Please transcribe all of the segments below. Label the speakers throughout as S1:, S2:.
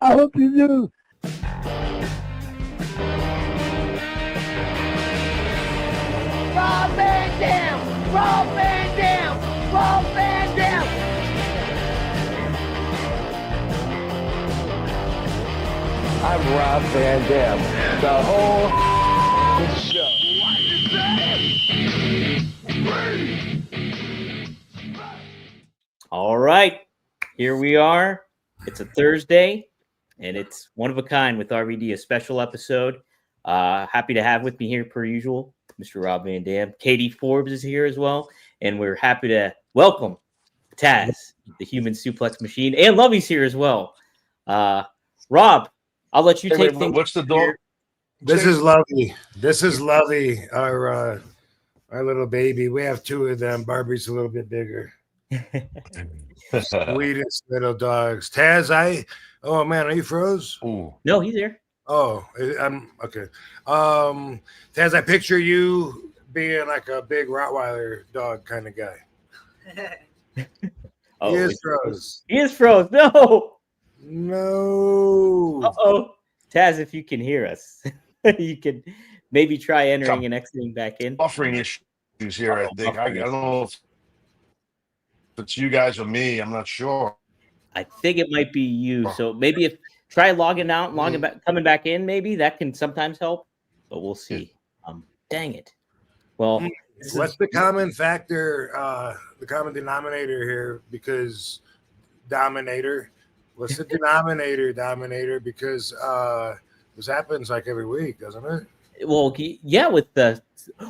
S1: I hope you do.
S2: Rob Van Dam! Rob Van Dam! Rob Van Dam!
S3: I'm Rob Van Dam. The whole show.
S4: All right, here we are. It's a Thursday, and it's one of a kind with RVD, a special episode. Happy to have with me here, per usual, Mr. Rob Van Dam. Katie Forbes is here as well, and we're happy to welcome Taz, the human suplex machine, and Lovey's here as well. Rob, I'll let you take things.
S5: What's the door?
S1: This is Lovey. This is Lovey, our little baby. We have two of them. Barbie's a little bit bigger. Sweetest little dogs. Taz, oh man, are you froze?
S5: Ooh.
S4: No, he's here.
S1: Oh, I'm okay. Taz, I picture you being like a big Rottweiler dog kind of guy.
S4: Oh,
S1: He is froze.
S4: He is froze. No.
S1: No.
S4: Uh-oh. Taz, if you can hear us, you can maybe try entering and exiting back in.
S5: Buffering issues here, I think. I don't know if it's you guys or me. I'm not sure.
S4: I think it might be you. So maybe if try logging out, logging back, coming back in, maybe that can sometimes help. But we'll see. Dang it. Well,
S1: What's the common factor, the common denominator here? Because Dominator. What's the denominator? Because this happens like every week, doesn't it?
S4: well, yeah, with the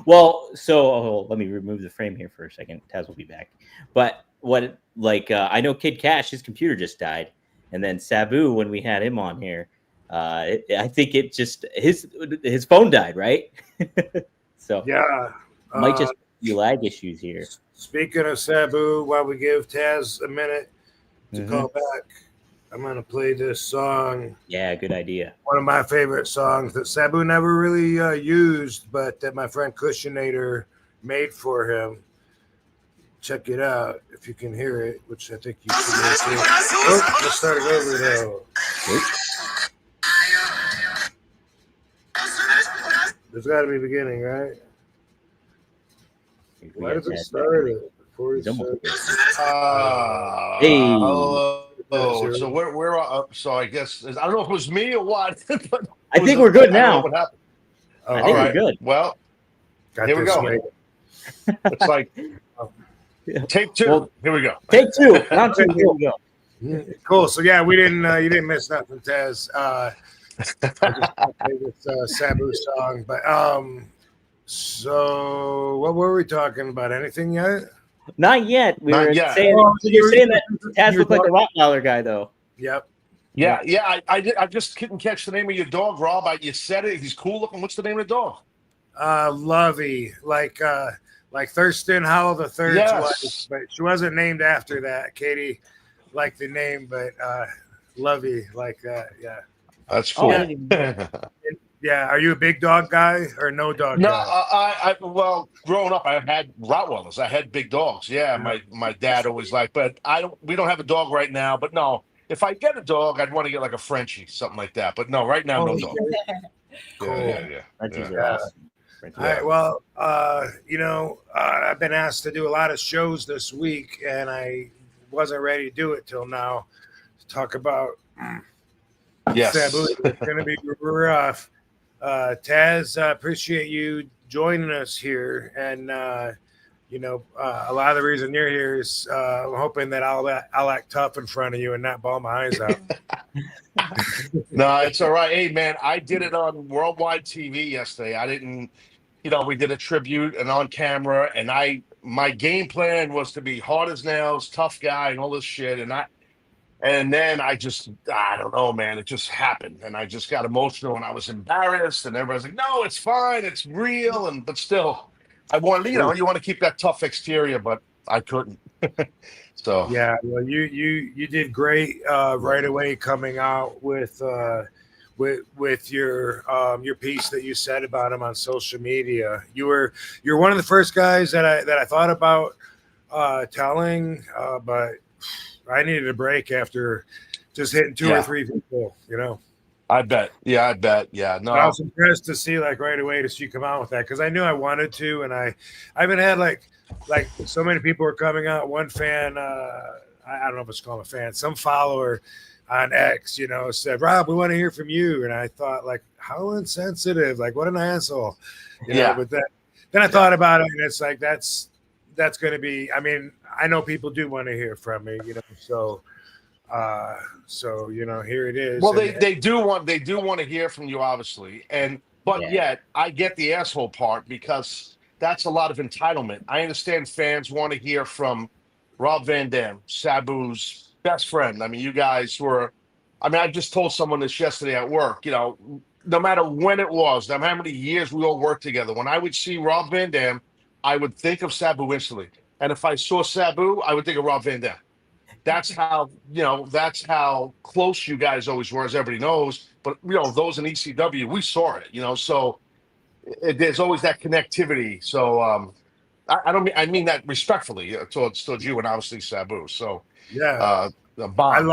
S4: let me remove the frame here for a second. Taz will be back. But I know Kid Cash, his computer just died, and then Sabu, when we had him on here, I think it just his phone died, right? So
S1: Yeah.
S4: might just be lag issues here.
S1: Speaking of Sabu, while we give Taz a minute to call back, I'm going to play this song.
S4: Yeah, good idea.
S1: One of my favorite songs that Sabu never really used, but that my friend Cushionator made for him. Check it out if you can hear it, which I think you should hear. Oh, let's start it over though. There's got to be a beginning, right? Why does it start it before it starts?
S4: Hey.
S5: Oh, so we're so I guess I don't know if it was me or what. But
S4: I think we're good now.
S5: What happened?
S4: I think we're good.
S5: Well, here we go. It's like take two.
S4: Well,
S5: here we go.
S4: Take two. Round two. Here we go.
S1: Cool. So yeah, we didn't. You didn't miss nothing, Taz. I just played this Sabu song, but so what were we talking about? Anything yet?
S4: Not yet.
S5: Not yet.
S4: You're saying that Taz looked like a Rottweiler guy, though.
S1: Yep.
S5: Yeah. I just couldn't catch the name of your dog, Rob. You said it. He's cool looking. What's the name of the dog?
S1: Lovey, like Thurston Howell the Third's wife, but she wasn't named after that. Katie liked the name, but Lovey like that. Yeah.
S5: That's cool.
S1: Yeah. Are you a big dog guy or no dog
S5: No,
S1: guy?
S5: well, growing up, I had Rottweilers. I had big dogs. Yeah, my dad always liked, but we don't have a dog right now. But no, if I get a dog, I'd want to get like a Frenchie, something like that. But no, right now, no dog.
S1: Cool.
S5: Yeah.
S4: Frenchies are awesome.
S1: All right. Well, I've been asked to do a lot of shows this week, and I wasn't ready to do it till now. To talk about
S5: Yes.
S1: Sabu. It's going to be rough. Taz, appreciate you joining us here, and a lot of the reason you're here is I'm hoping that I'll act tough in front of you and not bawl my eyes out.
S5: No, it's all right. Hey, man, I did it on worldwide TV yesterday. I didn't, we did a tribute and on camera, and my game plan was to be hard as nails, tough guy, and all this shit, and then I don't know, man. It just happened, and I just got emotional, and I was embarrassed, and everybody's like, "No, it's fine, it's real," but still, I wanted, you want to keep that tough exterior, but I couldn't. So
S1: yeah, well, you did great right away coming out with your piece that you said about him on social media. You're one of the first guys that I thought about telling, but I needed a break after just hitting two or three people,
S5: I bet. Yeah, I bet. Yeah, no.
S1: I was impressed to see like right away to see you come out with that because I knew I wanted to, and I haven't had like so many people were coming out. One fan, I don't know if it's called a fan, some follower on X, said, Rob, we want to hear from you, and I thought like, how insensitive, like what an asshole, But then I thought about it, and it's like that's going to be. I mean, I know people do want to hear from me, so. Here it is.
S5: Well, they do want to hear from you, obviously, but yet I get the asshole part because that's a lot of entitlement. I understand fans want to hear from Rob Van Dam, Sabu's best friend. I mean, you guys were. I mean, I just told someone this yesterday at work. No matter when it was, no matter how many years we all worked together. When I would see Rob Van Dam, I would think of Sabu instantly, and if I saw Sabu, I would think of Rob Van Dam. That's how close you guys always were, as everybody knows. But those in ECW, we saw it. So there's always that connectivity. So I mean that respectfully towards you and obviously Sabu. So
S1: yeah,
S5: the bond.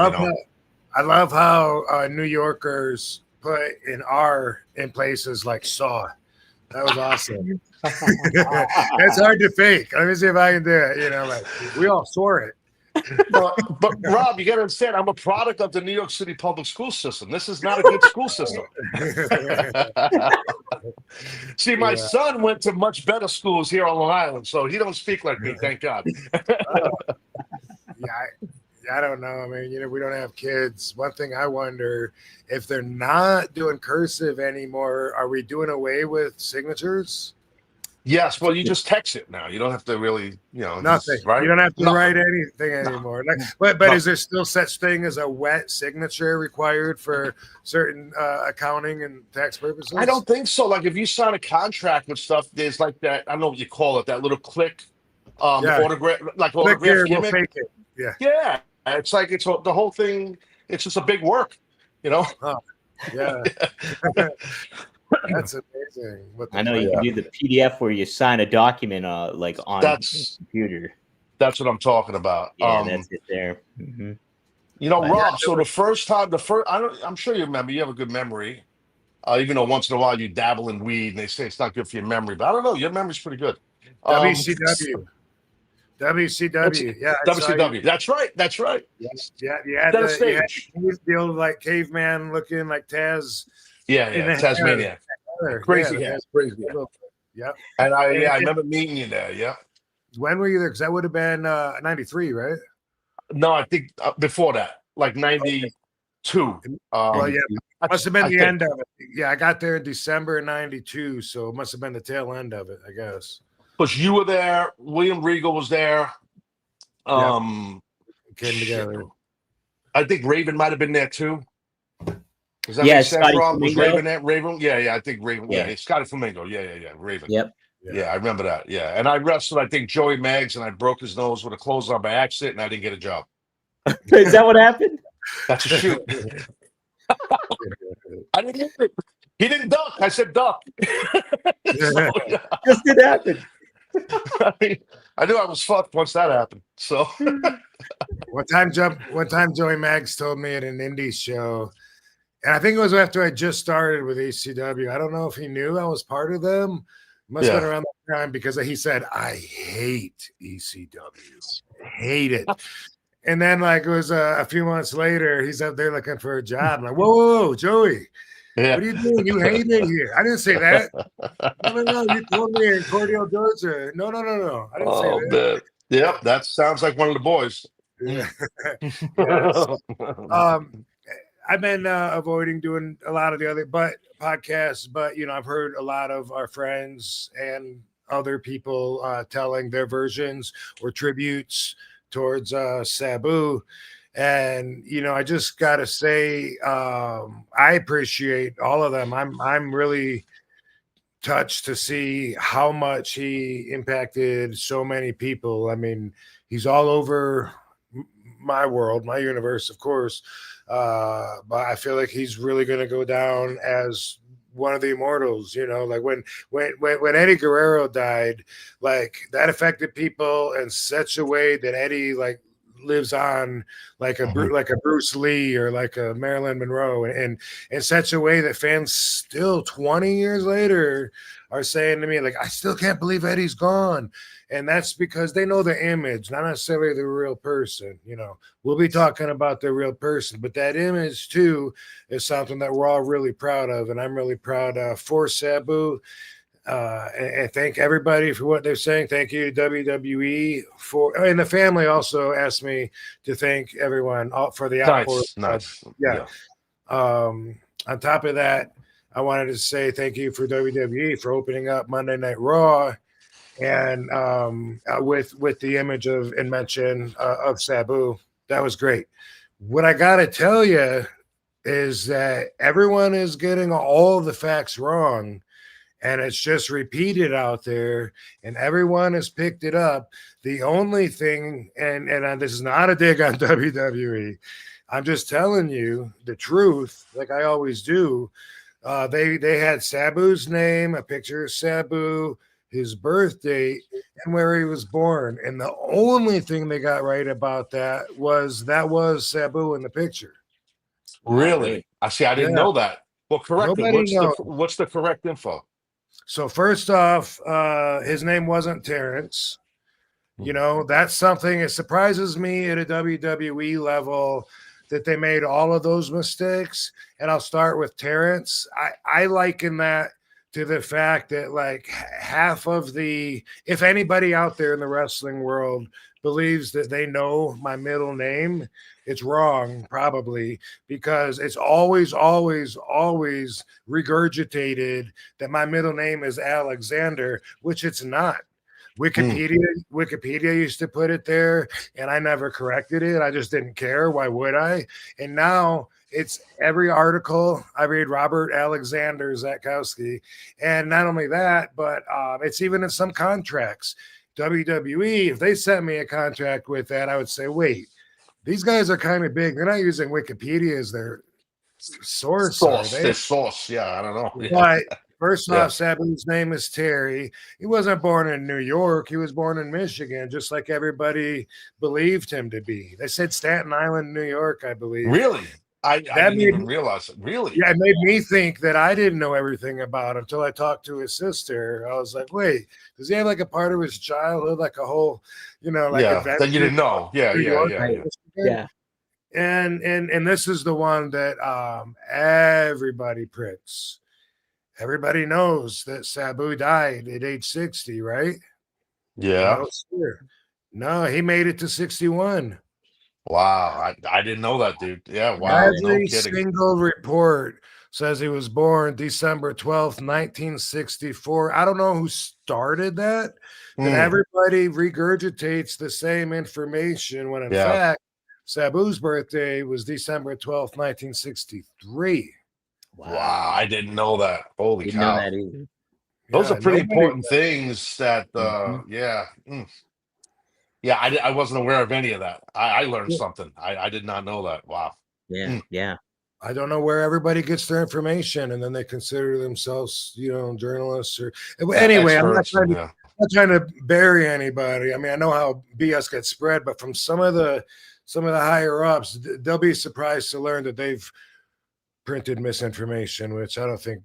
S1: I love how New Yorkers put in places like Saw. That was awesome. That's hard to fake. Let me see if I can do it. Like we all saw it.
S5: But Rob, you got to understand, I'm a product of the New York City public school system. This is not a good school system. See, my son went to much better schools here on Long Island, so he don't speak like me, thank God.
S1: I don't know. I mean, we don't have kids. One thing I wonder, if they're not doing cursive anymore, are we doing away with signatures?
S5: Yes, well, you just text it now. You don't have to really,
S1: nothing.
S5: Right?
S1: You don't have to write anything anymore. But is there still such thing as a wet signature required for certain accounting and tax purposes?
S5: I don't think so. Like if you sign a contract with stuff, there's like that. I don't know what you call it. That little click, autograph, like
S1: click
S5: autograph
S1: here,
S5: gimmick.
S1: We'll fake it. Yeah.
S5: Yeah. It's like the whole thing. It's just a big work,
S1: Oh, yeah. That's amazing.
S4: I know you can do the PDF where you sign a document like on the computer.
S5: That's what I'm talking about.
S4: Yeah, that's it there. Mm-hmm.
S5: Rob, so I'm sure you remember, you have a good memory. Even though once in a while you dabble in weed and they say it's not good for your memory, but I don't know, your memory's pretty good.
S1: WCW. Yeah.
S5: WCW. That's right.
S1: Yeah. The old like caveman looking like Taz.
S5: Yeah. Tasmania. Crazy hair.
S1: Yeah.
S5: And I remember meeting you there. Yeah.
S1: When were you there? Because that would have been 93, right?
S5: No, I think before that, like 92.
S1: Well, yeah, must have been the end of it. Yeah, I got there in December of 92, so it must have been the tail end of it, I guess.
S5: Because you were there, William Regal was there.
S1: Came together.
S5: I think Raven might have been there too. Does that
S4: make
S5: sense,
S4: Scotty
S5: Rob? Was
S4: Flamingo?
S5: Raven there? Raven? Yeah, I think Raven.
S4: Yeah.
S5: Scotty Flamingo. Yeah. Raven.
S4: Yep.
S5: Yeah, I remember that. Yeah. And I wrestled, I think, Joey Meggs, and I broke his nose with a clothesline by accident, and I didn't get a job.
S4: Is that what happened?
S5: That's a shoot. I didn't get it. He didn't duck. I said duck.
S4: Just did happen.
S5: I knew I was fucked once that happened. So
S1: one time Joey Maggs told me at an indie show, and I think it was after I just started with ECW. I don't know if he knew I was part of them. Must have been around that time because he said, I hate ECW. Hate it. And then it was a few months later, he's up there looking for a job. I'm like, whoa, Joey. Yeah. What are you doing? You hate it here. I didn't say that. No. You told me in Cordell, Georgia. No. I didn't say that.
S5: Man. Yep, that sounds like one of the boys.
S1: Yeah. I've been avoiding doing a lot of the other podcasts, but I've heard a lot of our friends and other people telling their versions or tributes towards Sabu. And I just gotta say, I appreciate all of them. I'm really touched to see how much he impacted so many people. I mean, he's all over my world, my universe, of course. But I feel like he's really gonna go down as one of the immortals. Like when Eddie Guerrero died, like that affected people in such a way that Eddie lives on like a like a Bruce Lee or like a Marilyn Monroe, and in such a way that fans still 20 years later are saying to me, like, I still can't believe Eddie's gone. And that's because they know the image, not necessarily the real person. You know, we'll be talking about the real person, but that image too is something that we're all really proud of. And I'm really proud for Sabu. And thank everybody for what they're saying. Thank you, WWE, for, and the family also asked me to thank everyone for the outpour.
S5: Nice.
S1: Yeah. On top of that, I wanted to say thank you for WWE for opening up Monday Night Raw, and with the image of and mention of Sabu. That was great. What I got to tell you is that everyone is getting all the facts wrong, and it's just repeated out there, and everyone has picked it up. The only thing, and this is not a dig on WWE, I'm just telling you the truth, like I always do. They had Sabu's name, a picture of Sabu, his birth date, and where he was born. And the only thing they got right about that was Sabu in the picture.
S5: Really? I see. I didn't know that. Well, correct it.
S1: Nobody knows.
S5: What's the correct info?
S1: So first off, his name wasn't Terrence. You know, that's something, it surprises me at a WWE level that they made all of those mistakes. And I'll start with Terrence. I liken that to the fact that like half of if anybody out there in the wrestling world believes that they know my middle name, it's wrong, probably, because it's always regurgitated that my middle name is Alexander, which it's not. Wikipedia used to put it there, and I never corrected it. I just didn't care. Why would I? And now it's every article I read. Robert Alexander Zakowski, and not only that, but it's even in some contracts. WWE, if they sent me a contract with that, I would say, wait, these guys are kind of big. They're not using Wikipedia as their source.
S5: Their source. Yeah, I don't know.
S1: But first off, Sabu's name is Terry. He wasn't born in New York. He was born in Michigan, just like everybody believed him to be. They said Staten Island, New York, I believe.
S5: Really? I didn't even realize it. Really?
S1: Yeah, it made me think that I didn't know everything about him until I talked to his sister. I was like, wait, does he have like a part of his childhood, like a whole, like
S5: that you didn't know?
S4: Yeah.
S1: And this is the one that everybody prints. Everybody knows that Sabu died at age 60, right?
S5: Yeah.
S1: No, he made it to 61.
S5: Wow, I didn't know that, dude. Yeah, wow.
S1: Every single report says he was born December 12th, 1964. I don't know who started that, but everybody regurgitates the same information when in fact Sabu's birthday was December 12th, 1963.
S5: Wow, I didn't know that. Holy
S4: Didn't
S5: cow.
S4: know that either.
S5: Those are pretty important things that Yeah, I wasn't aware of any of that. I learned something. I did not know that. Wow.
S4: Yeah.
S1: I don't know where everybody gets their information, and then they consider themselves, journalists or anyway. I'm not trying to bury anybody. I mean, I know how BS gets spread, but from some of the higher ups, they'll be surprised to learn that they've printed misinformation, which I don't think,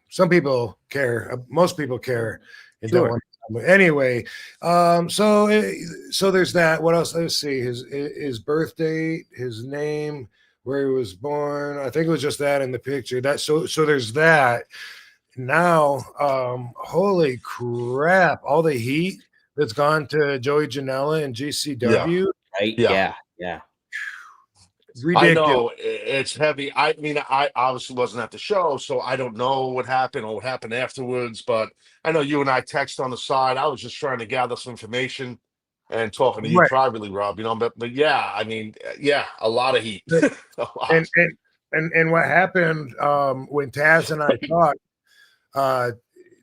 S1: some people care. Most people care and don't want. Anyway, so there's that. What else? Let's see. His birth date, his name, where he was born. I think it was just that in the picture. So there's that. Now, holy crap! All the heat that's gone to Joey Janela and GCW.
S4: Yeah.
S1: Ridiculous.
S5: I know it's heavy. I mean, I obviously wasn't at the show, so I don't know what happened or what happened afterwards. But I know you and I text on the side. I was just trying to gather some information and talking to you privately, Rob. But yeah, I mean, a lot of heat.
S1: And what happened when Taz and I talked?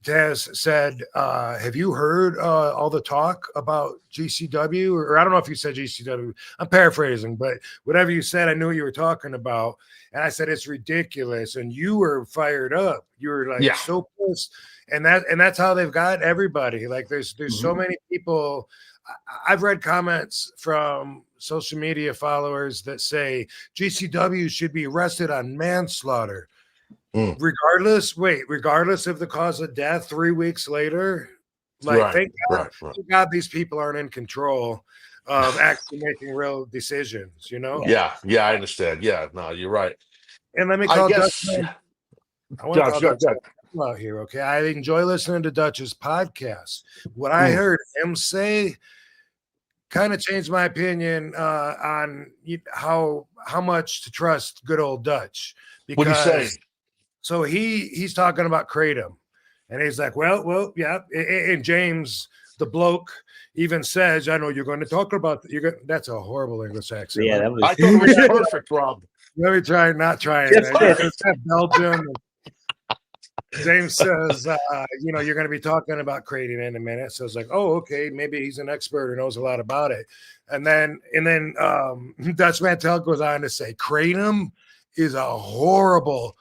S1: Taz said, have you heard all the talk about GCW? Or I don't know if you said GCW. I'm paraphrasing, but whatever you said, I knew what you were talking about. And I said, it's ridiculous. And you were fired up. You were like so pissed. And that's how they've got everybody. Like there's so many people I've read comments from social media followers that say GCW should be arrested on manslaughter. Regardless of the cause of death 3 weeks later. Like, thank God these people aren't in control of actually making real decisions, you know?
S5: Yeah, I understand. Yeah, no, you're right.
S1: And let me call Dutch. I want to call
S5: Dutch
S1: out here, okay? I enjoy listening to Dutch's podcast. What I heard him say kind of changed my opinion on how much to trust good old Dutch.
S5: What do you say?
S1: So he's talking about Kratom, and he's like, well, yeah. And James, the bloke, even says, "I know you're going to talk about that's a horrible English accent."
S4: Yeah, that was.
S5: I thought it was perfect, Rob.
S1: Let me try not trying. Belgium. James says, you're going to be talking about Kratom in a minute. So it's like, oh, okay, maybe he's an expert or knows a lot about it. And then Dutch Mantel goes on to say, Kratom is a horrible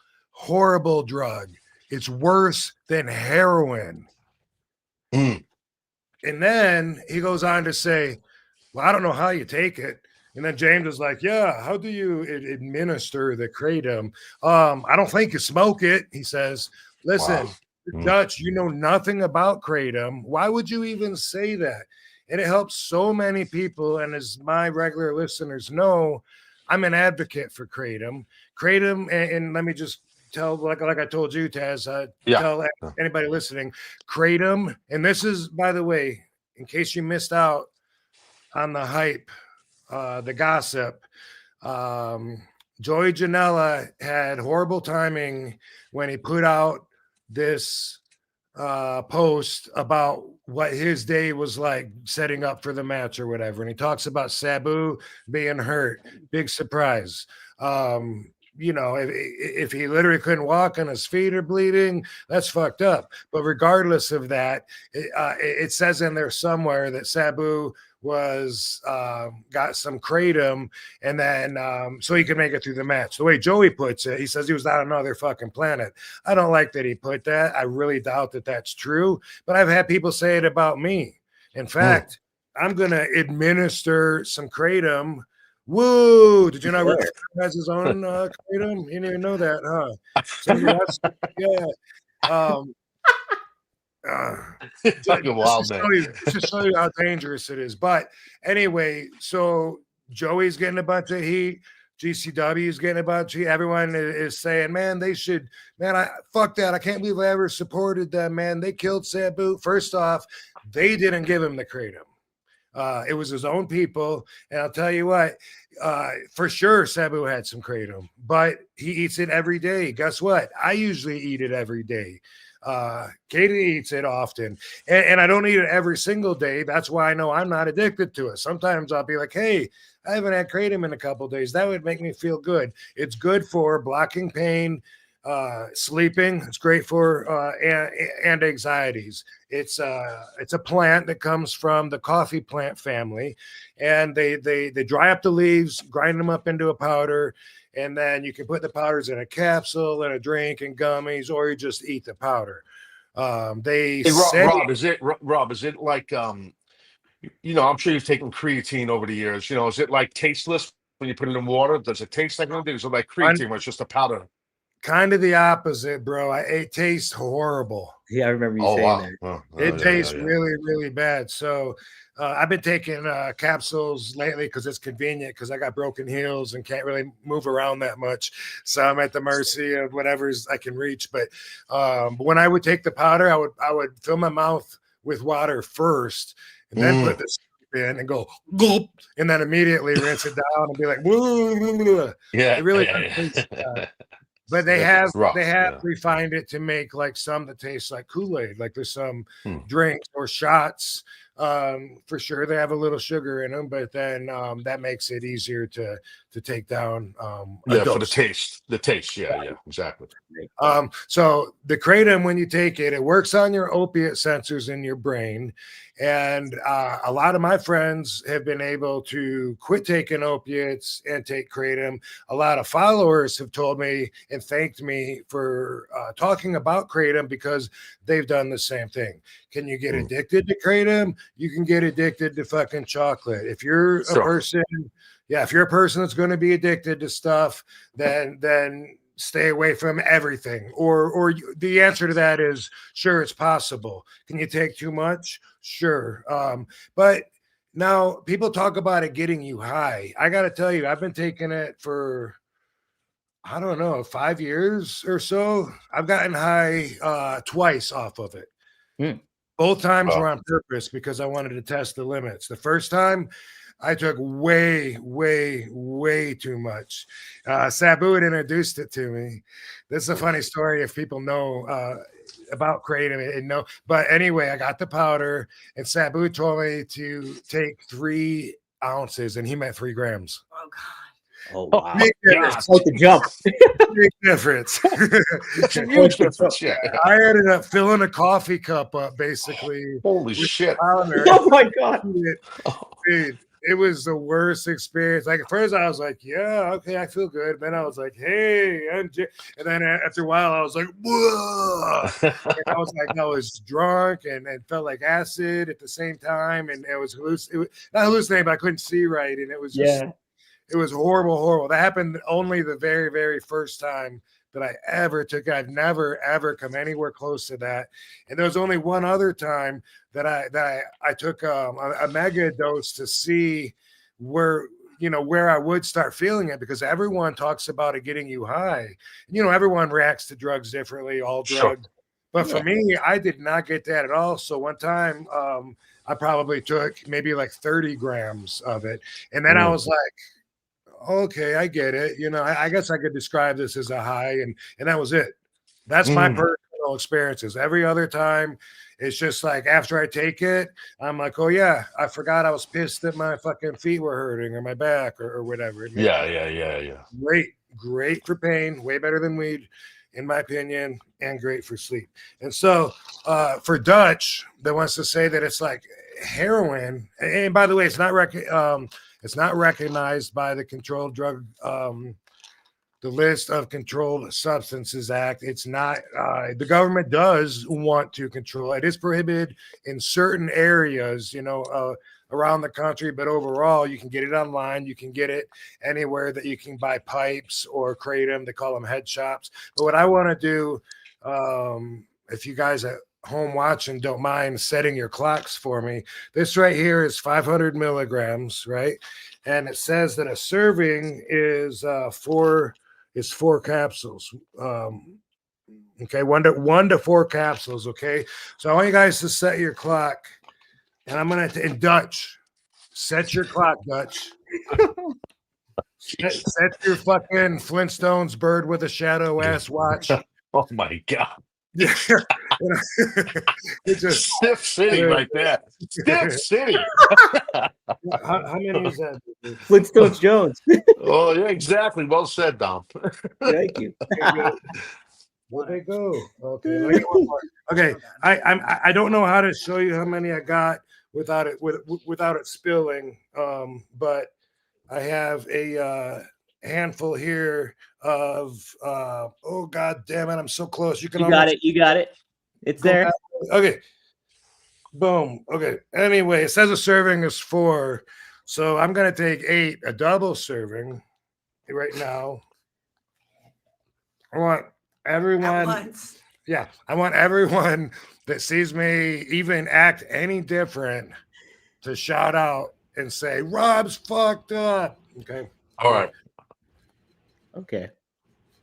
S1: drug. It's worse than heroin. And then he goes on to say, well, I don't know how you take it. And then James is like, yeah, how do you administer the Kratom? I don't think you smoke it. He says, listen, Dutch, you know nothing about Kratom. Why would you even say that? And it helps so many people. And as my regular listeners know, I'm an advocate for Kratom. And let me just tell, like I told you, Taz, tell anybody listening, Kratom, and this is, by the way, in case you missed out on the hype, the gossip, Joey Janela had horrible timing when he put out this post about what his day was like setting up for the match or whatever. And he talks about Sabu being hurt. Big surprise. If he literally couldn't walk and his feet are bleeding, that's fucked up. But regardless of that, it says in there somewhere that Sabu was got some Kratom, and then so he could make it through the match. The way Joey puts it, he says he was on another fucking planet. I don't like that he put that. I really doubt that that's true, but I've had people say it about me. In fact, I'm gonna administer some Kratom. Woo! Did you know Rick has his own Kratom? You didn't even know that, huh? So
S5: It's like a wild man.
S1: To show you how dangerous it is. But anyway, so Joey's getting a bunch of heat. GCW is getting a bunch of heat. Everyone is saying, man, fuck that. I can't believe I ever supported them, man. They killed Sabu. First off, they didn't give him the Kratom. It was his own people. And I'll tell you what, for sure, Sabu had some Kratom, but he eats it every day. Guess what? I usually eat it every day. Katie eats it often, and I don't eat it every single day. That's why I know I'm not addicted to it. Sometimes I'll be like, hey, I haven't had Kratom in a couple of days. That would make me feel good. It's good for blocking pain, sleeping. It's great for and anxieties. It's a plant that comes from the coffee plant family, and they dry up the leaves, grind them up into a powder. And then you can put the powders in a capsule, in a drink, and gummies, or you just eat the powder. Rob,
S5: is it like I'm sure you've taken creatine over the years. Is it like tasteless when you put it in water? Does it taste like anything? Is it like creatine where it's just a powder?
S1: Kind of the opposite, bro. It tastes horrible.
S4: Yeah, I remember you saying that.
S1: It tastes really, really bad. So I've been taking capsules lately because it's convenient, because I got broken heels and can't really move around that much. So I'm at the mercy of whatever's I can reach. But when I would take the powder, I would fill my mouth with water first and then put the in and go gulp, and then immediately rinse it down and be like, woo.
S5: Yeah,
S1: it really tastes but they have refined it to make like some that taste like Kool-Aid. Like there's some drinks or shots. For sure, they have a little sugar in them, but then that makes it easier to take down.
S5: For the taste. Yeah, exactly.
S1: So the Kratom, when you take it, it works on your opiate sensors in your brain. And a lot of my friends have been able to quit taking opiates and take Kratom. A lot of followers have told me and thanked me for talking about Kratom because they've done the same thing. Can you get addicted to Kratom? you can get addicted to fucking chocolate. If you're a
S5: Sure.
S1: person, if you're a person that's going to be addicted to stuff, then stay away from everything. The answer to that is sure, it's possible. Can you take too much? Sure. But now people talk about it getting you high. I got to tell you, I've been taking it for, I don't know, 5 years or so. I've gotten high twice off of it. Both times were on purpose because I wanted to test the limits. The first time I took way, way, way too much. Sabu had introduced it to me. This is a funny story if people know about kratom and know. But anyway, I got the powder, and Sabu told me to take 3 ounces, and he meant 3 grams.
S2: Oh God.
S4: Oh wow!
S1: Big difference.
S4: Quite the jump.
S1: Big difference.
S5: It's a huge difference. Yeah.
S1: I ended up filling a coffee cup up, basically.
S5: Holy shit!
S1: Powder.
S4: Oh my God!
S1: Dude, it was the worst experience. Like at first, I was like, "Yeah, okay, I feel good." Then I was like, "Hey," and then after a while, I was like, "Whoa!" And I was like, I was drunk and felt like acid at the same time, and it was not hallucinating, but I couldn't see right, and it was just.
S4: Yeah.
S1: It was horrible. That happened only the very, very first time that I ever took it. I've never, ever come anywhere close to that. And there was only one other time that I took a mega dose to see where I would start feeling it, because everyone talks about it getting you high. Everyone reacts to drugs differently, all drugs. Sure. But for me, I did not get that at all. So one time I probably took maybe like 30 grams of it. And then I was like, okay, I get it. I guess I could describe this as a high, and that was it. That's my personal experiences. Every other time, it's just like after I take it, I'm like, oh yeah, I forgot I was pissed that my fucking feet were hurting or my back or whatever.
S5: Yeah.
S1: Great for pain, way better than weed, in my opinion, and great for sleep. And so for Dutch, that wants to say that it's like heroin. And by the way, it's not recognized by the Controlled Drug, the List of Controlled Substances Act. It's not. The government does want to control it. It is prohibited in certain areas, around the country, but overall, you can get it online. You can get it anywhere that you can buy pipes or kratom. They call them head shops. But what I want to do, if you guys at home watching don't mind setting your clocks for me, this right here is 500 milligrams, right? And it says that a serving is 4 capsules. Okay, one to 4 capsules. Okay, so I want you guys to set your clock, and I'm gonna in Dutch. Set your clock, Dutch. set your fucking Flintstones bird with a shadow ass watch.
S5: Oh my God.
S1: Yeah. It's just
S5: Stiff City right there. Stiff City.
S1: how many is that?
S4: Flintstones Jones.
S5: Oh yeah, exactly. Well said, Dom.
S4: Thank you.
S1: Where'd they go? Okay, let me get one more. Okay, I don't know how to show you how many I got without it spilling. But I have a handful here of oh god damn it, I'm so close. You
S4: got it. It's there.
S1: Okay. Boom. Okay. Anyway, it says a serving is 4. So I'm gonna take 8, a double serving right now. I want everyone that sees me even act any different to shout out and say, Rob's fucked up. Okay.
S5: All right.
S4: Okay.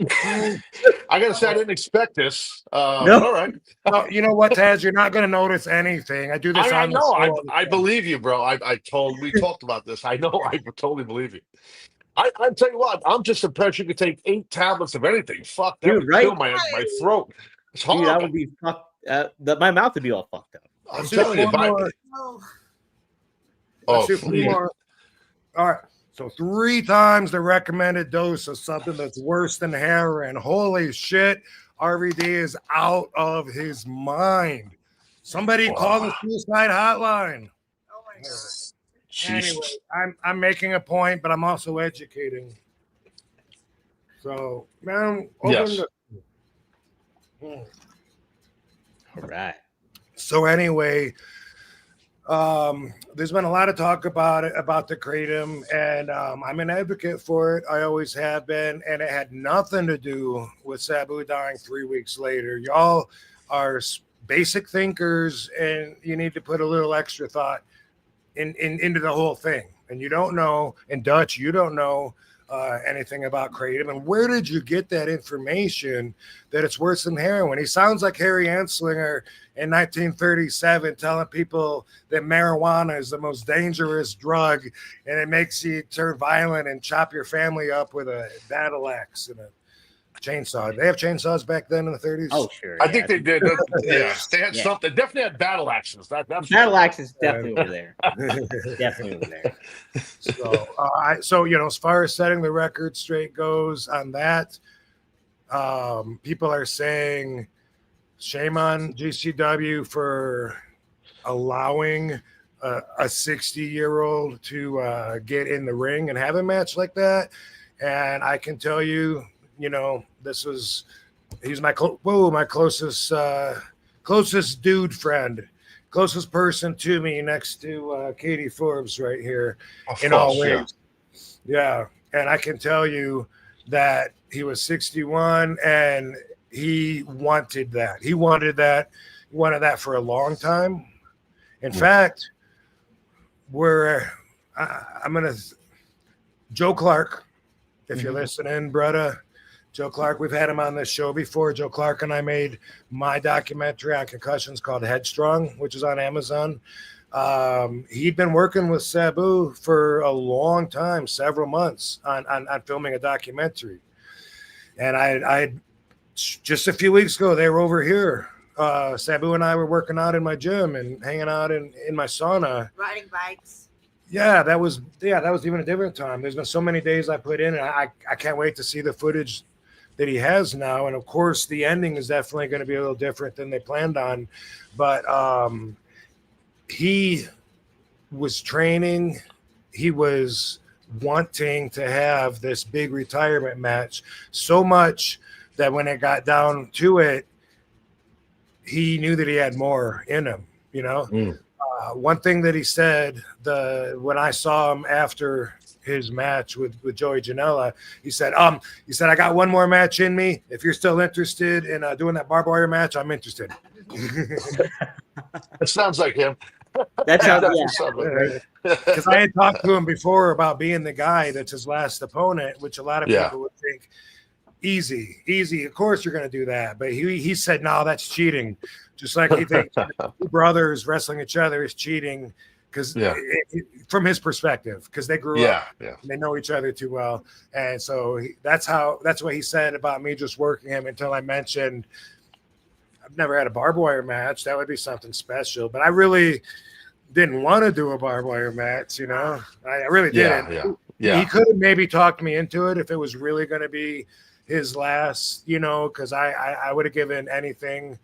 S5: I gotta say, I didn't expect this.
S4: No.
S5: All right.
S1: Well, you know what, Taz? You're not gonna notice anything. I do this.
S5: I know. I believe you, bro. We talked about this. I know. I totally believe you. I tell you what, I'm just impressed you could take 8 tablets of anything. Fuck, that would kill my throat. It's horrible.
S4: Dude, that would be fucked. My mouth would be all fucked up.
S5: I'm telling you,
S1: more. All right. So 3 times the recommended dose of something that's worse than heroin. Holy shit. RVD is out of his mind. Somebody call the suicide hotline.
S2: Oh my God.
S1: Anyway, I'm making a point, but I'm also educating. So, man,
S5: yes.
S4: All right.
S1: So anyway, There's been a lot of talk about it, about the kratom, and I'm an advocate for it. I always have been, and it had nothing to do with Sabu dying 3 weeks later. Y'all are basic thinkers, and you need to put a little extra thought into the whole thing. And you don't know, and Dutch, you don't know anything about kratom. And where did you get that information that it's worse than heroin? He sounds like Harry Anslinger in 1937 telling people that marijuana is the most dangerous drug and it makes you turn violent and chop your family up with a battle axe and a chainsaw. Did they have chainsaws back then in the 30s?
S4: Oh, sure.
S5: I think they did. Yeah, they had something. Definitely had battle axes. That's
S4: battle axe is definitely over there. Definitely over there.
S1: So as far as setting the record straight goes on that, people are saying shame on GCW for allowing a 60-year-old to get in the ring and have a match like that. And I can tell you, he's my closest dude friend, closest person to me next to Katie Forbes right here in all ways. Yeah. And I can tell you that he was 61 and he wanted that. He wanted that for a long time. In fact, Joe Clark, if you're listening, brother, Joe Clark, we've had him on this show before. Joe Clark and I made my documentary on concussions called Headstrong, which is on Amazon. He'd been working with Sabu for a long time, several months on filming a documentary. And I just a few weeks ago, they were over here. Sabu and I were working out in my gym and hanging out in my sauna.
S6: Riding bikes.
S1: Yeah, that was even a different time. There's been so many days I put in, and I can't wait to see the footage that he has now. And of course, the ending is definitely going to be a little different than they planned on. But he was training. He was wanting to have this big retirement match so much that when it got down to it, he knew that he had more in him, One thing that he said when I saw him after his match with Joey Janela, he said, I got one more match in me. If you're still interested in doing that barbed wire match, I'm interested.
S5: It sounds like him.
S4: That sounds
S1: because I had talked to him before about being the guy that's his last opponent, which a lot of people would think easy. Of course you're going to do that, but he said, no, that's cheating. Just like he thinks two brothers wrestling each other is cheating because from his perspective, because they grew up, and they know each other too well, and so that's what he said about me just working him until I mentioned I've never had a barbed wire match. That would be something special, but I really didn't want to do a barbed wire match. I really didn't. He could have maybe talked me into it if it was really going to be his last, because I would have given anything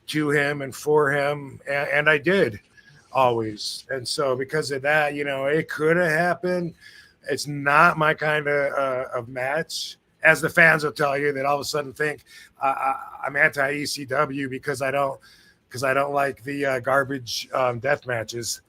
S1: to him and for him, and I did always. And so because of that, it could have happened. It's not my kind of match, as the fans will tell you, that all of a sudden think I'm anti-ECW because I don't like the garbage death matches.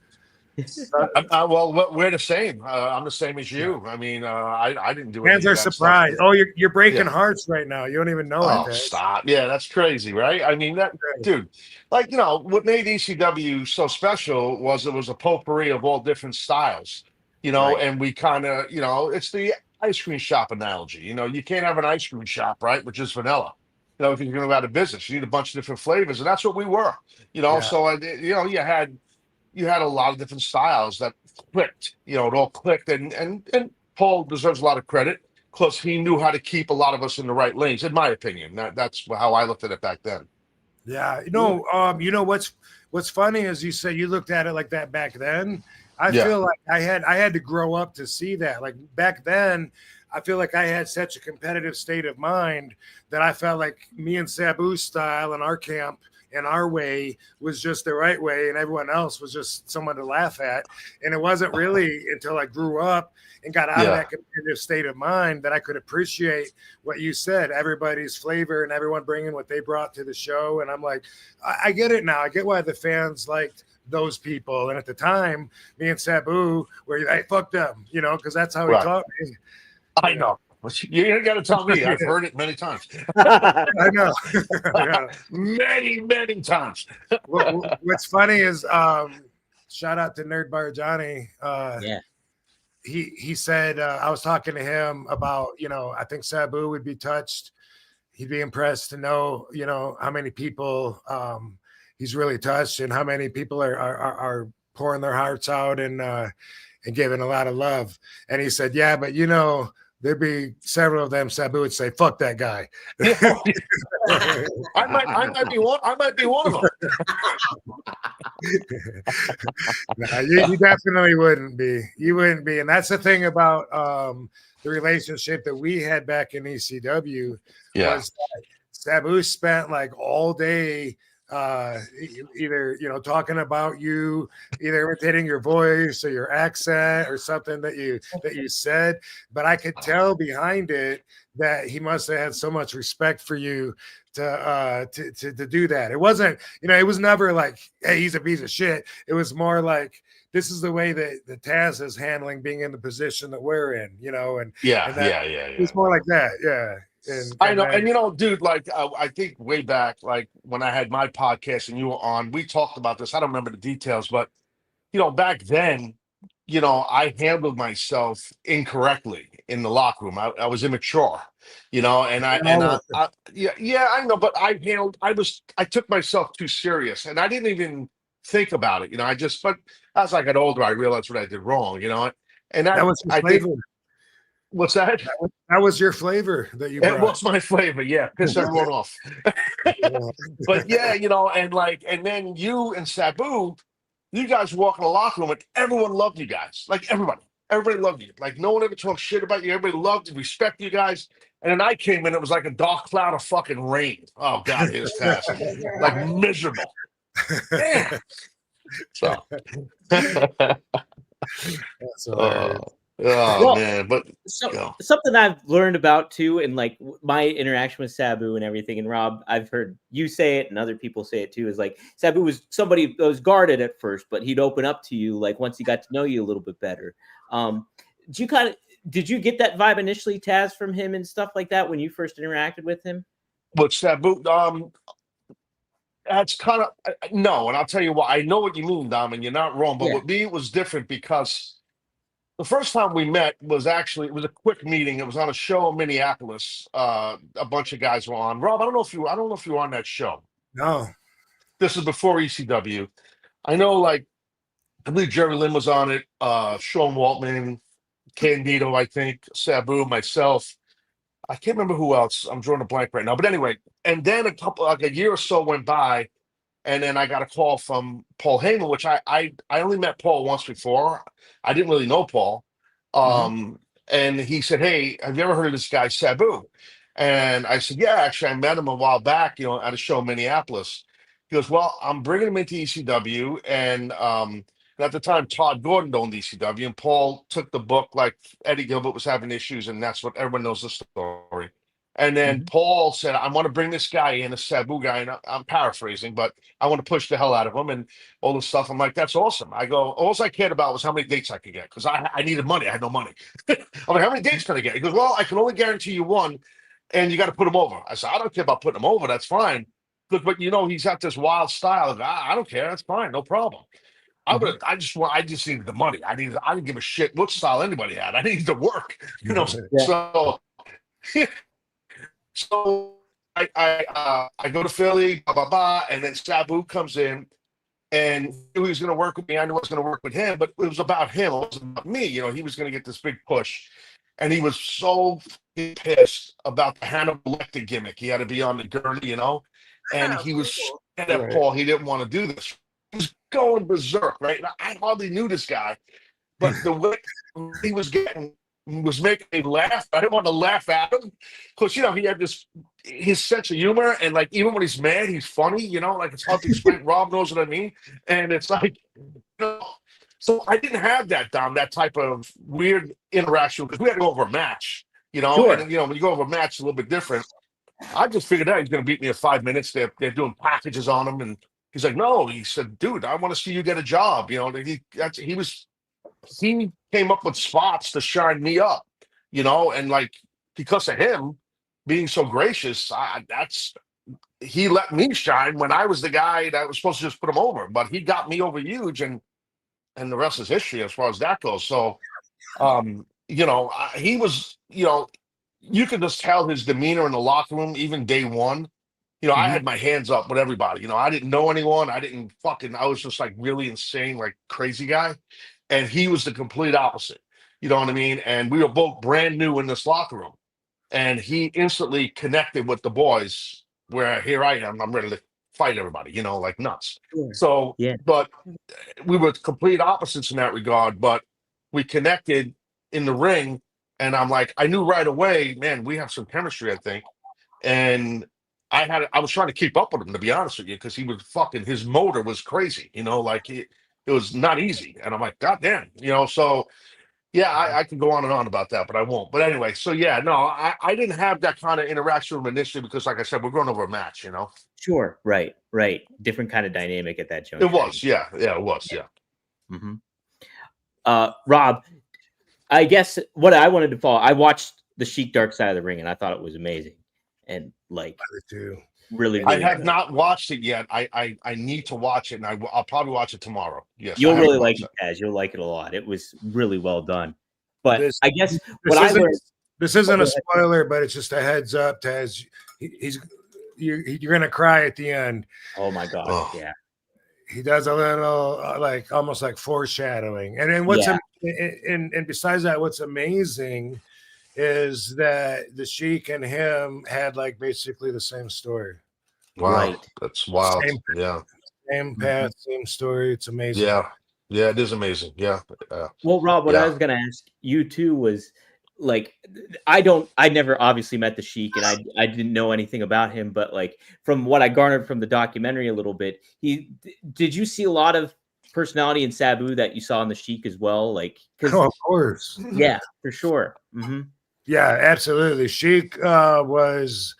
S5: Well, we're the same. I'm the same as you. I mean, I didn't do it.
S1: Fans are surprised. Oh, you're breaking hearts right now. You don't even know it.
S5: Oh, stop. Yeah, that's crazy, right? I mean, dude, what made ECW so special was it was a potpourri of all different styles, and we kind of, it's the ice cream shop analogy. You can't have an ice cream shop, right, with just vanilla. If you're going to go out of business, you need a bunch of different flavors, and that's what we were. So you had a lot of different styles that clicked. It all clicked, and Paul deserves a lot of credit because he knew how to keep a lot of us in the right lanes. In my opinion, that's how I looked at it back then.
S1: Yeah, what's funny is you say you looked at it like that back then. I feel like I had to grow up to see that. Like back then, I feel like I had such a competitive state of mind that I felt like me and Sabu's style and our camp and our way was just the right way, and everyone else was just someone to laugh at. And it wasn't really until I grew up and got out of that competitive state of mind that I could appreciate what you said, everybody's flavor and everyone bringing what they brought to the show. And I'm like, I get it now. I get why the fans liked those people. And at the time, me and Sabu were like, fuck them, you know, because that's how he taught me.
S5: I know. You ain't got to tell me. I've heard it many times.
S1: I know. Yeah.
S5: Many times.
S1: What's funny is shout out to Nerd Bar Johnny. He said I was talking to him about, you know, I think Sabu would be touched. He'd be impressed to know, you know, how many people he's really touched and how many people are pouring their hearts out and giving a lot of love. And he said, yeah, but you know, there'd be several of them. Sabu would say, "Fuck that guy."
S5: I might be one. I might be one of them.
S1: No, you definitely wouldn't be. You wouldn't be, and that's the thing about the relationship that we had back in ECW. Was that Sabu spent like all day either, you know, talking about you, either imitating your voice or your accent or something that you said, but I could tell behind it that he must have had so much respect for you to do that. It wasn't, you know, it was never like, hey, he's a piece of shit. It was more like, this is the way that the Taz is handling being in the position that we're in, you know, and it's more like that. Yeah.
S5: I know, and you know, dude, like I think way back, like when I had my podcast and you were on, we talked about this. I don't remember the details, but you know, back then, you know, I handled myself incorrectly in the locker room. I was immature, you know, and I know, but I took myself too serious, and I didn't even think about it, you know. But as I got older, I realized what I did wrong, you know, and
S1: that was
S5: I think. What's that?
S1: That was your flavor that you brought.
S5: It was my flavor, yeah. Piss everyone off. But yeah, you know, and then you and Sabu, you guys walk in the locker room and everyone loved you guys. Like everybody loved you. Like no one ever talked shit about you. Everybody loved you, respect you guys. And then I came in, it was like a dark cloud of fucking rain. Oh God, it was fast. Like miserable. Damn. So.
S1: That's hilarious.
S5: Man, but
S4: something I've learned about too, and like my interaction with Sabu and everything, and Rob, I've heard you say it and other people say it too, is like Sabu was somebody that was guarded at first, but he'd open up to you like once he got to know you a little bit better. Did you get that vibe initially, Taz, from him and stuff like that when you first interacted with him?
S5: But Sabu, that's kind of no, and I'll tell you why. I know what you mean, Dom, and you're not wrong. But with me, it was different because the first time we met it was a quick meeting. It was on a show in Minneapolis. A bunch of guys were on. Rob, I don't know if you were on that show.
S1: No.
S5: This is before ECW. I know, like, I believe Jerry Lynn was on it, Sean Waltman, Candido, I think, Sabu, myself. I can't remember who else. I'm drawing a blank right now. But anyway, and then a year or so went by, and then I got a call from Paul Heyman, which I only met Paul once before. I didn't really know Paul. And he said, "Hey, have you ever heard of this guy, Sabu?" And I said, "Yeah, actually, I met him a while back, you know, at a show in Minneapolis." He goes, "Well, I'm bringing him into ECW." And at the time, Todd Gordon owned ECW, and Paul took the book like Eddie Gilbert was having issues, and that's what everyone knows the story. And then Paul said, "I want to bring this guy in, a Sabu guy," and I'm paraphrasing, but I want to push the hell out of him and all this stuff. I'm like, "That's awesome." I go, all I cared about was how many dates I could get because I needed money. I had no money. I'm like, "How many dates can I get?" He goes, "Well, I can only guarantee you one, and you got to put him over." I said, "I don't care about putting him over. That's fine." But you know, he's got this wild style of, I don't care. That's fine. No problem. I just needed the money. I didn't give a shit what style anybody had. I needed to work, you know. So So I go to Philly, blah, blah, blah, and then Sabu comes in, and he was going to work with me. I knew I was going to work with him, but it was about him. It wasn't about me. You know, he was going to get this big push, and he was so pissed about the Hannibal Lecter gimmick. He had to be on the gurney, you know, and he was at Paul. He didn't want to do this. He was going berserk, right? And I hardly knew this guy, but the way he was getting was making me laugh. I didn't want to laugh at him because he had his sense of humor, and like even when he's mad, he's funny. Like it's hard to explain. Rob knows what I mean, and it's like, so I didn't have that, Dom, that type of weird interaction because we had to go over a match.
S4: Sure.
S5: And when you go over a match, it's a little bit different. I just figured out he's going to beat me in 5 minutes. They're doing packages on him, and he's like, no. He said, dude, I want to see you get a job. He came up with spots to shine me up, and like because of him being so gracious, he let me shine when I was the guy that was supposed to just put him over. But he got me over huge, and the rest is history as far as that goes. So, he was, you could just tell his demeanor in the locker room, even day one. I had my hands up with everybody. I didn't know anyone. I was just like really insane, like crazy guy. And he was the complete opposite. You know what I mean? And we were both brand new in this locker room. And he instantly connected with the boys where here I am. I'm ready to fight everybody, like nuts.
S4: Sure.
S5: So,
S4: Yeah.
S5: but we were complete opposites in that regard. But we connected in the ring. And I'm like, I knew right away, man, we have some chemistry, I think. And I was trying to keep up with him, to be honest with you, because his motor was crazy, like it was not easy. And I'm like, God damn, so yeah, I can go on and on about that, but I won't. But anyway, so yeah, no, I didn't have that kind of interaction with him initially because, like I said, we're going over a match,
S4: Sure. Right. Different kind of dynamic at that juncture.
S5: It was, yeah, it was, yeah.
S4: Rob, I guess what I wanted to follow, I watched the Sheik Dark Side of the Ring, and I thought it was amazing. And like, really,
S5: I have not watched it yet. I need to watch it, and I'll probably watch it tomorrow. Yes,
S4: you'll really like it, Taz. You'll like it a lot. It was really well done. But I guess what I learned.
S1: This isn't a spoiler, but it's just a heads up, Taz. You're gonna cry at the end.
S4: Oh my God! Yeah.
S1: He does a little like almost like foreshadowing, and then and besides that, what's amazing is that the Sheik and him had like basically the same story.
S5: Wow, right. That's wild.
S1: Same path, same story. It's amazing.
S5: Yeah, it is amazing. Yeah.
S4: Well, Rob, what I was gonna ask you too was like, I never obviously met the Sheik, and I didn't know anything about him, but like from what I garnered from the documentary a little bit, did you see a lot of personality in Sabu that you saw in the Sheik as well? Like,
S1: of course.
S4: Yeah, for sure.
S1: Yeah, absolutely. Sheik was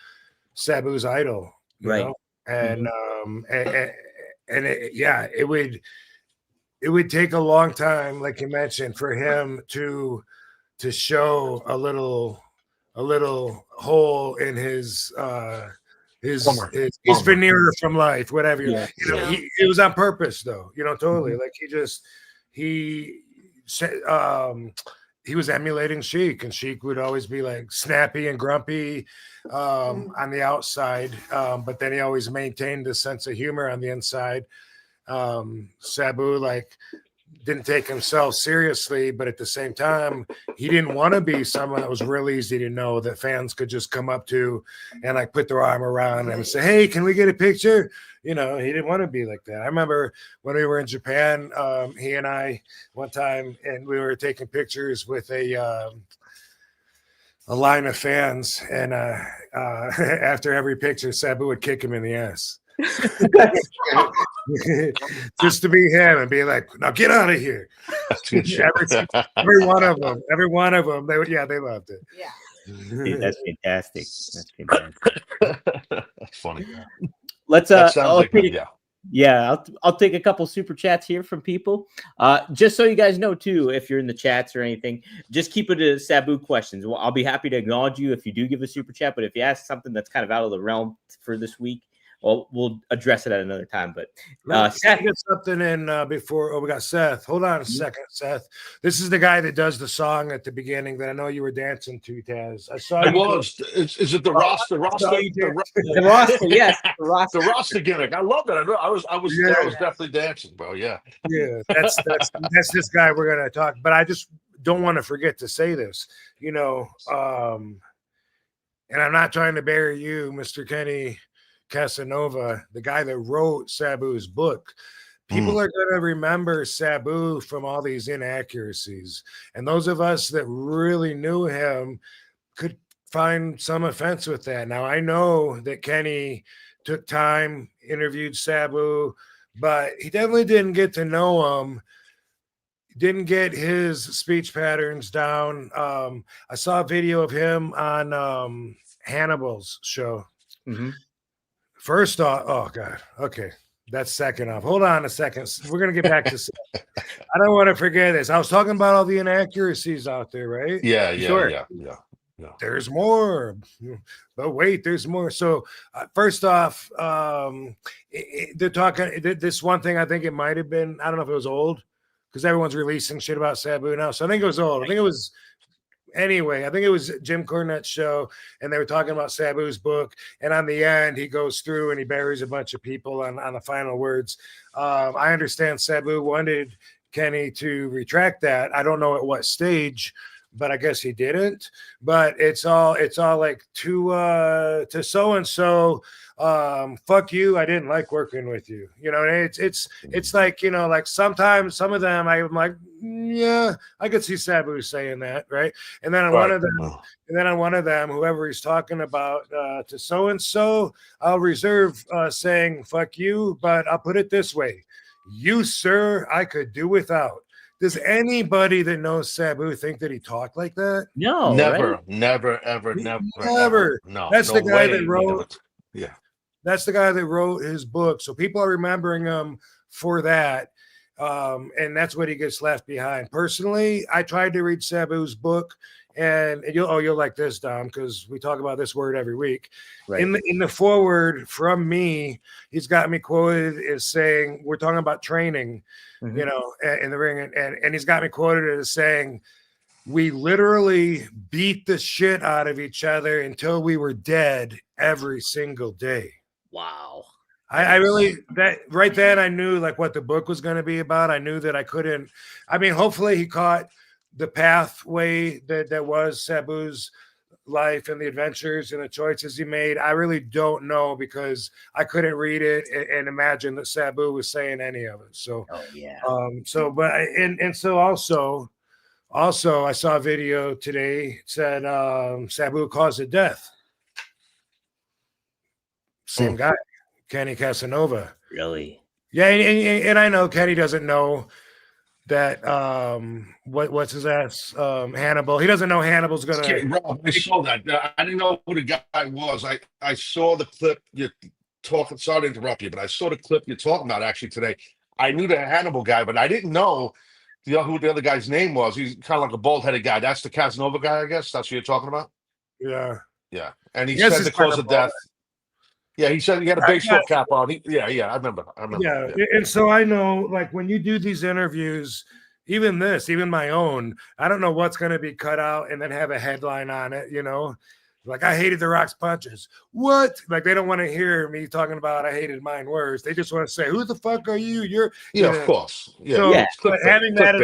S1: Sabu's idol,
S4: right?
S1: And it would take a long time, like you mentioned, for him to show a little hole in his veneer from life, whatever. It was on purpose, though. Totally. Like he was emulating Sheik, and Sheik would always be like snappy and grumpy on the outside, but then he always maintained a sense of humor on the inside. Sabu didn't take himself seriously, but at the same time, he didn't want to be someone that was real easy to know that fans could just come up to and like put their arm around him and say, "Hey, can we get a picture?" He didn't want to be like that. I remember when we were in Japan, he and I one time, and we were taking pictures with a line of fans, and after every picture, Sabu would kick him in the ass. Just to be him and be like, "Now get out of here." every one of them, they loved it.
S4: Dude, that's fantastic.
S5: That's funny.
S4: Let's I'll take a couple super chats here from people. Just so you guys know too, if you're in the chats or anything, just keep it to Sabu questions. Well, I'll be happy to acknowledge you if you do give a super chat, but if you ask something that's kind of out of the realm for this week, well, we'll address it at another time. But
S1: Seth, get something in before. Oh, we got Seth. Hold on a second, Seth. This is the guy that does the song at the beginning that I know you were dancing to, Taz. I saw.
S5: I was. Is it the roster?
S4: The roster, yes, the
S5: roster gimmick. I love it. I was definitely dancing, bro. Yeah.
S1: Yeah, that's this guy we're gonna talk. But I just don't want to forget to say this. And I'm not trying to bury you, Mr. Kenny Casanova, the guy that wrote Sabu's book, people are going to remember Sabu from all these inaccuracies. And those of us that really knew him could find some offense with that. Now, I know that Kenny took time, interviewed Sabu, but he definitely didn't get to know him, didn't get his speech patterns down. I saw a video of him on Hannibal's show.
S4: Mm-hmm.
S1: First off, oh God, okay, that's second off. Hold on a second. We're gonna get back to. I don't want to forget this. I was talking about all the inaccuracies out there, right?
S5: Yeah.
S1: There's more, but wait, there's more. So first off, they're talking. This one thing, I think it might have been. I don't know if it was old, because everyone's releasing shit about Sabu now. So I think it was old. I think it was. Anyway, I think it was Jim Cornette's show, and they were talking about Sabu's book. And on the end, he goes through and he buries a bunch of people on the final words. I understand Sabu wanted Kenny to retract that. I don't know at what stage, but I guess he didn't. But it's all like to so and so. Fuck you. I didn't like working with you. You know, it's like, you know, like sometimes some of them I'm like, yeah, I could see Sabu saying that, right? And then on one of them, whoever he's talking about, to so and so, I'll reserve saying fuck you, but I'll put it this way: you, sir, I could do without. Does anybody that knows Sabu think that he talked like that?
S4: No,
S5: Never,
S4: right?
S5: never, ever. No,
S1: That's
S5: no
S1: the guy
S5: way.
S1: that wrote.
S5: Yeah.
S1: That's the guy that wrote his book. So people are remembering him for that. And that's what he gets left behind. Personally, I tried to read Sabu's book, and you'll like this, Dom, because we talk about this word every week.
S4: Right.
S1: In the foreword from me, he's got me quoted as saying, we're talking about training, you know, in the ring, and he's got me quoted as saying, we literally beat the shit out of each other until we were dead every single day.
S4: Wow.
S1: I really, that right then I knew like what the book was going to be about. I knew that I couldn't. I mean, hopefully he caught the pathway that was Sabu's life and the adventures and the choices he made. I really don't know, because I couldn't read it and imagine that Sabu was saying any of it. So, also I saw a video today. It said Sabu caused a death. Same guy, Kenny Casanova.
S4: Really?
S1: Yeah, and I know Kenny doesn't know that what's his ass Hannibal. He doesn't know Hannibal's gonna.
S5: Rob, I saw that. I didn't know who the guy was. I saw the clip you're talking. Sorry to interrupt you, but I saw the clip you're talking about actually today. I knew the Hannibal guy, but I didn't know who the other guy's name was. He's kind of like a bald-headed guy. That's the Casanova guy, I guess. That's what you're talking about.
S1: Yeah.
S5: And he said the cause of death. Yeah, he said he had a baseball cap on. I remember.
S1: Yeah, and so I know, like, when you do these interviews, even my own, I don't know what's going to be cut out and then have a headline on it, you know? Like, I hated The Rock's punches. What? Like, they don't want to hear me talking about I hated mine worse. They just want to say, who the fuck are you? You're
S5: of course. Yeah.
S1: So, but having that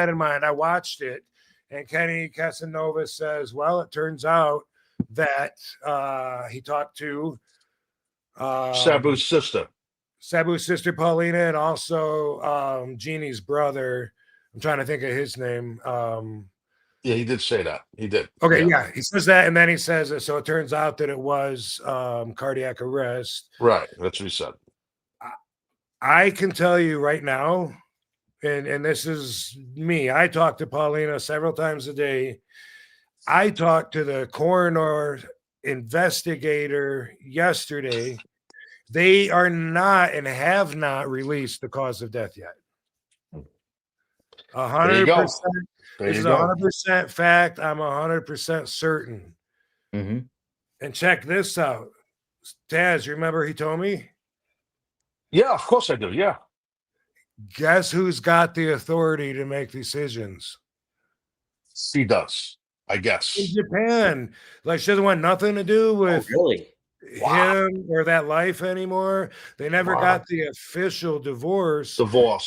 S1: in mind, I watched it, and Kenny Casanova says, well, it turns out that he talked to
S5: Sabu's sister
S1: Paulina, and also Jeannie's brother. I'm trying to think of his name.
S5: Yeah, he did say that. He did.
S1: Okay, yeah, he says that, and then he says, so it turns out that it was cardiac arrest.
S5: Right, that's what he said.
S1: I can tell you right now, and this is me, I talk to Paulina several times a day. I talked to the coroner investigator yesterday. They are not and have not released the cause of death yet. 100%. This is 100% fact. I'm 100% certain.
S4: Mm-hmm.
S1: And check this out. Taz, you remember he told me?
S5: Yeah, of course I do. Yeah.
S1: Guess who's got the authority to make decisions?
S5: He does, I guess.
S1: In Japan. Like, she doesn't want nothing to do with him or that life anymore. They never got the official divorce.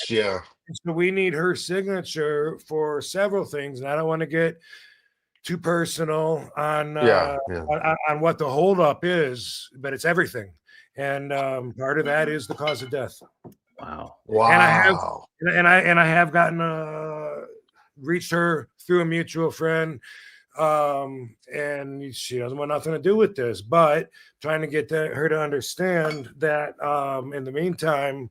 S5: Yeah.
S1: So we need her signature for several things. And I don't want to get too personal on on what the holdup is, but it's everything. And part of that is the cause of death.
S4: Wow.
S5: Wow.
S1: And I have gotten reached her through a mutual friend, and she doesn't want nothing to do with this, but trying to get her to understand that in the meantime,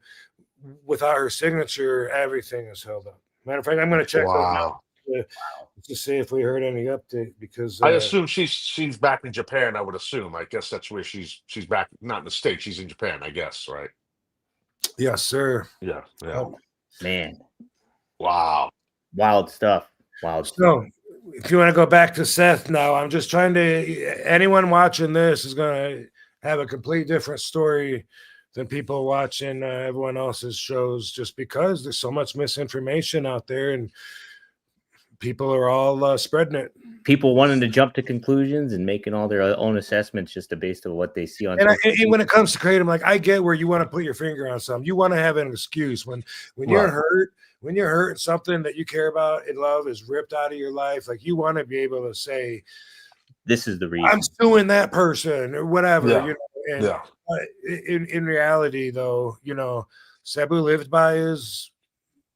S1: without her signature, everything is held up. Matter of fact, I'm going to check those
S5: Wow.
S1: notes to see if we heard any update, because
S5: I assume she's back in Japan. I would assume. I guess that's where she's back. Not in the States. She's in Japan. I guess. Right.
S1: yes, sir.
S5: Yeah. Yeah.
S4: Man,
S5: Wow.
S4: wild stuff. Wild stuff.
S1: So, if you want to go back to Seth now, I'm just trying to. Anyone watching this is going to have a complete different story than people watching everyone else's shows, just because there's so much misinformation out there, and people are all spreading it.
S4: People wanting to jump to conclusions and making all their own assessments just based on what they see on.
S1: And when it comes to creative, like, I get where you want to put your finger on something. You want to have an excuse when you're hurt. When you're hurt, something that you care about and love is ripped out of your life. Like, you want to be able to say,
S4: "This is the reason
S1: I'm suing that person," or whatever.
S5: Yeah.
S1: You know, and in reality, though, you know, Sabu lived by his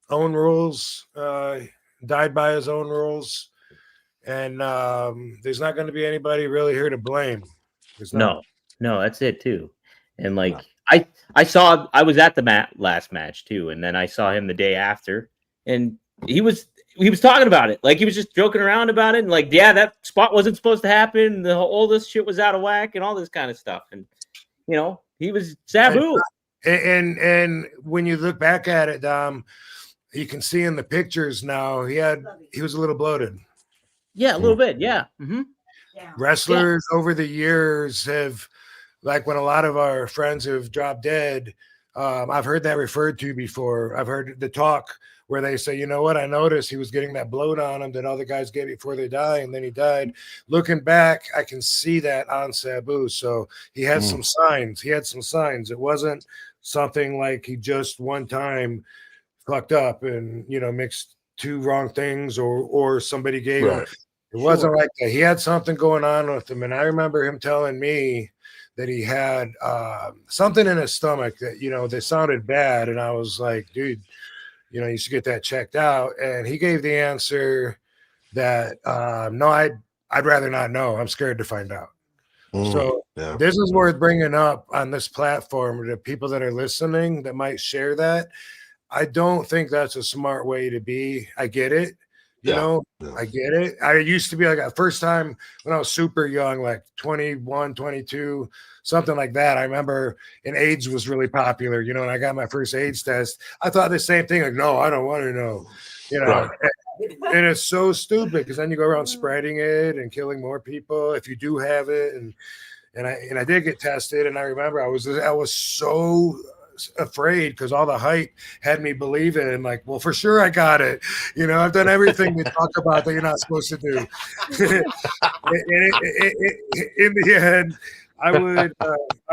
S1: own rules, died by his own rules, and there's not going to be anybody really here to blame.
S4: No, that's it too. And like I was at the last match too, and then I saw him the day after, and he was talking about it, like he was just joking around about it, and like, yeah, that spot wasn't supposed to happen, all this shit was out of whack, and all this kind of stuff, and you know, he was Sabu.
S1: And when you look back at it, Dom, you can see in the pictures now he was a little bloated.
S4: Yeah, a little bit. Yeah. Mm-hmm.
S2: Yeah.
S1: Wrestlers over the years have, like, when a lot of our friends have dropped dead, I've heard that referred to before. I've heard the talk where they say, you know what, I noticed he was getting that bloat on him that other guys get before they die, and then he died. Looking back, I can see that on Sabu. So he had some signs. He had some signs. It wasn't something like he just one time fucked up and, you know, mixed two wrong things, or somebody gave him. It wasn't like that. He had something going on with him. And I remember him telling me that he had something in his stomach that, you know, they sounded bad. And I was like, dude, you know, you should get that checked out. And he gave the answer that, no, I'd rather not know. I'm scared to find out. So this is worth bringing up on this platform to people that are listening that might share that. I don't think that's a smart way to be. I get it. You know, I get it. I used to be like, the first time when I was super young, like 21, 22, something like that. I remember, and AIDS was really popular, you know, and I got my first AIDS test. I thought the same thing, like, no, I don't want to know, you know. And it's so stupid, because then you go around spreading it and killing more people if you do have it. And I did get tested, and I remember I was so afraid, because all the hype had me believing, like, well, for sure I got it. You know, I've done everything they talk about that you're not supposed to do. In the end, I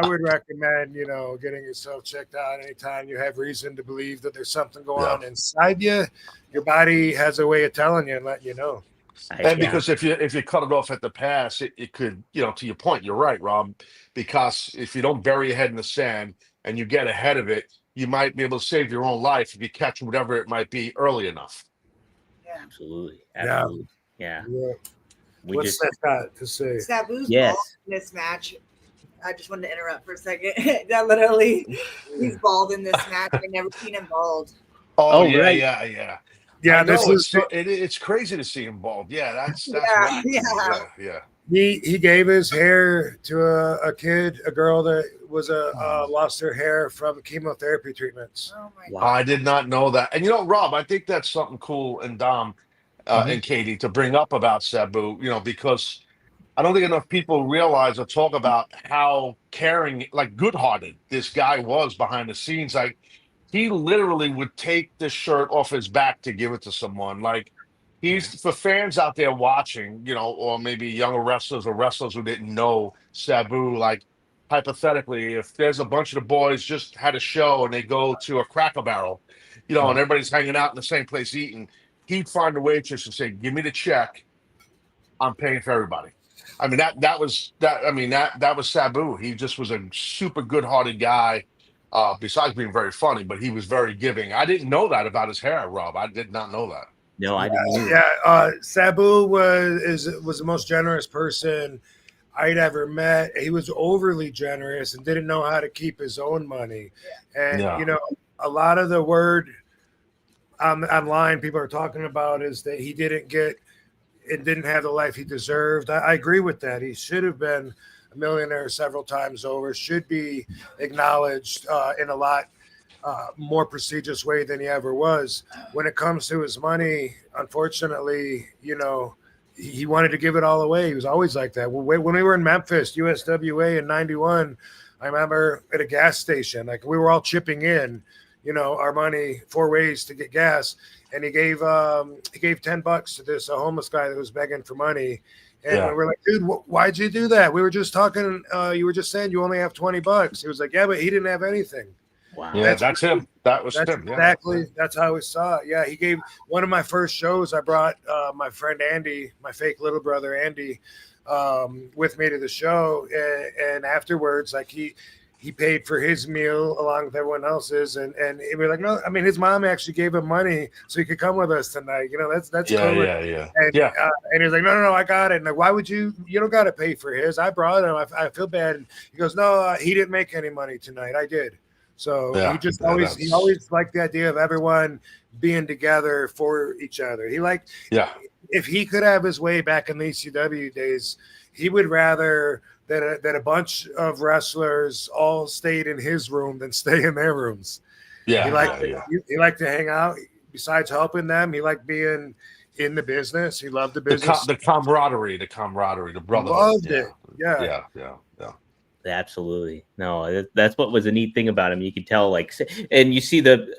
S1: would recommend, you know, getting yourself checked out anytime you have reason to believe that there's something going on inside you. Your body has a way of telling you and letting you know.
S5: And because if you cut it off at the pass, it could, you know, to your point, you're right, Rob, because if you don't bury your head in the sand and you get ahead of it, you might be able to save your own life if you catch whatever it might be early enough.
S2: Yeah.
S4: Absolutely. Yeah.
S1: What's that got to say?
S2: Sabu's bald in this match. I just wanted to interrupt for a second. That literally, he's bald in this match. I've never seen him bald.
S5: Oh yeah,
S4: right.
S5: Yeah, it's crazy to see him bald. Yeah, that's
S2: yeah.
S1: He gave his hair to a girl that was lost her hair from chemotherapy treatments.
S2: Oh my
S5: God. I did not know that. And you know, Rob, I think that's something cool, and Dom and Katie, to bring up about Sabu, you know, because I don't think enough people realize or talk about how caring, like good-hearted this guy was behind the scenes. Like, he literally would take the shirt off his back to give it to someone. Like, he's, for fans out there watching, you know, or maybe younger wrestlers or wrestlers who didn't know Sabu, like, hypothetically, if there's a bunch of the boys just had a show and they go to a Cracker Barrel, you know, and everybody's hanging out in the same place eating, he'd find a waitress and say, give me the check. I'm paying for everybody. I mean, that was Sabu. He just was a super good-hearted guy. besides being very funny, but he was very giving. I didn't know that about his hair, Rob. I did not know that.
S4: No, I didn't either.
S1: Yeah, Sabu was the most generous person I'd ever met. He was overly generous and didn't know how to keep his own money. And
S5: Yeah.
S1: you know, a lot of the word online people are talking about is that he didn't have the life he deserved. I agree with that. He should have been a millionaire several times over. Should be acknowledged in a lot more prestigious way than he ever was. When it comes to his money, unfortunately, you know, he wanted to give it all away. He was always like that. When we were in Memphis, USWA in '91, I remember at a gas station, like we were all chipping in, you know, our money 4 ways to get gas. And he gave $10 to this homeless guy that was begging for money. And we were like, dude, why'd you do that? We were just talking. You were just saying you only have $20. He was like, yeah, but he didn't have anything.
S4: Wow.
S5: Yeah, that's him. That was
S1: That's
S5: him.
S1: exactly.
S5: Yeah.
S1: That's how we saw it. Yeah, he gave one of my first shows. I brought my friend Andy, my fake little brother Andy, with me to the show, and afterwards, like he paid for his meal along with everyone else's, and we were like, no, I mean, his mom actually gave him money so he could come with us tonight. You know, that's cool.
S5: Yeah.
S1: And he was like, no, I got it. And like, why would you don't got to pay for his? I brought him. I feel bad. And he goes, no, he didn't make any money tonight. I did. So he always liked the idea of everyone being together for each other. He liked, if he could have his way back in the ECW days, he would rather that a bunch of wrestlers all stayed in his room than stay in their rooms. He liked to hang out. Besides helping them, he liked being in the business. He loved the business.
S5: The camaraderie, the brotherhood.
S1: Loved it. Yeah.
S4: Absolutely. No, that's what was the neat thing about him. You could tell, like, and you see the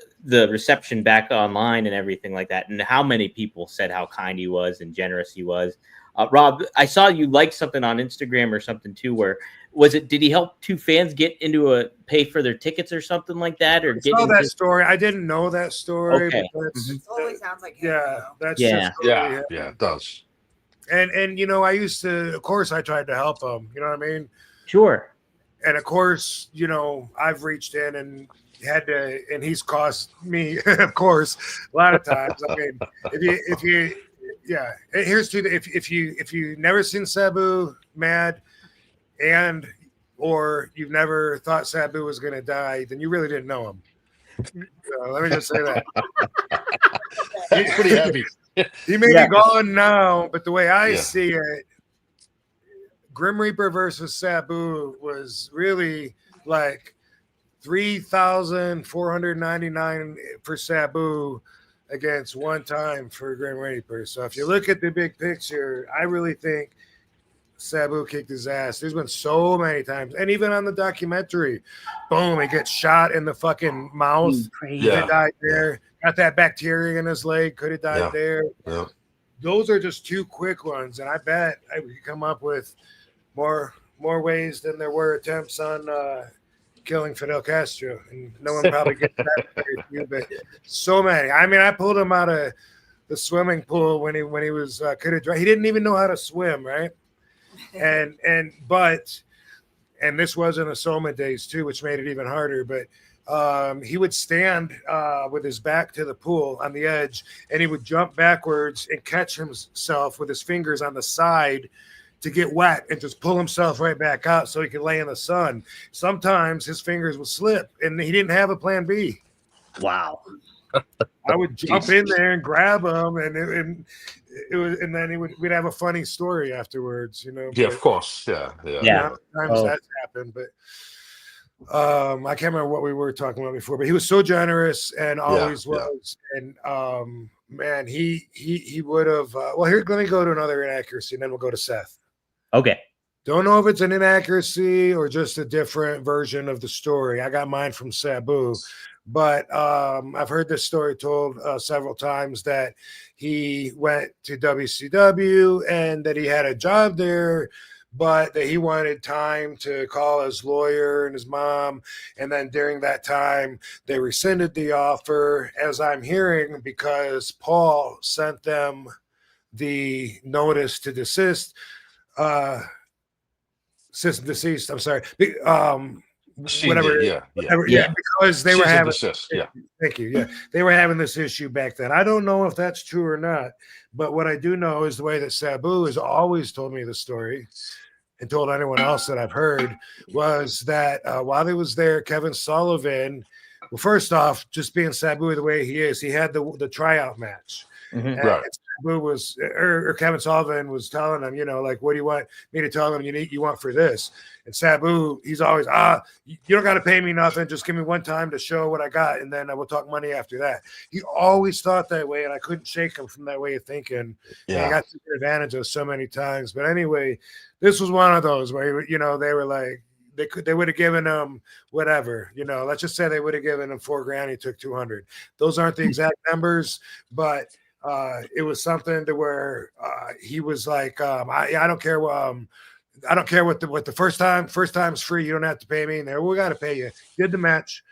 S4: reception back online and everything like that, and how many people said how kind he was and generous he was. Rob, I saw you like something on Instagram or something too. Where did he help two fans get into pay for their tickets or something like that? Or
S1: I saw that story. I didn't know that story.
S4: Okay.
S1: But
S2: It always sounds like him,
S1: that's
S5: it does.
S1: And you know, I used to, of course, I tried to help him. You know what I mean?
S4: Sure.
S1: And of course, you know, I've reached in and had to, and he's cost me, of course, a lot of times. I mean, if you, here's to if you never seen Sabu mad, or you've never thought Sabu was going to die, then you really didn't know him. So let me just say that.
S5: He's pretty heavy.
S1: He may be gone now, but the way I see it, Grim Reaper versus Sabu was really like 3,499 for Sabu against one time for Grim Reaper. So if you look at the big picture, I really think Sabu kicked his ass. There's been so many times, and even on the documentary, boom, he gets shot in the fucking mouth. Could have died there. Got that bacteria in his leg. Could have died there.
S5: Yeah.
S1: Those are just two quick ones, and I bet I could come up with more ways than there were attempts on killing Fidel Castro, and no one probably gets that very few, but so many. I mean, I pulled him out of the swimming pool when he was could have he didn't even know how to swim, right? And this was in Asoma days too, which made it even harder. But he would stand with his back to the pool on the edge, and he would jump backwards and catch himself with his fingers on the side to get wet and just pull himself right back out so he could lay in the sun. Sometimes his fingers would slip, and he didn't have a plan B.
S4: Wow.
S1: I would jump in there and grab him, and then we'd have a funny story afterwards, you know.
S5: Yeah, of course. Yeah.
S1: Times that's happened, but I can't remember what we were talking about before. But he was so generous and always was, and man, he would have. Well, here, let me go to another inaccuracy, and then we'll go to Seth.
S4: Okay.
S1: Don't know if it's an inaccuracy or just a different version of the story. I got mine from Sabu, but I've heard this story told several times that he went to WCW and that he had a job there, but that he wanted time to call his lawyer and his mom. And then during that time, they rescinded the offer, as I'm hearing, because Paul sent them the notice to desist. Cease and desist. I'm sorry.
S5: She
S1: whatever,
S5: did, yeah.
S1: yeah, because they were
S5: Cease and
S1: having.
S5: desist, yeah.
S1: Thank you. Yeah, they were having this issue back then. I don't know if that's true or not, but what I do know is the way that Sabu has always told me the story and told anyone else that I've heard was that while he was there, Kevin Sullivan. Well, first off, just being Sabu the way he is, he had the tryout match.
S4: Mhm.
S5: Right.
S1: Sabu was, or Kevin Sullivan was telling him, like, what do you want me to tell him you want for this? And Sabu, he's always, you don't got to pay me nothing. Just give me one time to show what I got, and then I will talk money after that. He always thought that way, and I couldn't shake him from that way of thinking.
S5: Yeah.
S1: And I got taken advantage of so many times. But anyway, this was one of those where, they were like, they would have given him whatever, let's just say they would have given him $4,000. He took 200. Those aren't the exact numbers, but it was something to where he was like, I don't care. I don't care what the first time's free. You don't have to pay me. And we got to pay you. Did the match.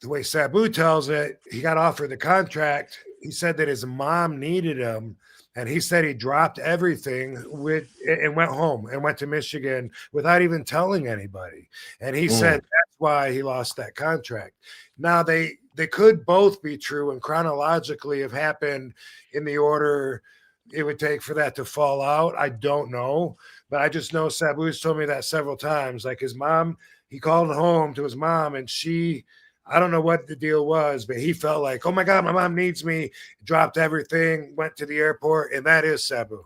S1: The way Sabu tells it, he got offered the contract. He said that his mom needed him. And he said he dropped everything and went home and went to Michigan without even telling anybody. And he said that's why he lost that contract. Now they could both be true and chronologically have happened in the order it would take for that to fall out. I don't know, but I just know Sabu's told me that several times. Like his mom, he called home to his mom, and I don't know what the deal was, but he felt like, oh my God, my mom needs me. Dropped everything, went to the airport, and that is Sabu.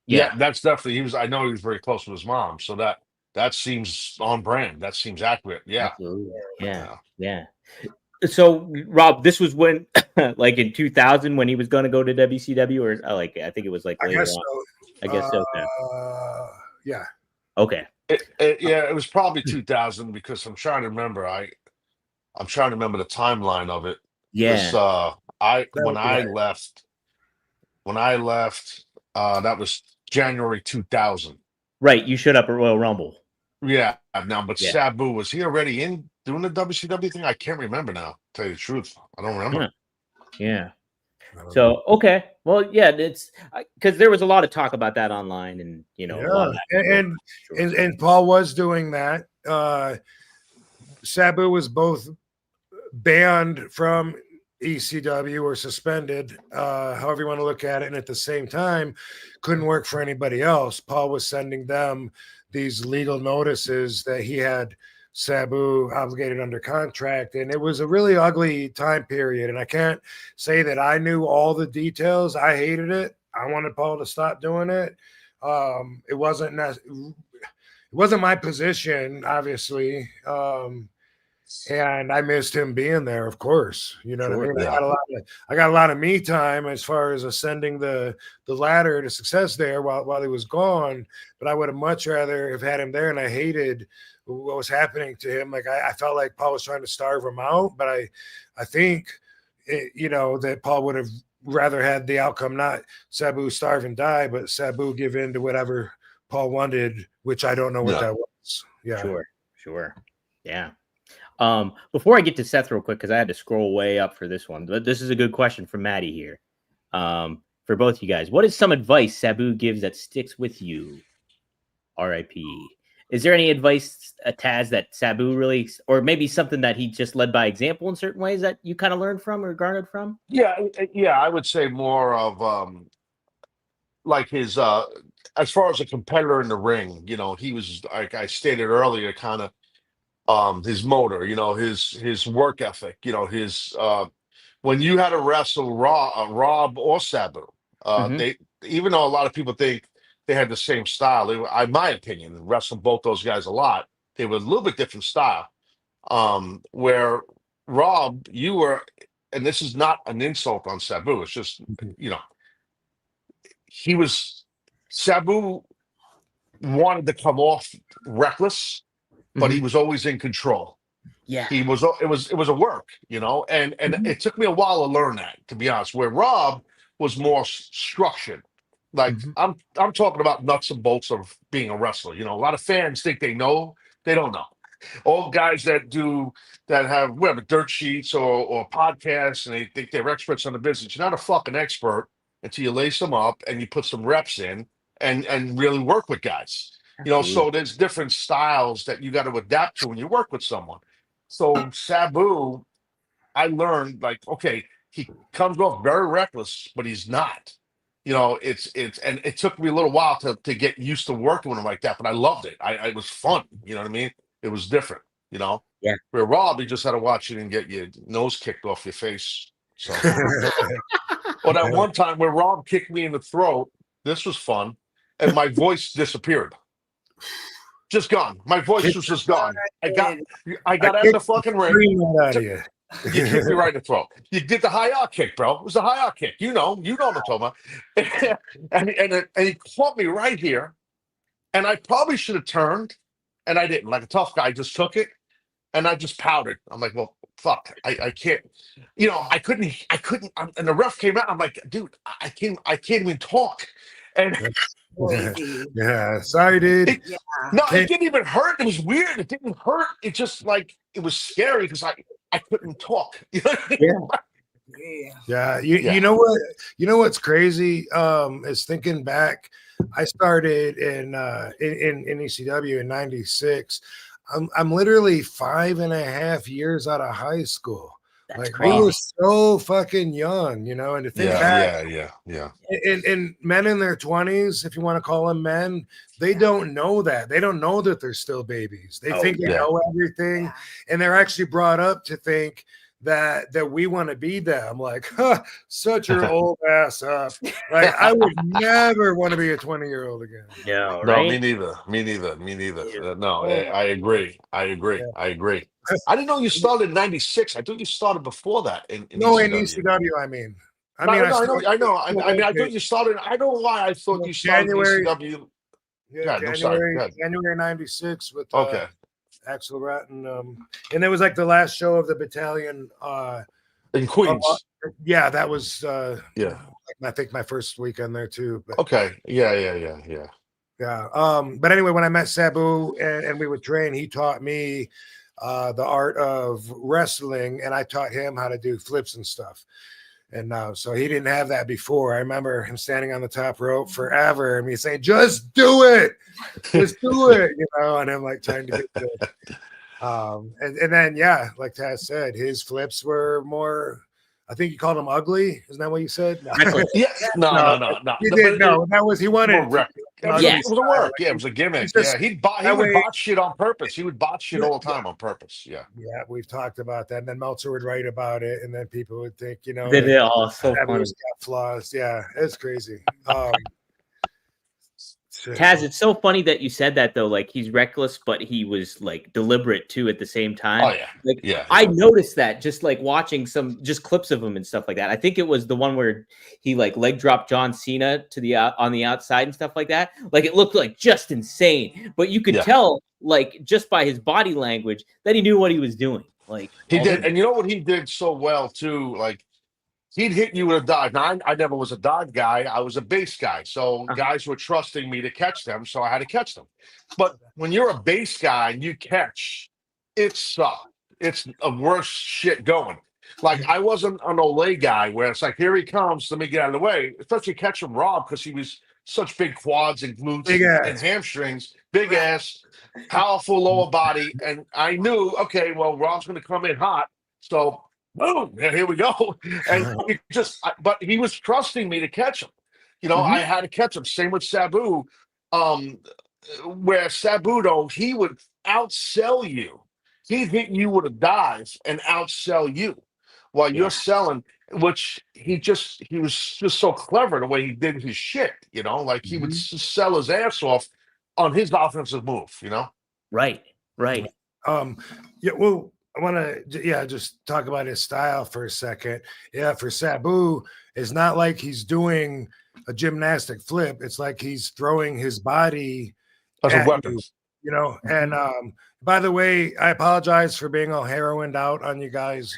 S5: Yeah, that's definitely I know he was very close with his mom, so that seems on brand. That seems accurate. Yeah.
S4: Absolutely. Yeah. So Rob, this was when like in 2000 when he was going to go to WCW, or I think it was like later on.
S1: So.
S4: I guess so.
S1: Yeah.
S4: Okay.
S5: It was probably 2000 because I'm trying to remember. I'm trying to remember the timeline of it.
S4: Yeah.
S5: When I left, that was January 2000.
S4: Right. You showed up at Royal Rumble.
S5: Yeah. Sabu, was he already in doing the WCW thing? I can't remember now. To tell you the truth, I don't remember.
S4: Yeah. So okay, well, yeah, it's because there was a lot of talk about that online, and a lot of that.
S1: And Paul was doing that. Sabu was both banned from ECW or suspended, however you want to look at it, and at the same time couldn't work for anybody else. Paul was sending them these legal notices that he had Sabu obligated under contract, and it was a really ugly time period. And I can't say that I knew all the details. I hated it. I wanted Paul to stop doing it. It wasn't my position, obviously. And I missed him being there, of course. You know what I mean?
S5: Yeah.
S1: I got a lot of me time as far as ascending the ladder to success there while he was gone. But I would have much rather have had him there, and I hated what was happening to him. Like I felt like Paul was trying to starve him out, but I think that Paul would have rather had the outcome, not Sabu starve and die, but Sabu give in to whatever Paul wanted, which I don't know what that was. Yeah,
S4: sure, yeah. Before I get to Seth real quick, because I had to scroll way up for this one, but this is a good question from Maddie here. For both you guys, what is some advice Sabu gives that sticks with you? R.I.P. Is there any advice, Taz, that Sabu really, or maybe something that he just led by example in certain ways that you kind of learned from or garnered from?
S5: Yeah, I would say more of like his as far as a competitor in the ring. He was, like I stated earlier, kind of his motor, his work ethic, his when you had to wrestle Rob or Sabu, they, even though a lot of people think they had the same style, in my opinion, wrestling both those guys a lot, they were a little bit different style. Where Rob, you were, and this is not an insult on Sabu, it's just Sabu wanted to come off reckless, but he was always in control.
S4: Yeah,
S5: it was a work, and it took me a while to learn that, to be honest. Where Rob was more structured. Like I'm talking about nuts and bolts of being a wrestler. A lot of fans think they know, they don't know. All guys that have whatever dirt sheets or podcasts, and they think they're experts on the business. You're not a fucking expert until you lace them up and you put some reps in and really work with guys. So there's different styles that you got to adapt to when you work with someone. So Sabu, I learned like, okay, he comes off very reckless, but he's not. And it took me a little while to get used to working with him like that, but I loved it. It was fun. You know what I mean? It was different.
S4: Yeah.
S5: Where Rob, you just had to watch it and get your nose kicked off your face. So, or that one time where Rob kicked me in the throat, this was fun, and my voice disappeared. Just gone. My voice was just gone. I got out of the fucking ring.
S1: Out of you.
S5: You kicked me right in the throat. You did the high out kick, bro. It was a high out kick. You know what I'm talking about. and he caught me right here, and I probably should have turned, and I didn't. Like a tough guy, I just took it, and I just powdered. I'm like, well, fuck, I can't. I couldn't. And the ref came out. I'm like, dude, I can't even talk. And
S1: yeah, sorry, dude.
S5: It didn't even hurt. It was weird. It didn't hurt. It just like it was scary because I couldn't talk.
S1: Yeah. You know what? You know what's crazy? Is thinking back. I started in ECW in '96. I'm literally 5.5 years out of high school.
S4: That's
S1: crazy. We were so fucking young, and to think back,
S5: yeah.
S1: And men in their 20s, if you want to call them men, they don't know that. They don't know that they're still babies. They think they know everything, and they're actually brought up to think that we want to be them. Like, shut your old ass up. Like, I would never want to be a 20-year-old again.
S4: No,
S5: No,
S4: right?
S5: me neither. No, I agree. I didn't know you started in '96. I thought you started before that. In
S1: ECW, I mean. I
S5: know. I thought you started. I don't know why I thought you started in ECW.
S1: January '96 with Axel Rotten, and it was like the last show of the battalion
S5: in Queens.
S1: Yeah, that was
S5: I
S1: think my first weekend there too. But,
S5: okay, yeah.
S1: But anyway, when I met Sabu and we would train, he taught me the art of wrestling, and I taught him how to do flips and stuff. And so he didn't have that before. I remember him standing on the top rope forever and me saying, just do it. Just do it. And I'm like trying to get good. And then, like Taz said, his flips were more, I think you called them ugly. Isn't that what you said? No.
S5: No.
S1: He did. No, that was, he wanted.
S5: It was a work. It was a gimmick. He would botch shit on purpose. He would botch shit all the time on purpose. Yeah,
S1: we've talked about that. And then Meltzer would write about it, and then people would think,
S4: they did all so funny.
S1: Got flaws. Yeah, it's crazy.
S4: Taz, it's so funny that you said that though. Like, he's reckless, but he was like deliberate too at the same time.
S5: Oh yeah,
S4: I noticed that just like watching some clips of him and stuff like that. I think it was the one where he like leg dropped John Cena to the on the outside and stuff like that. Like, it looked like just insane, but you could tell like just by his body language that he knew what he was doing. Like,
S5: he did, and you know what he did so well too. Like, he'd hit you with a dive. Now, I never was a dive guy. I was a base guy. So guys were trusting me to catch them, so I had to catch them. But when you're a base guy and you catch, it's a worse shit going. Like, I wasn't an Olay guy where it's like, here he comes, let me get out of the way. Especially catching Rob because he was such big quads and glutes and hamstrings, big ass, powerful lower body. And I knew, okay, well, Rob's going to come in hot. So boom, here we go. And but he was trusting me to catch him. I had to catch him. Same with Sabu. Where Sabu, though, he would outsell you. He'd hit you with a dive and outsell you while you're selling, which he was just so clever the way he did his shit, like he would sell his ass off on his offensive move,
S4: Right.
S1: Well, I want to, just talk about his style for a second. Yeah, for Sabu, it's not like he's doing a gymnastic flip. It's like he's throwing his body
S5: as a weapon,
S1: And by the way, I apologize for being all heroined out on you guys.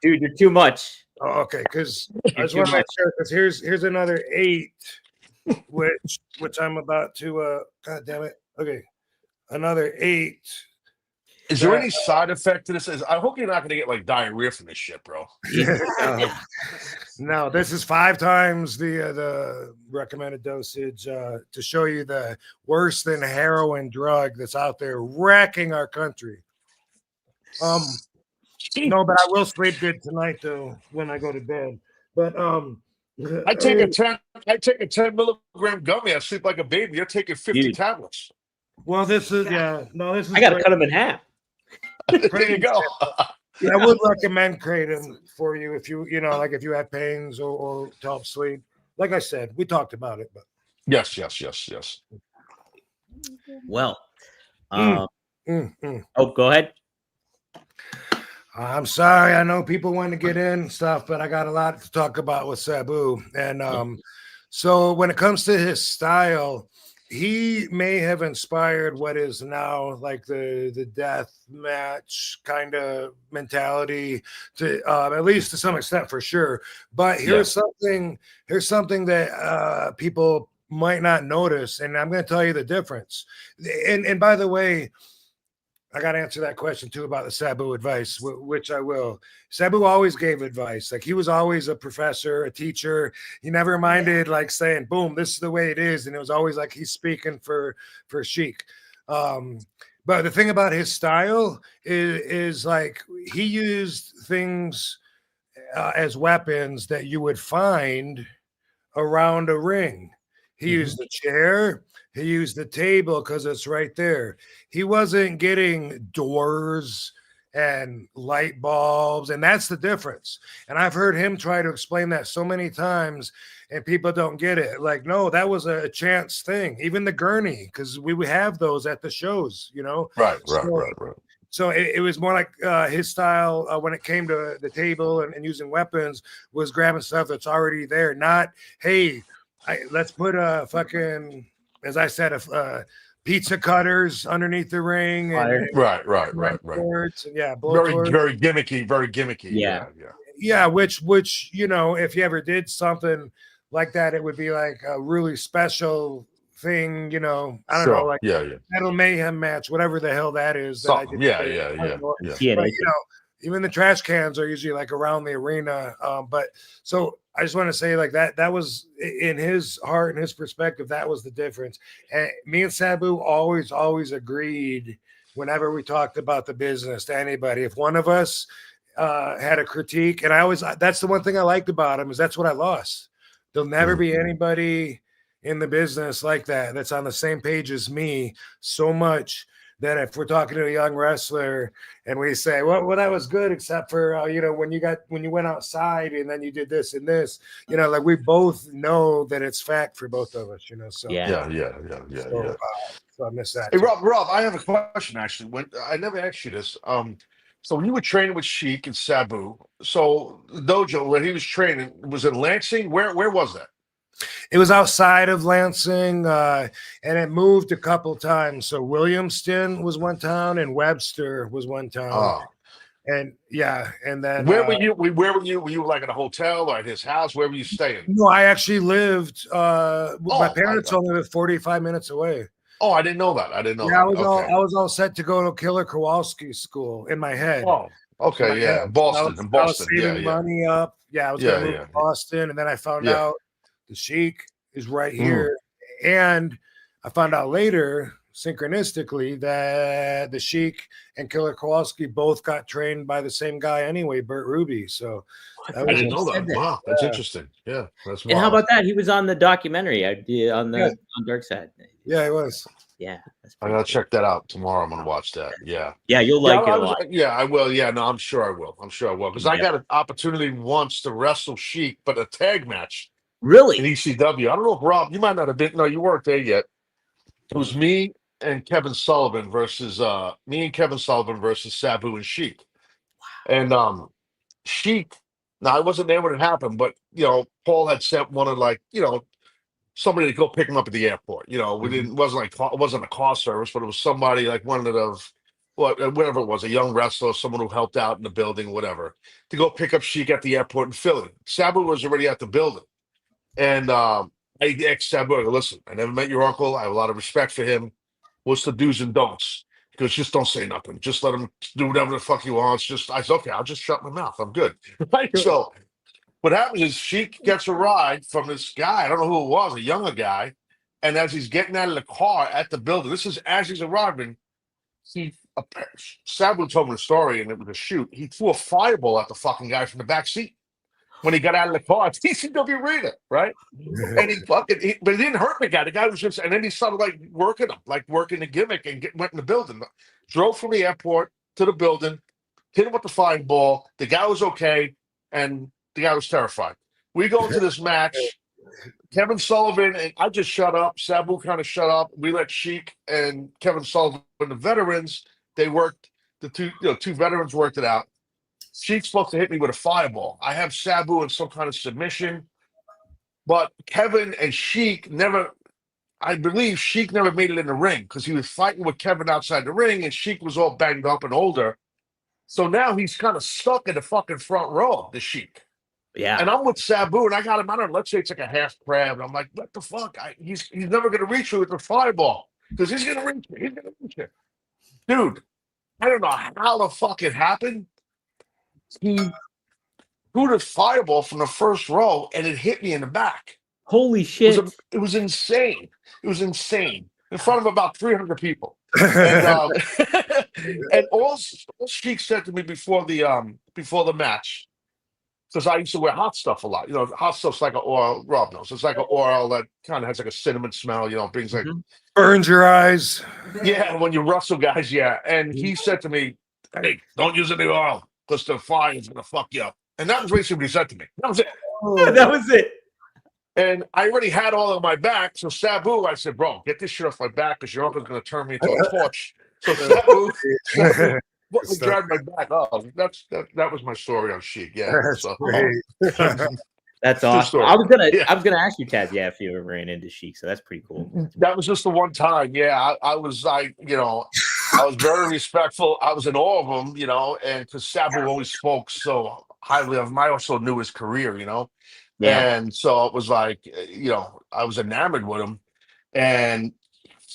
S4: Dude, you're too much.
S1: Oh, okay, because I just want to make sure. Because here's another 8, which I'm about to. God damn it. Okay, another 8.
S5: Is there any side effect to this? I hope you're not going to get like diarrhea from this shit, bro.
S1: No, this is 5 times the recommended dosage to show you the worse than heroin drug that's out there wrecking our country. No, but I will sleep good tonight though when I go to bed. But
S5: I take a 10 milligram gummy. I sleep like a baby. You're taking 50 tablets.
S1: Well, this is this is.
S4: I gotta cut them in half.
S5: There you go.
S1: Yeah, I would recommend kratom for you if you like if you have pains or to help sleep. Like I said, we talked about it, but
S5: Yes.
S4: Well,
S1: Mm.
S4: oh, go ahead.
S1: I'm sorry. I know people want to get in stuff, but I got a lot to talk about with Sabu. And so when it comes to his style, he may have inspired what is now like the death match kind of mentality to at least to some extent for sure. But here's something that people might not notice, and I'm going to tell you the difference. And by the way, I got to answer that question too about the Sabu advice, which I will. Sabu always gave advice. Like he was always a professor, a teacher. He never minded like saying, boom, this is the way it is. And it was always like he's speaking for Sheik. But the thing about his style is like he used things as weapons that you would find around a ring. He used the chair. He used the table because it's right there. He wasn't getting doors and light bulbs, and that's the difference. And I've heard him try to explain that so many times, and people don't get it. Like, no, that was a chance thing. Even the gurney, because we would have those at the shows,
S5: Right.
S1: So it was more like his style when it came to the table and using weapons was grabbing stuff that's already there. Not, hey, let's put a fucking, as I said, pizza cutters underneath the ring. And
S5: Right.
S1: Boards, and
S5: Very gimmicky.
S1: Yeah, which if you ever did something like that, it would be like a really special thing. I don't know, like Metal Mayhem match, whatever the hell that is. But, even the trash cans are usually like around the arena. But so I just want to say like that was in his heart and his perspective, that was the difference. And me and Sabu always agreed whenever we talked about the business to anybody. If one of us had a critique, and that's the one thing I liked about him is that's what I lost. There'll never be anybody in the business like that's on the same page as me so much that if we're talking to a young wrestler and we say, well, that was good, except for, when you went outside and then you did this and this, like we both know that it's fact for both of us, so. So I miss that.
S5: Hey, Rob, I have a question actually. I never asked you this. So when you were training with Sheik and Sabu, so the dojo where he was training was in Lansing. Where was that?
S1: It was outside of Lansing, and it moved a couple times. So Williamston was one town, and Webster was one town.
S5: Oh.
S1: And then
S5: where were you? Where were you? Were you like at a hotel or at his house? Where were you staying?
S1: No, I actually lived. My parents only lived 45 minutes away.
S5: Oh, I didn't know that. I
S1: was all set to go to Killer Kowalski's school in my head.
S5: Oh, okay,
S1: so
S5: Boston.
S1: I was saving money up. Yeah, I was going to move to Boston, and then I found out the Sheik is right here, and I found out later, synchronistically, that the Sheik and Killer Kowalski both got trained by the same guy anyway, Bert Ruby. So
S5: I didn't know that. Wow, that's interesting. Yeah, that's wild.
S4: And how about that? He was on the documentary on Dark Side.
S1: Yeah, he was.
S4: Yeah,
S5: I gotta check that out tomorrow. I'm gonna watch that. Yeah,
S4: you'll like it a lot.
S5: Yeah, I will. Yeah, no, I'm sure I will. Because I got an opportunity once to wrestle Sheik, but a tag match.
S4: Really?
S5: In ECW. I don't know if Rob, you might not have been. No, you weren't there yet. It was me and Kevin Sullivan versus Sabu and Sheik. And Sheik. Now I wasn't there when it happened, but Paul had sent one of somebody to go pick him up at the airport. We didn't. It wasn't a car service, but it was somebody like one of whatever it was, a young wrestler, someone who helped out in the building, whatever, to go pick up Sheik at the airport in Philly. Sabu was already at the building. And I asked Sabu, listen, I never met your uncle. I have a lot of respect for him. What's the do's and don'ts? He goes, just don't say nothing. Just let him do whatever the fuck he wants. I said, okay, I'll just shut my mouth. I'm good. Right? So what happens is Sheik gets a ride from this guy. I don't know who it was, a younger guy. And as he's getting out of the car at the building, this is as he's arriving, Sabu told me the story, and it was a shoot. He threw a fireball at the fucking guy from the back seat when he got out of the car. It's TCW reader, right? And but it didn't hurt the guy. The guy was just, and then he started working the gimmick, and went in the building. Drove from the airport to the building, hit him with the fireball. The guy was okay, and the guy was terrified. We go into this match. Kevin Sullivan and I just shut up. Sabu kind of shut up. We let Sheik and Kevin Sullivan, the veterans, they worked. The two veterans worked it out. Sheik's supposed to hit me with a fireball. I have Sabu in some kind of submission, but Kevin and Sheik never. I believe Sheik never made it in the ring because he was fighting with Kevin outside the ring, and Sheik was all banged up and older. So now he's kind of stuck in the fucking front row, the Sheik.
S4: Yeah.
S5: And I'm with Sabu, and I got him, I don't know, let's say it's like a half crab. And I'm like, what the fuck? He's never going to reach you with the fireball because he's going to reach you. He's going to reach you. Dude, I don't know how the fuck it happened. He threw the fireball from the first row, and it hit me in the back.
S4: Holy shit.
S5: It was insane. It was insane. In front of about 300 people. And, and all Sheik said to me before the match, because I used to wear hot stuff a lot. Hot stuff's like an oil. Rob knows. It's like an oil that kind of has like a cinnamon smell. Brings like
S1: burns your eyes.
S5: Yeah, when you wrestle guys, yeah. And he said to me, "Hey, don't use any oil because the fire is gonna fuck you up." And that was basically what he said to me. That was it.
S4: That was it.
S5: And I already had all on my back. So Sabu, I said, "Bro, get this shit off my back because your uncle's gonna turn me into a torch." So Sabu grabbed my back. Oh, that was my story on Sheik. Yeah,
S1: That's
S5: so,
S1: great.
S4: That's awesome. I was gonna ask you, Taz, if you ever ran into Sheik, so that's pretty cool.
S5: That was just the one time. Yeah, I was very respectful. I was in awe of him, and because Sabu always spoke so highly of him. I also knew his career,
S4: Yeah.
S5: And so it was like, I was enamored with him, and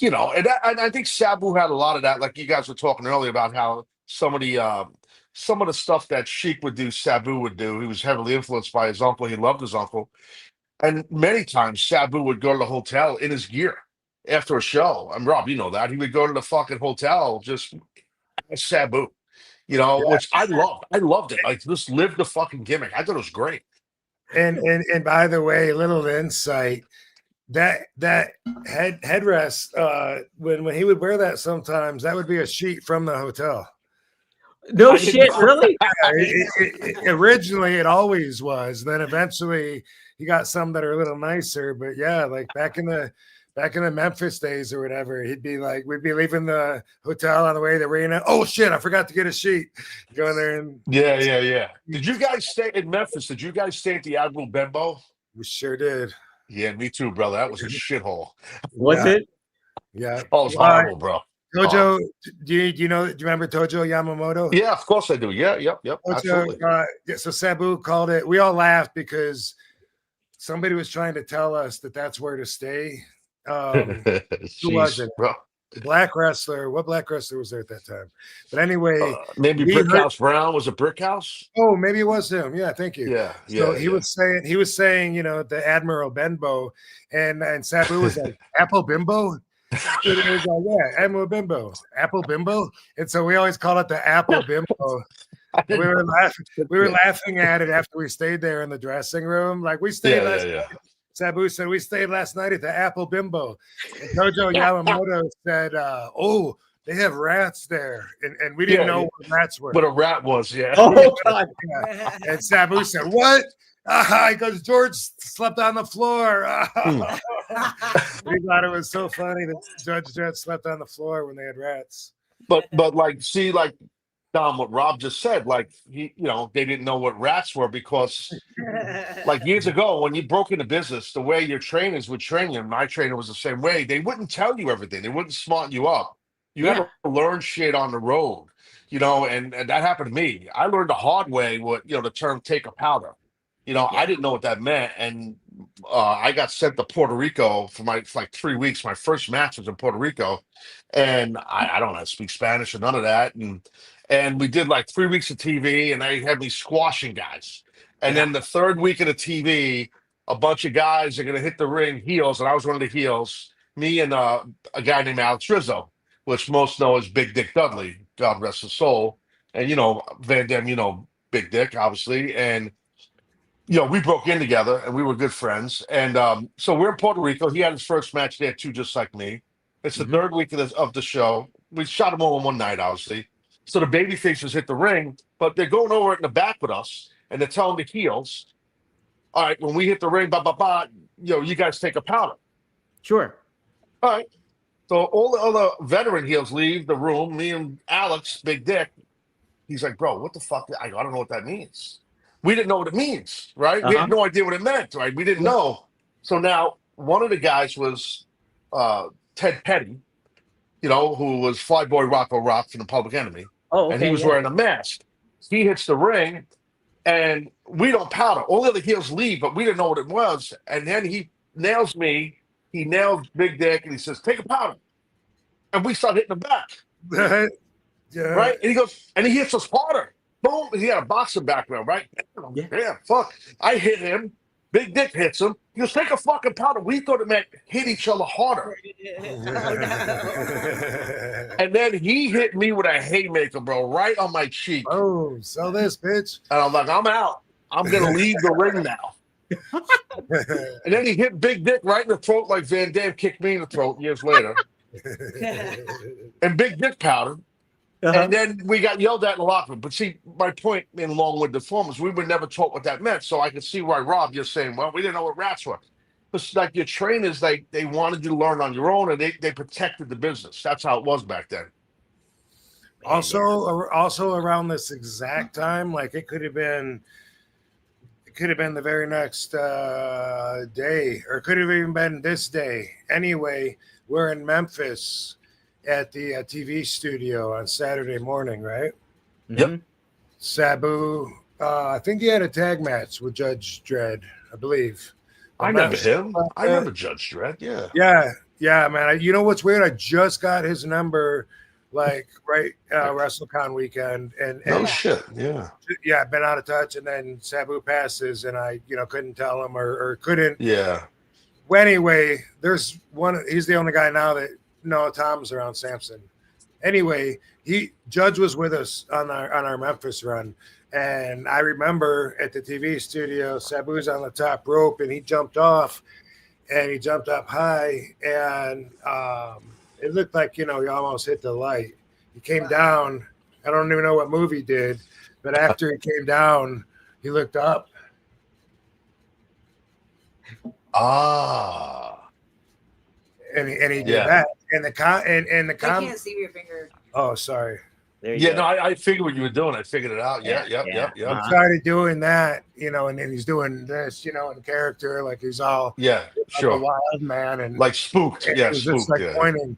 S5: and I think Sabu had a lot of that. Like you guys were talking earlier about how some of the stuff that Sheik would do, Sabu would do. He was heavily influenced by his uncle. He loved his uncle. And many times Sabu would go to the hotel in his gear after a show. And Rob, you know that. He would go to the fucking hotel just as Sabu, which I loved. I loved it. Like, just live the fucking gimmick. I thought it was great.
S1: And by the way, little insight, that headrest, when he would wear that sometimes, that would be a sheet from the hotel.
S4: No shit, really?
S1: Originally, it always was. Then eventually, he got some that are a little nicer. But yeah, like back in the Memphis days or whatever, we'd be leaving the hotel on the way to the arena. Oh shit, I forgot to get a sheet. Go in there and
S5: yeah. Did you guys stay in Memphis? Did you guys stay at the Admiral Benbow?
S1: We sure did.
S5: Yeah, me too, brother. That was a shithole.
S4: Was it?
S1: Yeah.
S5: Oh, it's horrible, bro.
S1: Tojo, do you remember Tojo Yamamoto?
S5: Yeah, of course I do. Yeah, yep.
S1: Tojo,
S5: Absolutely.
S1: So Sabu called it. We all laughed because somebody was trying to tell us that that's where to stay. Who was it?
S5: Bro.
S1: Black wrestler. What black wrestler was there at that time? But anyway,
S5: maybe Brickhouse Brown. Was it Brickhouse?
S1: Oh, maybe it was him. Yeah, thank you.
S5: Yeah.
S1: So he was saying, the Admiral Benbow, and Sabu was like Apple Bimbo. It was like, yeah, Admiral Bimbo, Apple Bimbo, and so we always call it the Apple Bimbo. We were laughing at it after we stayed there in the dressing room. Like we stayed last night. Sabu said we stayed last night at the Apple Bimbo. And Tojo Yamamoto said, "Oh, they have rats there," and we didn't know what rats were.
S5: What a rat was, yeah.
S4: Oh God!
S1: Yeah. And Sabu said, "What?" He goes, "George slept on the floor." We thought it was so funny that Judge Dredd slept on the floor when they had rats.
S5: But like Dom, what Rob just said, like they didn't know what rats were because like years ago when you broke into business, the way your trainers would train you, my trainer was the same way. They wouldn't tell you everything. They wouldn't smarten you up. You had to learn shit on the road, and that happened to me. I learned the hard way what the term take a powder. I didn't know what that meant, and I got sent to Puerto Rico for like 3 weeks. My first match was in Puerto Rico, and I don't know how to speak Spanish or none of that, and we did like 3 weeks of TV, and they had me squashing guys, and then the third week of the TV, a bunch of guys are gonna hit the ring heels, and I was one of the heels. Me and a guy named Alex Rizzo, which most know as Big Dick Dudley, God rest his soul, and Van Dam, Big Dick, obviously, and we broke in together and we were good friends. And so we're in Puerto Rico. He had his first match there too, just like me. It's the third week of the show. We shot them all in one night, obviously. So the baby faces hit the ring, but they're going over it in the back with us, and they're telling the heels, all right, when we hit the ring, you guys take a powder.
S4: Sure.
S5: All right. So all the other veteran heels leave the room. Me and Alex, Big Dick, he's like, bro, what the fuck? I don't know what that means. We didn't know what it means, right? We had no idea what it meant, right? We didn't know. So now one of the guys was Ted Petty, who was Flyboy Rocco Rock from the Public Enemy.
S4: Oh, okay,
S5: and he was wearing a mask. He hits the ring, and we don't powder. All the other heels leave, but we didn't know what it was. And then he nails me. He nails Big Dick, and he says, take a powder. And we start hitting him back. Right? And he goes, and he hits us harder. Boom. He had a boxing background, right? Yeah, fuck. I hit him. Big Dick hits him. He goes, take a fucking powder. We thought it meant hit each other harder. And then he hit me with a haymaker, bro, right on my cheek.
S1: Oh, so this bitch.
S5: And I'm like, I'm out. I'm going to leave the ring now. And then he hit Big Dick right in the throat like Van Dam kicked me in the throat years later. And Big Dick powdered. And then we got yelled at in the locker room. But see, my point in long-winded form is we were never taught what that meant. So I could see why, Rob, you're saying, well, we didn't know what rats were. Because like your trainers, they wanted you to learn on your own, and they protected the business. That's how it was back then.
S1: Also around this exact time, like it could have been the very next day, or it could have even been this day. Anyway, we're in Memphis at the TV studio on Saturday morning, right?
S5: Yep.
S1: Sabu, I think he had a tag match with Judge Dredd, I believe.
S5: I remember him. I remember Judge Dredd, yeah.
S1: Yeah, man. You know what's weird? I just got his number, like, right WrestleCon weekend. And
S5: no shit, yeah.
S1: Yeah, been out of touch, and then Sabu passes, and I, couldn't tell him or couldn't.
S5: Yeah.
S1: Well, anyway, there's one, he's the only guy now that, no, Tom's around Samson. Anyway, Judge was with us on our Memphis run, and I remember at the TV studio, Sabu's on the top rope, and he jumped off, and he jumped up high, and it looked like he almost hit the light. He came down. I don't even know what move he did, but after he came down, he looked up. And he did that. And the
S2: I can't see your finger.
S1: Oh, sorry.
S4: There you go.
S5: No, I figured what you were doing. I figured it out. Yeah.
S1: He started doing that, and then he's doing this, in character, like he's all
S5: sure,
S1: a wild man and
S5: like spooked.
S1: And
S5: Yeah,
S1: he was
S5: spooked.
S1: just like pointing.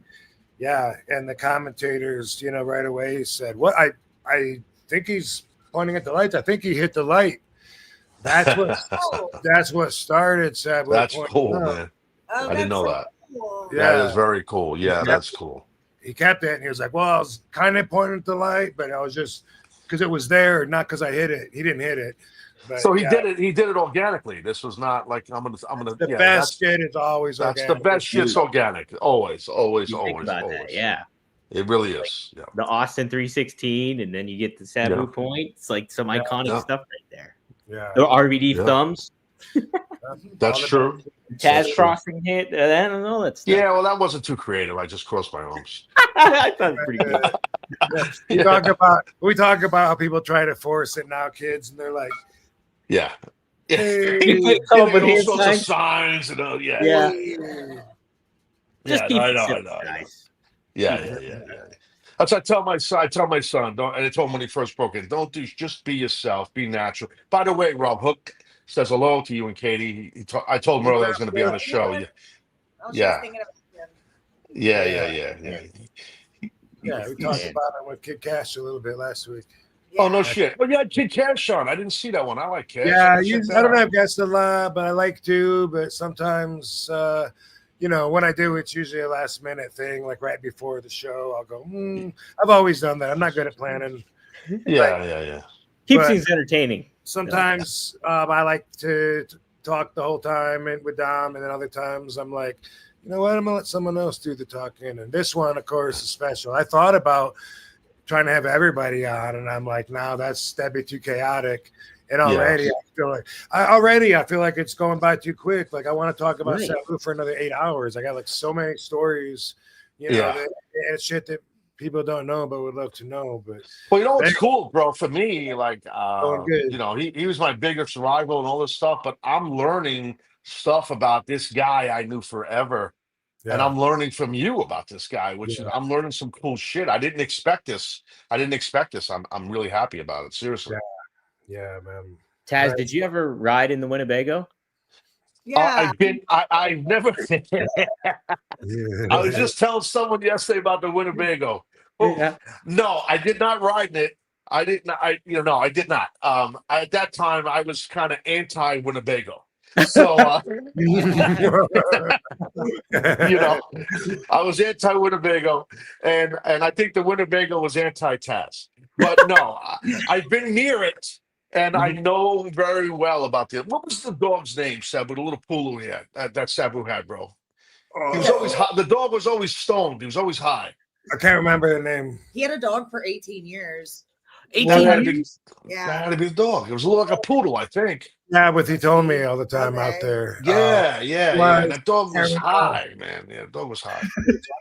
S1: Yeah, and the commentators, right away said, "What? I think he's pointing at the lights. I think he hit the light." That's what started Sabu.
S5: That's cool, man.
S2: Oh,
S5: I didn't know that.
S2: Cool.
S5: Yeah, that is very cool. Yeah, that's cool.
S1: He kept it, and he was like, "Well, I was kind of pointing at the light, but I was just because it was there, not because I hit it. He didn't hit it." But,
S5: so he did it. He did it organically. This was not like I'm gonna.
S1: The best shit is always
S5: that's
S1: organic.
S5: the best shit's organic. Always.
S4: That, yeah.
S5: It really is. Yeah.
S4: The Austin 316, and then you get the Sabu point. It's like some iconic stuff right there.
S1: Yeah.
S4: The RVD thumbs.
S5: That's true.
S4: Taz crossing hit. I don't know. That's
S5: yeah. Well, that wasn't too creative. I just crossed my arms.
S4: I thought it was pretty good.
S1: We talk about how people try to force it now, kids, and they're like,
S5: yeah.
S4: You come up with
S5: all
S4: hand
S5: sorts
S4: signs.
S5: of signs and
S4: Just keep it
S5: I
S4: simple,
S5: know.
S4: guys.
S5: Yeah. That's what I tell my son, don't, and I told him when he first broke in, just be yourself, be natural. By the way, Rob Hook says hello to you and Katie. I told him earlier I was going to be on the show. Yeah.
S1: Yeah, we talked about it with Kid Cash a little bit last week.
S5: Oh no
S2: Yeah.
S5: shit. Oh yeah, Kid Cash on. I didn't see that one. I like Cash.
S1: Yeah,
S5: Check that
S1: I don't
S5: out.
S1: have guests a lot, but I like to. But sometimes, when I do, it's usually a last minute thing, like right before the show. I'll go. I've always done that. I'm not good at planning,
S5: Yeah.
S4: Keeps
S1: but
S4: things entertaining.
S1: sometimes I like to talk the whole time and with Dom, and then other times I'm like, you know what, I'm gonna let someone else do the talking. And this one, of course, is special. I thought about trying to have everybody on, and I'm like, no, that'd be too chaotic. And already I feel like it's going by too quick. Like I want to talk about
S4: Right.
S1: Sabu for another 8 hours. I got like so many stories,
S5: Yeah.
S1: and shit that people don't know but would love to know. But
S5: Well, you know what's cool, bro? For me, like,
S1: going good.
S5: he was my biggest rival and all this stuff, but I'm learning stuff about this guy I knew forever. And
S1: Yeah,
S5: I'm learning from you about this guy, which is
S1: yeah,
S5: I'm learning some cool shit. I didn't expect this. I'm really happy about it. Seriously.
S1: yeah, man.
S4: Taz, did you ever ride in the Winnebago?
S2: Yeah.
S5: I've never. I was
S1: Yeah.
S5: just telling someone yesterday about the Winnebago. Oh,
S4: Yeah.
S5: no, I did not ride in it. I didn't. No, I did not. At that time, I was kind of anti Winnebago. So, I was anti Winnebago, and I think the Winnebago was anti Taz. But no, I've been near it, and I know very well about it. What was the dog's name, Sabu? The little poodle he had, that Sabu had, bro. He was always high. The dog was always stoned. He was always high.
S1: I can't remember the name.
S2: He had a dog for 18 years.
S4: 18
S5: That
S4: years?
S2: Yeah.
S5: had to be the dog. It was a little like a poodle, I think.
S1: Yeah, but he told me all the time out
S2: Okay.
S1: there.
S5: Yeah. And that dog was high, man. Yeah, the dog was high.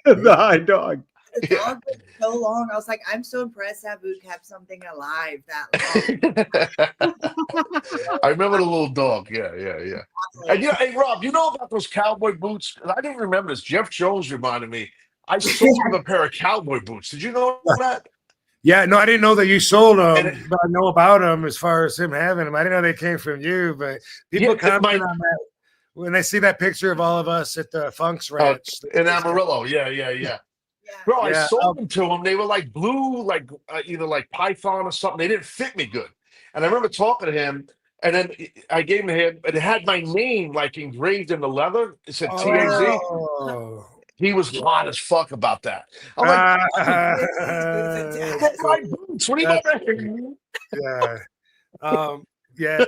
S4: The high dog.
S2: The dog was so long. I was like, I'm so impressed Sabu kept something alive that long.
S5: I remember the little dog. Yeah. And hey, Rob, you know about those cowboy boots? 'Cause I didn't remember this. Jeff Jones reminded me. I sold him a pair of cowboy boots. Did you know that?
S1: Yeah, no, I didn't know that you sold them,
S5: And
S1: but I know about them as far as him having them. I didn't know they came from you, but people comment on that when they see that picture of all of us at the Funk's Ranch.
S5: in Amarillo. Yeah.
S2: Yeah.
S5: Bro, I
S1: Yeah,
S5: sold them to him. They were like blue, like either like Python or something. They didn't fit me good. And I remember talking to him, and then I gave him, and it had my name like engraved in the leather. It said TAZ.
S1: Oh.
S5: He was hot as fuck about that. I'm like,
S2: That's
S5: my boots. What are you
S1: Yeah. Yeah.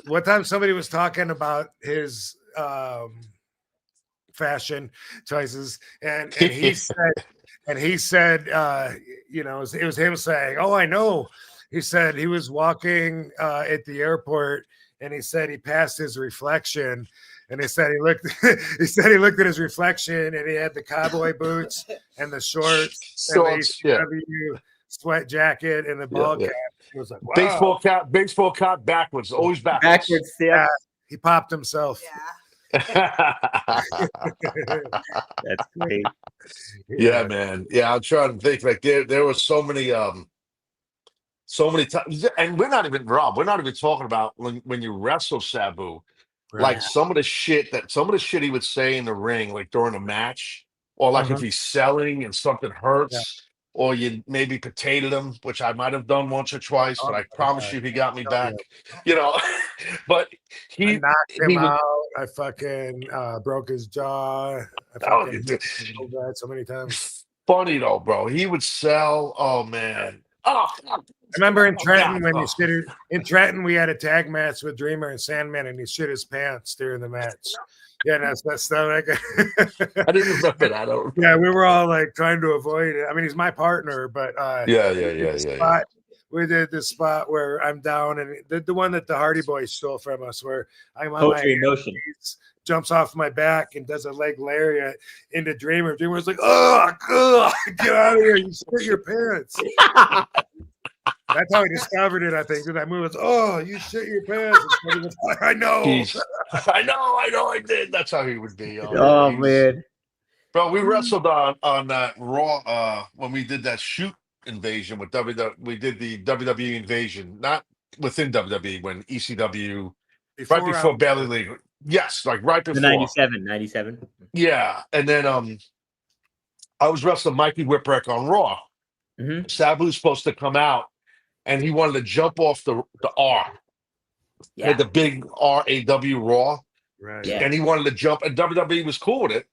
S1: One time somebody was talking about his fashion choices, and he said, it was him saying, "Oh, I know." He said he was walking at the airport, and he said he passed his reflection. And he said he looked at his reflection, and he had the cowboy boots and the shorts and the ECW sweat jacket and the ball cap. He was like, wow.
S5: Baseball cap backwards, always backwards.
S4: Yeah.
S1: He popped himself.
S2: Yeah.
S4: That's great.
S5: Yeah, man. Yeah, I'm trying to think. Like there were so many times, and we're not even talking about when you wrestle Sabu.
S1: Right.
S5: Like some of the shit he would say in the ring, like during a match, or like if he's selling and something hurts, or you maybe potatoed him, which I might have done once or twice, but I promise you he got me back. But
S1: I knocked him out. I fucking broke his jaw. I fucking so many times.
S5: Funny though, bro. He would sell. Oh man. Oh,
S1: I remember in Trenton in Trenton we had a tag match with Dreamer and Sandman, and he shit his pants during the match. Yeah, that's stuff.
S5: I didn't remember that.
S1: Yeah, we were all like trying to avoid it. I mean, he's my partner, but
S5: yeah.
S1: We did this spot where I'm down, and the one that the Hardy Boys stole from us, where I'm on my knees, jumps off my back and does a leg lariat into Dreamer. Dreamer's like, "Oh, get out of here! You shit your pants." That's how he discovered it, I think. That move was, "Oh, you shit your pants." I know.
S5: I know. I did. That's how he would be.
S4: Oh man,
S5: bro, we wrestled on that Raw when we did that shoot invasion with WWE. We did the WWE invasion, not within WWE, when ECW right before Belly League. Yes, like right before
S4: the 97.
S5: Yeah, and then I was wrestling Mikey Whipwreck on Raw. Sabu's supposed to come out and he wanted to jump off the R.
S4: Yeah.
S5: Had the big RAW Raw,
S1: Right.
S4: Yeah.
S5: and he wanted to jump, and WWE was cool with it.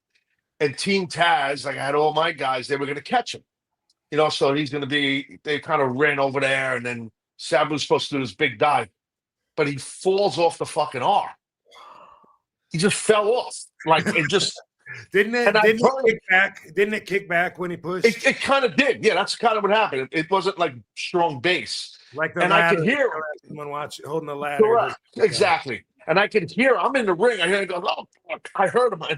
S5: And Team Taz, like I had all my guys, they were going to catch him. So he's going to be. They kind of ran over there, and then Sabu's supposed to do this big dive, but he falls off the fucking R. He just fell off, like it just.
S1: Didn't it kick back? Didn't it kick back when he pushed?
S5: It kind of did. Yeah, that's kind of what happened. It wasn't like strong base.
S1: Like the
S5: and
S1: ladder,
S5: I could hear
S1: someone holding the ladder.
S5: Correct. Exactly. And I can hear. I'm in the ring. I go, oh, fuck. I heard him. I'm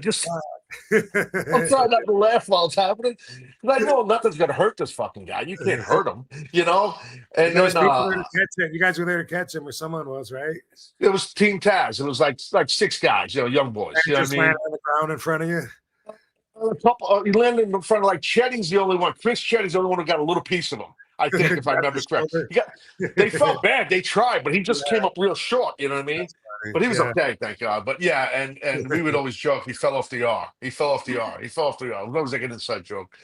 S5: trying not to laugh while it's happening because I know nothing's gonna hurt this fucking guy. You can't hurt him, And then
S1: you guys were there to catch him, or someone was, right?
S5: It was Team Taz. It was like 6 guys, young boys.
S1: And just landed on the ground in front of you.
S5: A couple. He landed in front of Chetty's the only one. Chris Chetty's the only one who got a little piece of him. I think, if I remember correct. They felt bad. They tried, but he just came up real short. You know what I mean? But he was okay, thank God. But yeah, and we would always joke he fell off the R. He fell off the R. That was like an inside joke.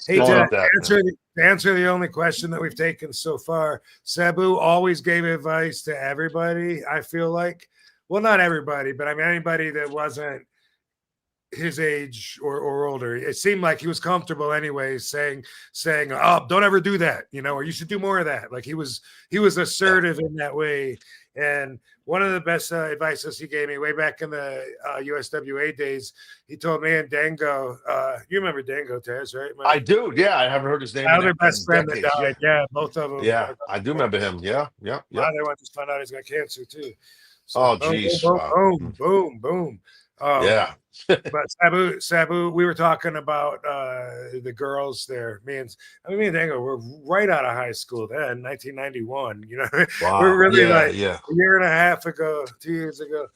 S1: Hey, to answer the only question that we've taken so far, Sabu always gave advice to everybody. I feel like, well, not everybody, but I mean anybody that wasn't his age or older. It seemed like he was comfortable anyway saying, oh, don't ever do that, or you should do more of that. Like he was assertive in that way. And one of the best advices he gave me way back in the USWA days, he told me and Dango, you remember Dango, Taz, right?
S5: I do. Yeah. I haven't heard his name.
S1: Other best friend that died. Yeah. Both of them.
S5: Yeah. I do remember him. Yeah. Yeah.
S1: The other one just found out he's got cancer too.
S5: So, geez.
S1: Boom.
S5: Yeah.
S1: But Sabu, we were talking about the girls there. Me and Dango were right out of high school then, 1991.
S5: Wow.
S1: We're really a
S5: 2
S1: years ago.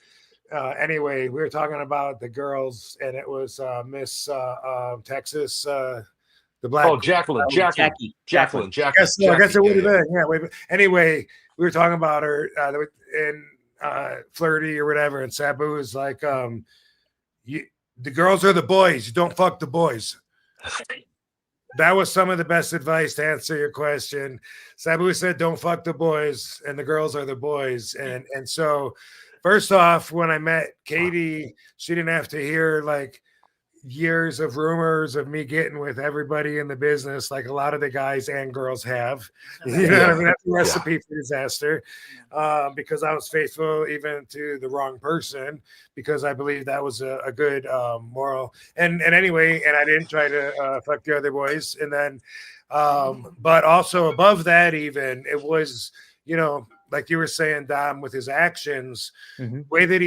S1: Anyway, we were talking about the girls, and it was Miss Texas, the black.
S5: Oh, Jacqueline.
S1: I guess it would have been. Yeah. Anyway, we were talking about her and flirty or whatever, and Sabu is like, the girls are the boys. You don't fuck the boys. That was some of the best advice to answer your question. Sabu said, don't fuck the boys, and the girls are the boys. And so first off, when I met Katie, she didn't have to hear like years of rumors of me getting with everybody in the business, like a lot of the guys and girls have. That's a recipe for disaster. Because I was faithful even to the wrong person, because I believe that was a good moral. And anyway, and I didn't try to fuck the other boys. And then, but also above that, even it was, like you were saying, Dom, with his actions, way that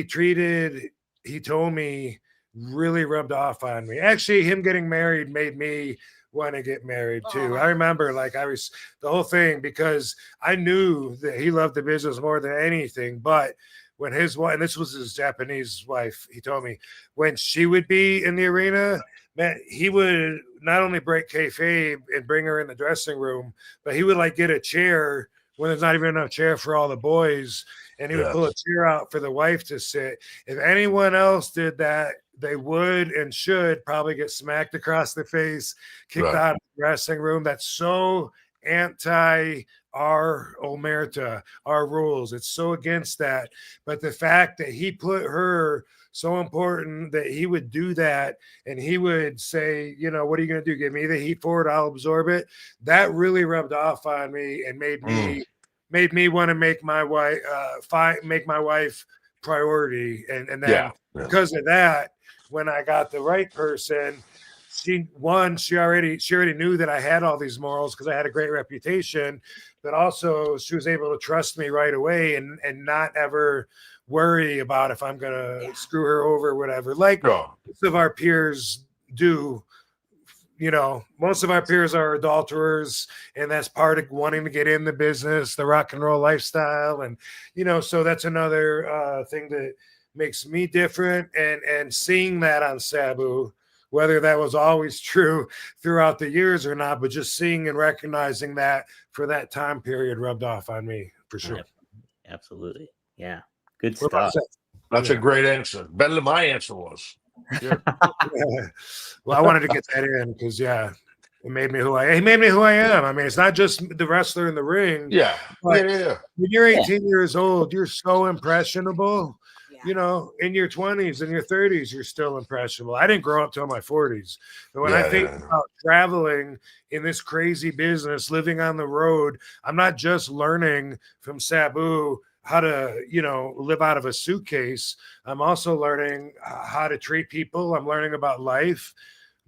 S1: he told me, really rubbed off on me. Actually, him getting married made me want to get married too. I remember the whole thing, because I knew that he loved the business more than anything. But when his wife, and this was his Japanese wife, he told me when she would be in the arena, man, he would not only break kayfabe and bring her in the dressing room, but he would like get a chair when there's not even enough chair for all the boys, and he would pull a chair out for the wife to sit. If anyone else did that, they would and should probably get smacked across the face, kicked out of the dressing room. That's so anti our omerta, our rules. It's so against that. But the fact that he put her so important that he would do that, and he would say, what are you going to do? Give me the heat for it, I'll absorb it. That really rubbed off on me and made me want to make my wife priority. And then because of that, when I got the right person, she already knew that I had all these morals because I had a great reputation, but also she was able to trust me right away and not ever worry about if I'm going to screw her over or whatever. Like most of our peers do. Most of our peers are adulterers, and that's part of wanting to get in the business, the rock and roll lifestyle. And, so that's another thing that makes me different, and seeing that on Sabu, whether that was always true throughout the years or not, but just seeing and recognizing that for that time period rubbed off on me for sure.
S4: Absolutely. Yeah. Good stuff.
S5: That's a great answer. Better than my answer was. Yeah.
S1: Well, I wanted to get that in because It made me who I am. He made me who I am. I mean, it's not just the wrestler in the ring.
S5: Yeah.
S1: But
S5: Yeah.
S1: when you're 18 years old, you're so impressionable.
S2: Yeah.
S1: You know, in your 20s and your 30s, you're still impressionable. I didn't grow up till my 40s. But when I think about traveling in this crazy business, living on the road, I'm not just learning from Sabu how to, you know, live out of a suitcase. I'm also learning how to treat people. I'm learning about life,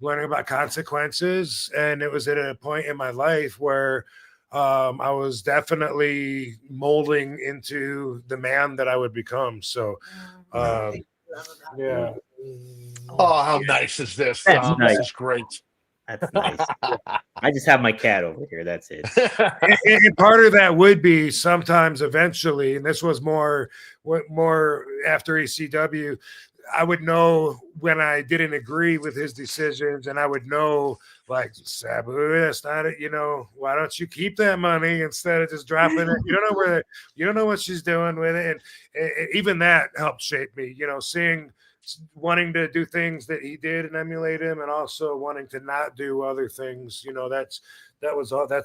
S1: learning about consequences. And it was at a point in my life where I was definitely molding into the man that I would become. So, yeah.
S5: Oh, how nice is this?
S4: That's
S5: This
S4: nice.
S5: is great.
S4: That's nice. I just have my cat over here. That's it.
S1: And part of that would be sometimes eventually, and this was more after ECW, I would know when I didn't agree with his decisions, and I would know, like, Sabu, that's not it. You know, why don't you keep that money instead of just dropping it? You don't know what she's doing with it, and even that helped shape me. You know, wanting to do things that he did and emulate him, and also wanting to not do other things. You know, that's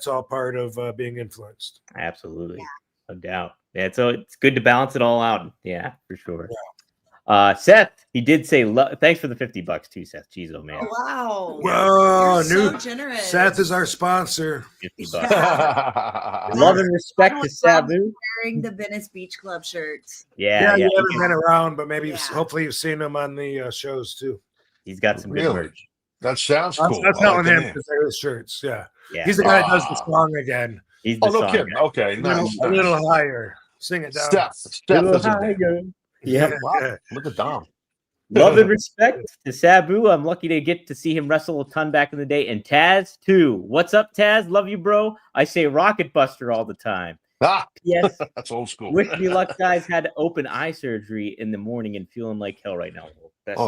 S1: all part of being influenced.
S4: Absolutely, no doubt. Yeah, so it's good to balance it all out. Yeah, for sure.
S1: Yeah.
S4: Seth, he did say, thanks for the $50 too, Seth. Jeez, oh man.
S2: Oh, wow.
S1: Whoa,
S2: You're so generous.
S1: Seth is our sponsor.
S4: $50.
S2: Yeah.
S4: Love and respect to Sabu.
S2: Wearing the Venice Beach Club shirts.
S4: Yeah.
S1: You haven't been around, but maybe
S2: Yeah.
S1: hopefully you've seen him on the shows too.
S4: He's got some good merch.
S5: That sounds cool.
S1: That's telling him because they're his shirts. Yeah. He's the guy that does the song again.
S4: He's the song
S5: kidding.
S4: guy.
S5: Okay, nice.
S1: A little higher. Sing it down.
S5: Steph
S4: Little
S5: is a
S4: higher. Yeah.
S5: Wow. Look at Dom.
S4: Love and respect to Sabu. I'm lucky to get to see him wrestle a ton back in the day. And Taz, too. What's up, Taz? Love you, bro. I say Rocket Buster all the time. Yes.
S5: That's old school.
S4: Wish me luck, guys. Had open eye surgery in the morning and feeling like hell right now.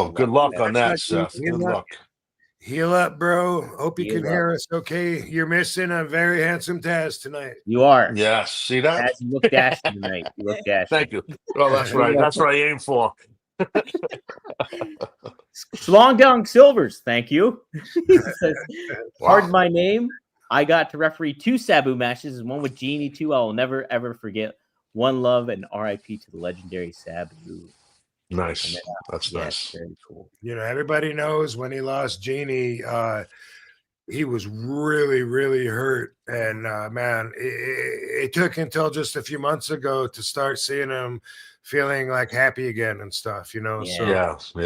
S5: Good luck on that, Seth. Good luck.
S1: Heal up, bro. Hope you can hear us okay. You're missing a very handsome Taz tonight.
S4: You are.
S5: Yes. See that?
S4: Taz, you look dashed tonight. You look dashed.
S5: Thank you. Well, that's right. That's what I aim for.
S4: Slong Dong Silvers, thank you. Says, pardon my name. I got to referee 2 Sabu matches, one with Genie too. I will never ever forget. One love and RIP to the legendary Sabu.
S5: Nice. That's nice.
S4: Very cool.
S1: You know, everybody knows when he lost Genie, he was really, really hurt. And man, it took until just a few months ago to start seeing him feeling like happy again and stuff, you know.
S4: Yeah.
S5: So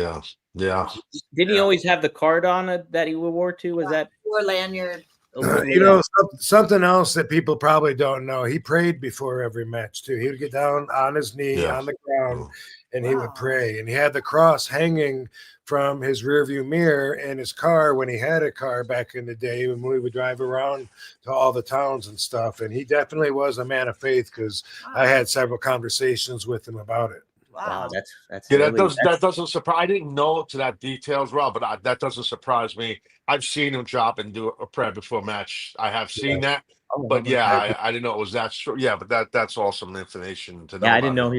S5: yeah.
S4: Didn't he always have the card on it that he wore too? Was that
S2: or lanyard?
S1: You know, something else that people probably don't know. He prayed before every match too. He would get down on his knee on the ground, and he would pray. And he had the cross hanging from his rearview mirror in his car when he had a car back in the day when we would drive around to all the towns and stuff. And he definitely was a man of faith because I had several conversations with him about it.
S4: Wow, that's
S5: that doesn't surprise. I didn't know to that details, Rob, but that doesn't surprise me. I've seen him drop and do a prayer before a match. I have seen that, but I didn't know it was that. Yeah, but that's awesome information to know.
S4: Yeah, I didn't know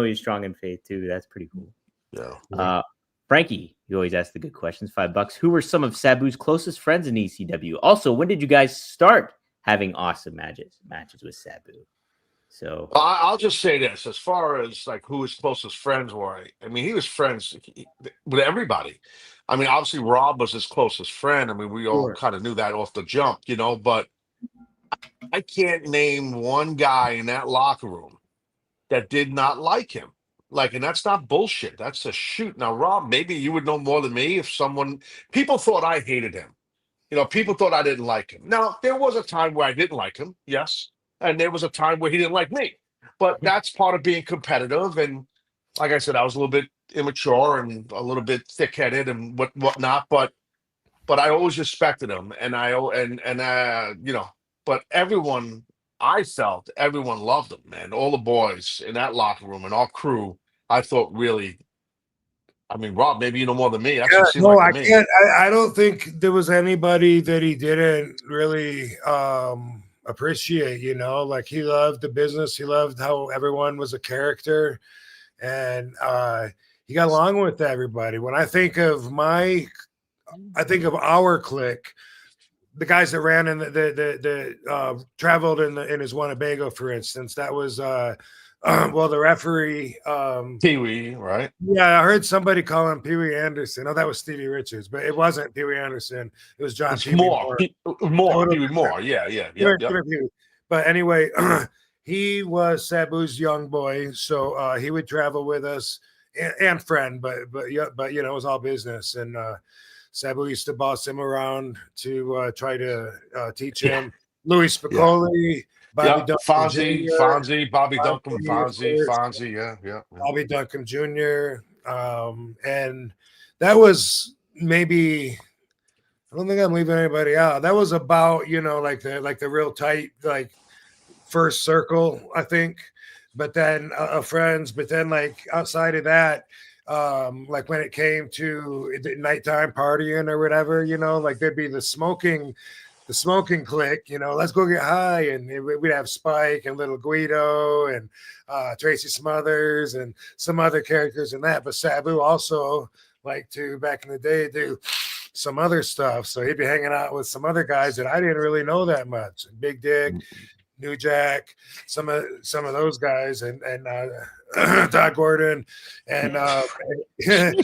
S4: he was strong in faith too. That's pretty cool.
S5: Yeah.
S4: Frankie, you always ask the good questions. $5. Who were some of Sabu's closest friends in ECW? Also, when did you guys start having awesome matches with Sabu? So
S5: I'll just say this: as far as like who his closest friends were, I mean, he was friends with everybody. I mean, obviously Rob was his closest friend. I mean, we all kind of knew that off the jump, you know. But I can't name one guy in that locker room that did not like him. Like, and that's not bullshit. That's a shoot. Now, Rob, maybe you would know more than me if people thought I hated him. You know, people thought I didn't like him. Now, there was a time where I didn't like him, yes. And there was a time where he didn't like me. But that's part of being competitive. And like I said, I was a little bit immature and a little bit thick-headed and whatnot. But I always respected him. And you know, but everyone loved him, man. All the boys in that locker room and our crew, I thought really, I mean, Rob, maybe you know more than me. That's what it seemed like to me.
S1: I don't think there was anybody that he didn't really appreciate, you know. Like, he loved the business. He loved how everyone was a character, and he got along with everybody. When I think of our clique, the guys that ran in the traveled in his Winnebago, for instance. That was well, the referee.
S5: Pee Wee, right?
S1: Yeah, I heard somebody call him Pee Wee Anderson. Oh, that was Stevie Richards, but it wasn't Pee Wee Anderson. It was John
S5: It's
S1: Pee Wee
S5: more,
S1: Moore.
S5: Pee Wee Moore. Yeah, yeah,
S1: Give
S5: yep,
S1: it-
S5: yep.
S1: give it Pee Wee. But anyway, he was Sabu's young boy, so he would travel with us and friend, but you know, it was all business. And Sabu used to boss him around to try to teach him. Louis Spicoli, Bobby
S5: Yeah,
S1: Duncan Jr.,
S5: Bobby Duncan,
S1: Fonzie, of course,
S5: Fonzie, yeah.
S1: Bobby Duncan Jr. And that was maybe, I don't think I'm leaving anybody out. That was about, you know, like the real tight, like first circle, I think. But then friends, but then like outside of that, like when it came to the nighttime partying or whatever, you know, like there'd be the smoking clique, you know, let's go get high. And we'd have Spike and Little Guido and Tracy Smothers and some other characters in that. But Sabu also liked to, back in the day, do some other stuff. So he'd be hanging out with some other guys that I didn't really know that much. Big Dick, New Jack, some of those guys, and Todd Gordon, and and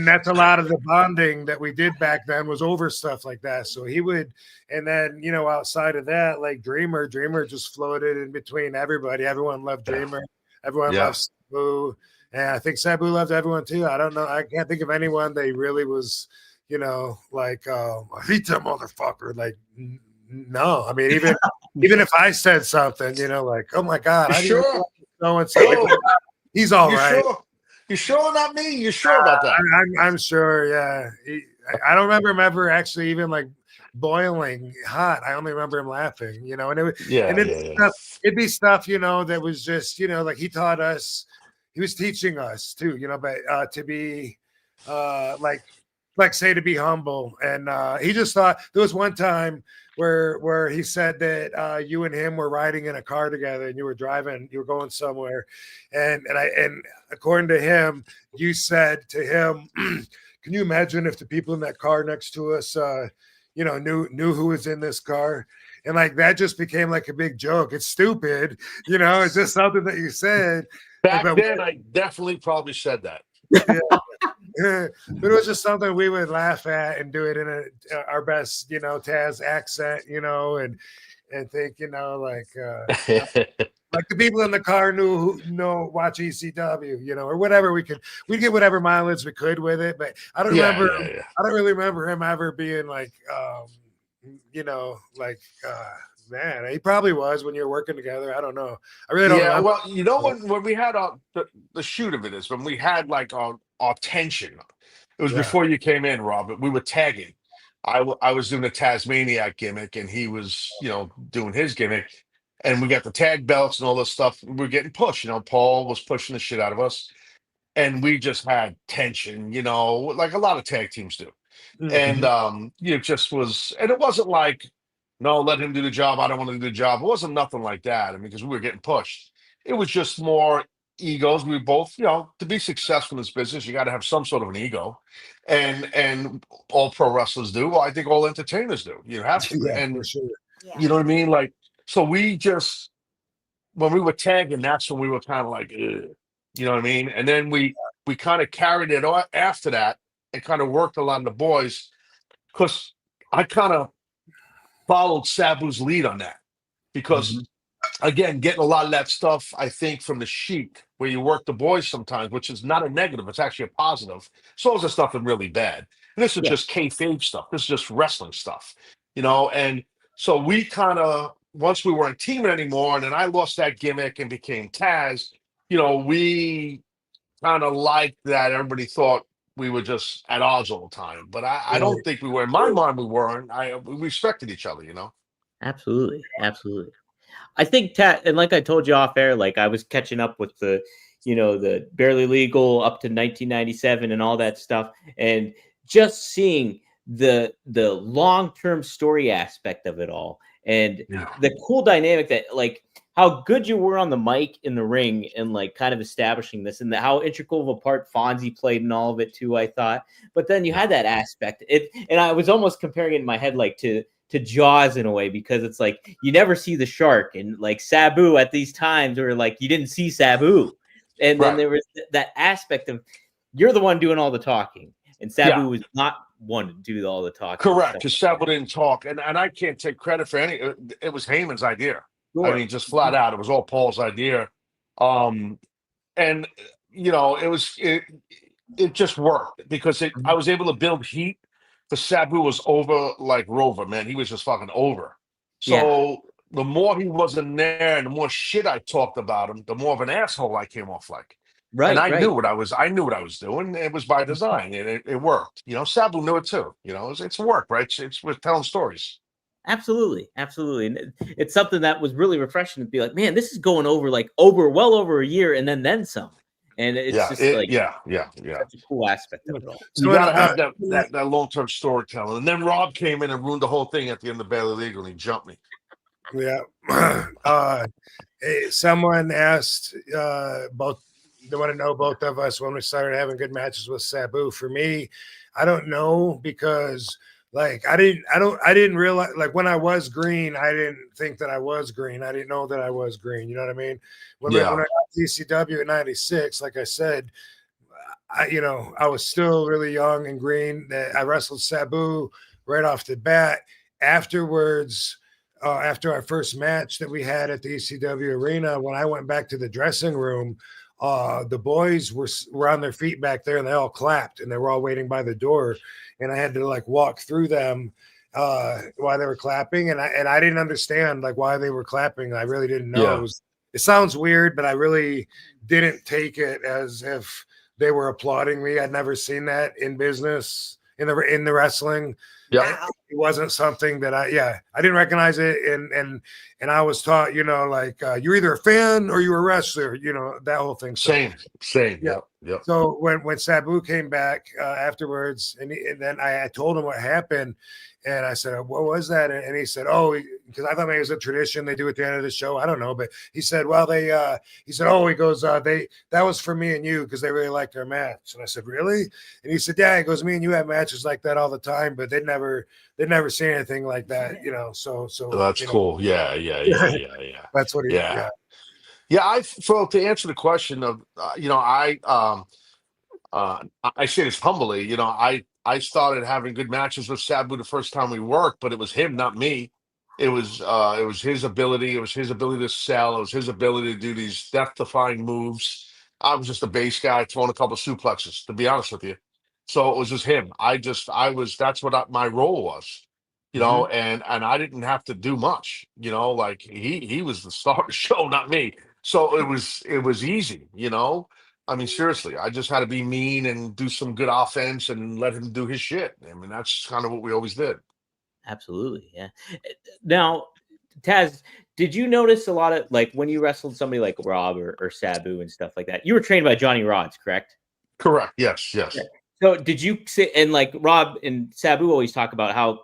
S1: that's a lot of the bonding that we did back then was over stuff like that. So he would, and then, you know, outside of that, like Dreamer just floated in between everybody. Everyone loved Dreamer. Everyone loved Sabu, and I think Sabu loved everyone too. I don't know. I can't think of anyone that he really was, you know, like I hate that motherfucker, like. No, I mean, even if I said something, you know, like, oh my God, I didn't know and so he's all right.
S5: Sure? You sure not me? You sure about that?
S1: I'm sure, yeah. I don't remember him ever actually even like boiling hot. I only remember him laughing, you know, and it'd be stuff, you know, that was just, you know, like he taught us, he was teaching us too, you know, but to be like say to be humble. And he just thought there was one time where he said that you and him were riding in a car together and you were going somewhere. And according to him, you said to him, can you imagine if the people in that car next to us, you know, knew who was in this car? And like, that just became like a big joke. It's stupid. You know, it's just something that you said.
S5: Back then, I definitely probably said that.
S1: Yeah. But it was just something we would laugh at and do it in our best, you know, Taz accent, you know, and think, you know, like like the people in the car watch ECW, you know, or whatever. We'd get whatever mileage we could with it, but I don't remember. I don't really remember him ever being like, you know, like. Man, he probably was when you were working together. I don't know. I really don't know.
S5: Yeah, well, you know, when we had the shoot of it is when we had like our tension. It was before you came in, Robert. We were tagging. I was doing a Tasmaniac gimmick, and he was, you know, doing his gimmick. And we got the tag belts and all this stuff. We were getting pushed. You know, Paul was pushing the shit out of us, and we just had tension. You know, like a lot of tag teams do.
S1: Mm-hmm.
S5: And it just was, and it wasn't like, no, let him do the job. I don't want to do the job. It wasn't nothing like that. I mean, because we were getting pushed. It was just more egos. We both, you know, to be successful in this business, you got to have some sort of an ego, and all pro wrestlers do. Well, I think all entertainers do. You have to, and
S1: for sure.
S5: you know what I mean. Like, so we just, when we were tagging, that's when we were kind of like, ugh, you know what I mean. And then we kind of carried it on after that and kind of worked a lot of the boys, because I kind of followed Sabu's lead on that, because again, getting a lot of that stuff, I think, from the Sheik, where you work the boys sometimes, which is not a negative, it's actually a positive. So is the stuff in really bad. And this is just kayfabe stuff. This is just wrestling stuff, you know. And so we kind of, once we weren't teaming anymore, and then I lost that gimmick and became Taz, you know, we kind of liked that everybody thought we were just at odds all the time. But I don't think we were. In my mind, we weren't. We respected each other, you know?
S4: Absolutely. Absolutely. I think, and like I told you off air, like I was catching up with the, you know, the Barely Legal up to 1997 and all that stuff. And just seeing the long-term story aspect of it all. And the cool dynamic that, like, how good you were on the mic in the ring and like kind of establishing this, and how integral of a part Fonzie played in all of it too, I thought. But then you had that aspect. And I was almost comparing it in my head like to Jaws in a way, because it's like you never see the shark, and like Sabu at these times where like you didn't see Sabu. And then there was that aspect of you're the one doing all the talking, and Sabu was not one to do all the talking.
S5: Correct, because Sabu didn't talk, and I can't take credit for any. It was Heyman's idea.
S4: Sure.
S5: I mean, just flat out, it was all Paul's idea. And you know, it just worked because I was able to build heat. The Sabu was over like Rover, man. He was just fucking over. So the more he wasn't there, and the more shit I talked about him, the more of an asshole I came off like.
S4: Right.
S5: And I knew what I was doing. It was by design, and it worked. You know, Sabu knew it too. You know, it's work, right? We're telling stories.
S4: Absolutely. And it's something that was really refreshing to be like, man, this is going over well over a year, and then some. And it's just such a cool aspect of it all.
S5: So you gotta have that long-term storytelling. And then Rob came in and ruined the whole thing at the end of Bailey Legal, and he jumped me.
S1: Yeah. Someone asked both. They want to know both of us when we started having good matches with Sabu. For me, I don't know, because like I didn't realize, like when I was green, I didn't think that I was green. I didn't know that I was green. You know what I mean? When I got ECW at 96, like I said, I was still really young and green. I wrestled Sabu right off the bat. Afterwards, after our first match that we had at the ECW arena, when I went back to the dressing room, the boys were on their feet back there, and they all clapped, and they were all waiting by the door, and I had to like walk through them while they were clapping, and I didn't understand like why they were clapping. I really didn't know. It sounds weird, but I really didn't take it as if they were applauding me. I'd never seen that in business, in the wrestling.
S5: Yeah,
S1: it wasn't something that I didn't recognize it, and I was taught, like you're either a fan or you're a wrestler, that whole thing.
S5: Same.
S1: Yeah. So when Sabu came back afterwards, and then I told him what happened, and I said, "What was that?" And he said, "Oh, because I thought maybe it was a tradition they do at the end of the show. I don't know." But he said, "Well, he said, oh, he goes, that was for me and you because they really liked our match." And I said, "Really?" And he said, "Yeah." He goes, "Me and you have matches like that all the time, but they'd never seen anything like that, So
S5: that's cool. Yeah.
S1: That's what he.
S5: Yeah. So to answer the question of, I say this humbly, I started having good matches with Sabu the first time we worked, but it was him, not me. It was his ability. It was his ability to sell. It was his ability to do these death-defying moves. I was just a base guy throwing a couple of suplexes, to be honest with you. So it was just him. That's what my role was, and I didn't have to do much, like he was the star of the show, not me. So it was easy, I mean, seriously, I just had to be mean and do some good offense and let him do his shit. I mean, that's kind of what we always did.
S4: Absolutely, yeah. Now, Taz, did you notice a lot of, like, when you wrestled somebody like Rob or Sabu and stuff like that? You were trained by Johnny Rods, correct?
S5: Correct. Yes.
S4: Yeah. So did you say, and like Rob and Sabu always talk about how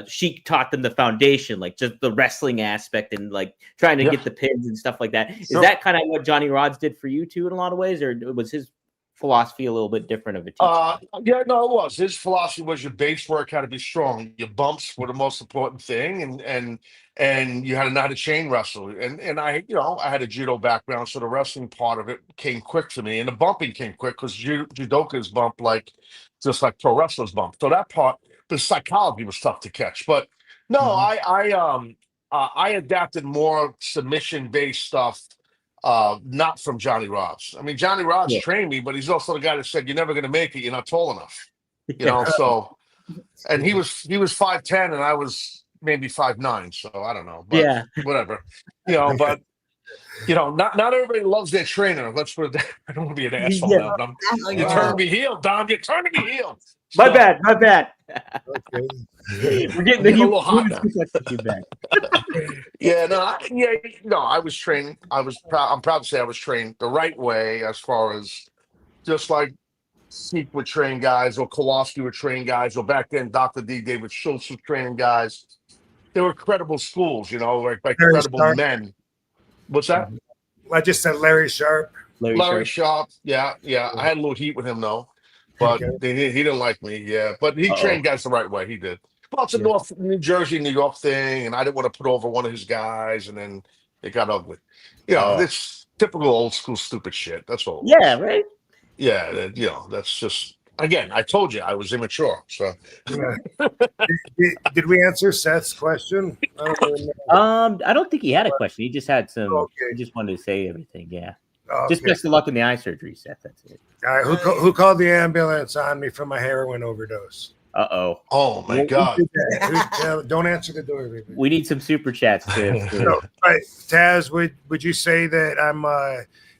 S4: Sheik taught them the foundation, like just the wrestling aspect and like trying to get the pins and stuff like that. Is that kind of what Johnny Rods did for you too in a lot of ways, or was his philosophy a little bit different of a teaching?
S5: Yeah, no, it was. His philosophy was your base work had to be strong. Your bumps were the most important thing, and you had to know how to chain wrestle. And I had a judo background, so the wrestling part of it came quick to me, and the bumping came quick because judokas bump just like pro wrestlers bump. So that part, the psychology was tough to catch. But no, I adapted more submission based stuff. Not from Johnny Rods. I mean, Johnny Rods trained me, but he's also the guy that said, "You're never going to make it. You're not tall enough." So, and he was 5'10", and I was maybe 5'9". So I don't know, but whatever. But not everybody loves their trainer. Let's put it that. I don't want to be an asshole now. But you're turning me heel, Dom. You're turning me heel.
S4: My bad.
S1: Okay.
S4: We're getting the
S5: little hot now.
S4: back.
S5: I was trained. I'm proud to say I was trained the right way, as far as just like Seek would train guys, or Kowalski would train guys, or back then Dr. D. David Schultz was training guys. They were credible schools, like credible men. What's that?
S1: I just said Larry Sharp.
S5: Larry
S4: Sharp.
S5: Sharp. Yeah. I had a little heat with him though, but
S1: Okay.
S5: he didn't like me. Yeah, but he trained guys the right way. He did. Well, it's a North New Jersey, New York thing, and I didn't want to put over one of his guys, and then it got ugly. It's typical old school stupid shit. That's all it
S4: Yeah,
S5: was.
S4: right.
S5: Yeah, that's just again. I told you I was immature. So
S1: Yeah. Did we answer Seth's question? I don't even know.
S4: I don't think he had a question. He just had some.
S1: Okay.
S4: He just wanted to say everything. Yeah.
S1: Okay.
S4: Just best of luck in the eye surgery, Seth. That's it.
S1: All right. Who called the ambulance on me from my heroin overdose?
S4: Uh-oh.
S5: Oh my God.
S1: Don't answer the door, baby.
S4: We need some super chats to.
S1: So, right, Taz, would you say that I'm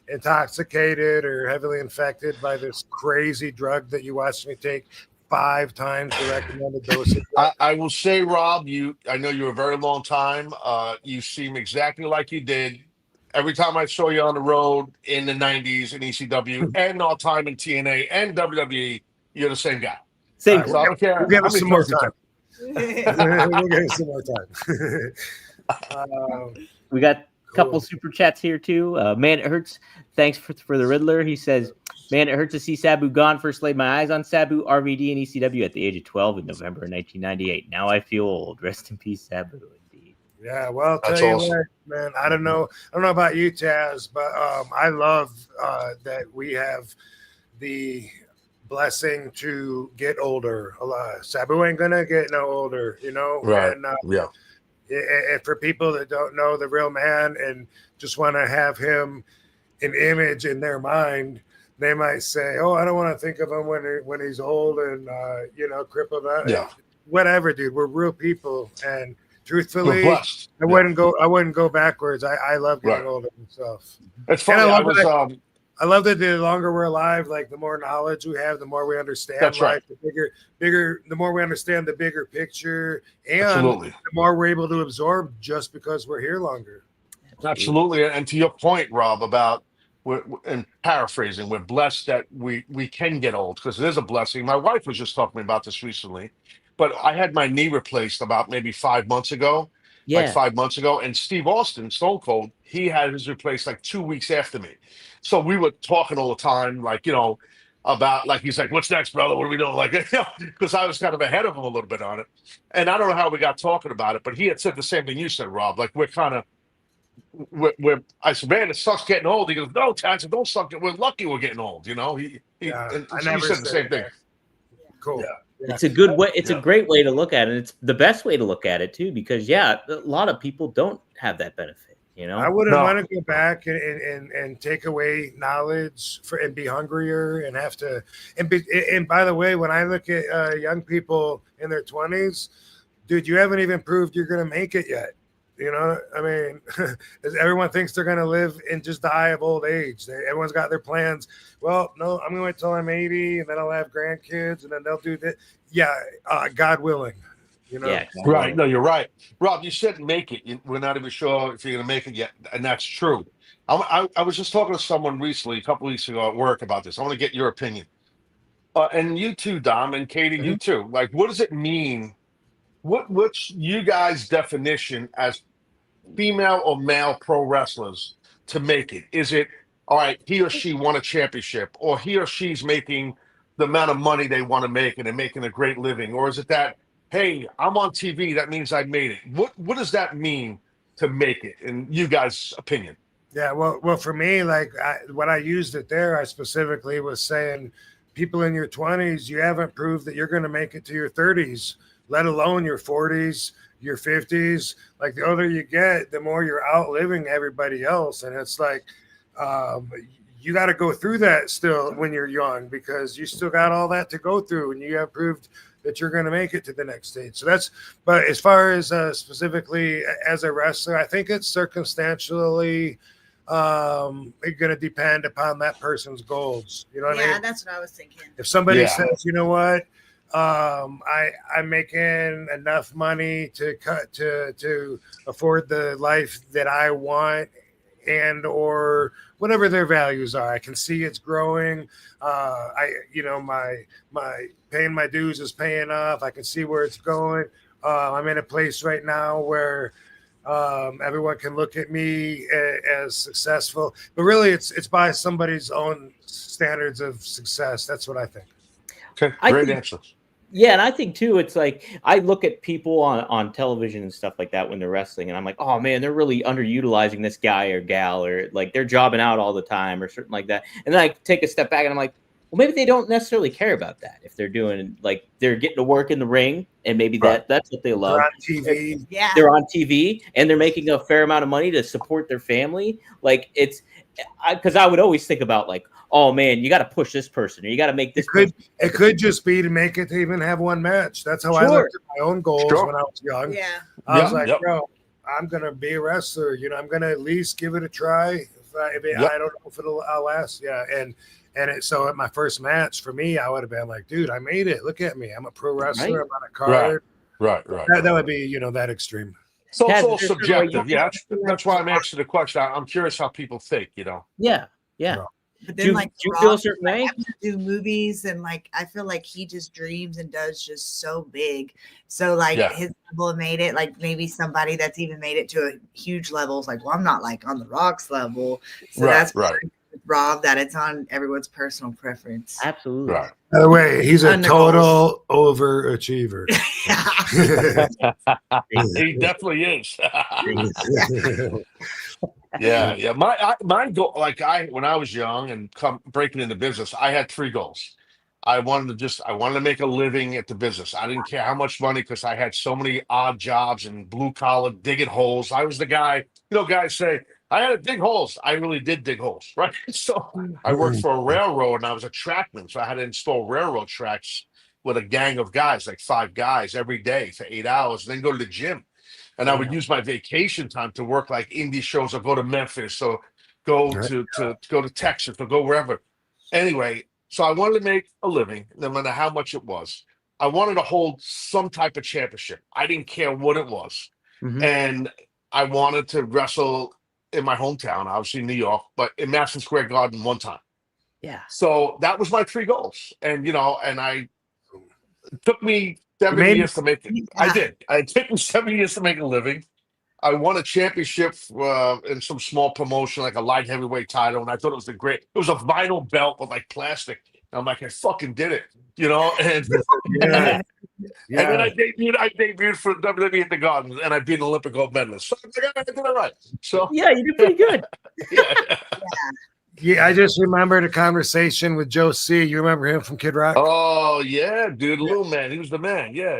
S1: intoxicated or heavily infected by this crazy drug that you watched me take 5 times the recommended dosage?
S5: I will say, Rob, I know you a very long time. You seem exactly like you did every time I saw you on the road in the 90s in ECW and our time in TNA and WWE. You're the same guy.
S4: Same.
S5: So I don't care.
S1: We'll give
S5: how
S1: us
S5: many
S1: some more
S5: times you
S1: time. We'll give us some more time.
S4: We got a couple super chats here too. Man, it hurts. Thanks for the Riddler. He says, man, it hurts to see Sabu gone. First laid my eyes on Sabu, RVD, and ECW at the age of 12 in November 1998. Now I feel old. Rest in peace, Sabu. Indeed.
S1: Yeah, well, I'll
S5: That's
S1: tell you
S5: awesome.
S1: what, man. I don't know about you, Taz, but I love that we have the blessing to get older. Sabu ain't gonna get no older,
S5: Right.
S1: And and for people that don't know the real man and just want to have him an image in their mind, they might say, "Oh, I don't want to think of him when he's old and crippled."
S5: Yeah.
S1: Whatever, dude. We're real people, and
S5: We're
S1: truthfully,
S5: blessed.
S1: I wouldn't go backwards. I love getting
S5: Right.
S1: older myself.
S5: It's funny.
S1: I love that the longer we're alive, like the more knowledge we have, the more we understand
S5: That's
S1: life,
S5: right.
S1: the more we understand the bigger picture, and
S5: Absolutely.
S1: the more we're able to absorb just because we're here longer.
S5: Absolutely. And to your point, Rob, about and paraphrasing, we're blessed that we can get old because it is a blessing. My wife was just talking to me about this recently, but I had my knee replaced about maybe 5 months ago.
S4: Yeah.
S5: Like 5 months ago. And Steve Austin, Stone Cold, he had his replaced like 2 weeks after me. So we were talking all the time, about like he's like, what's next, brother? What are we doing? Like, because I was kind of ahead of him a little bit on it. And I don't know how we got talking about it, but he had said the same thing you said, Rob. Like I said, man, it sucks getting old. He goes, no, Taz, don't suck. We're lucky we're getting old, He
S1: I
S5: said the same thing.
S1: Cool.
S5: Yeah.
S4: It's a good way. It's a great way to look at it. It's the best way to look at it too, because a lot of people don't have that benefit.
S1: I wouldn't want to go back and take away knowledge and be hungrier and have to. And by the way, when I look at young people in their 20s, dude, you haven't even proved you're going to make it yet. I mean, everyone thinks they're going to live and just die of old age. Everyone's got their plans. Well, no, I'm going to wait till I'm 80 and then I'll have grandkids and then they'll do that. Yeah, God willing.
S4: Yeah,
S5: right. No, you're right. Rob, you said make it. We're not even sure if you're going to make it yet. And that's true. I was just talking to someone recently, a couple weeks ago at work about this. I want to get your opinion. And you too, Dom, and Katie, you too. Like, what does it mean? What's you guys' definition as female or male pro wrestlers to make it? Is it, all right, he or she won a championship, or he or she's making the amount of money they want to make and they're making a great living? Or is it that, hey, I'm on TV, that means I made it? What does that mean to make it, in you guys' opinion?
S1: Yeah, well, for me, like when I used it there, I specifically was saying people in your 20s, you haven't proved that you're going to make it to your 30s, let alone your 40s, your 50s. Like the older you get, the more you're outliving everybody else. And it's like, you got to go through that still when you're young, because you still got all that to go through and you have proved that you're going to make it to the next stage. So but as far as specifically as a wrestler, I think it's circumstantially going to depend upon that person's goals. You know what I mean?
S2: Yeah, that's what I was thinking.
S1: If somebody says, you know what, I'm making enough money to afford the life that I want, and or whatever their values are, I can see it's growing. My paying my dues is paying off. I can see where it's going. I'm in a place right now where Everyone can look at me as successful, but really it's by somebody's own standards of success. That's what I think.
S5: Okay,
S4: I
S5: great
S4: think-
S5: answer.
S4: Yeah, and I think too, it's like I look at people on television and stuff like that when they're wrestling, and I'm like, oh man, they're really underutilizing this guy or gal, or like they're jobbing out all the time or something like that. And then I take a step back and I'm like, well, maybe they don't necessarily care about that if they're doing like they're getting to work in the ring, and maybe that's what they love.
S1: They're on TV.
S2: Yeah.
S4: They're on TV and they're making a fair amount of money to support their family. Like it's because I would always think about like, oh man, you got to push this person or you got to make this.
S1: It could just be to make it to even have one match. That's how I
S4: Sure.
S1: looked at my own goals when I was young.
S2: Yeah.
S1: I was
S5: Yeah,
S1: like,
S5: yep.
S1: bro, I'm gonna be a wrestler. You know, I'm gonna at least give it a try. I don't know if I'll last. Yeah, so at my first match for me, I would have been like, dude, I made it. Look at me. I'm a pro wrestler. I'm on a card.
S5: Right.
S1: That would be, that extreme.
S5: So it's
S4: Taz,
S5: all
S4: is there some way
S5: subjective.
S4: you-
S5: Yeah, that's why I'm asking the question. I'm curious how people think.
S4: Yeah.
S2: But
S4: Do
S2: then, like,
S4: you
S2: The
S4: feel a
S2: Rock,
S4: certain way?
S2: I would do movies, and like I feel like he just dreams and does just so big. So like
S5: Yeah.
S2: his level made it. Like maybe somebody that's even made it to a huge level is like, well, I'm not like on the Rock's level. So that's
S5: Right.
S2: with Rob, that it's on everyone's personal preference.
S4: Absolutely.
S5: Right.
S1: By the way, he's a
S2: On the
S1: total overachiever.
S5: He definitely is. Yeah. My goal, when I was young and breaking into business, I had 3 goals. I wanted to make a living at the business. I didn't care how much money because I had so many odd jobs and blue collar digging holes. I was the guy. Guys say I had to dig holes. I really did dig holes, right? So I worked for a railroad and I was a trackman, so I had to install railroad tracks with a gang of guys, like 5 guys every day for 8 hours, and then go to the gym. And I would use my vacation time to work like indie shows or go to Memphis or go to Texas or go wherever. Anyway, so I wanted to make a living, no matter how much it was. I wanted to hold some type of championship. I didn't care what it was.
S4: Mhm.
S5: And I wanted to wrestle in my hometown, obviously New York, but in Madison Square Garden one time.
S4: Yeah.
S5: So that was my 3 goals. And, it took me 7
S1: made
S5: years to make it. I did. It took me 7 years to make a living. I won a championship in some small promotion, like a light heavyweight title, and I thought it was a vinyl belt with like plastic. And I'm like, I fucking did it, and
S1: Yeah.
S5: and then I debuted for WWE at the Garden, and I beat an Olympic gold medalist. So I did it right. So
S4: Yeah, you did pretty good.
S5: yeah.
S1: Yeah, I just remembered a conversation with Joe C. You remember him from Kid Rock?
S5: Oh yeah, dude, little man, he was the man. Yeah.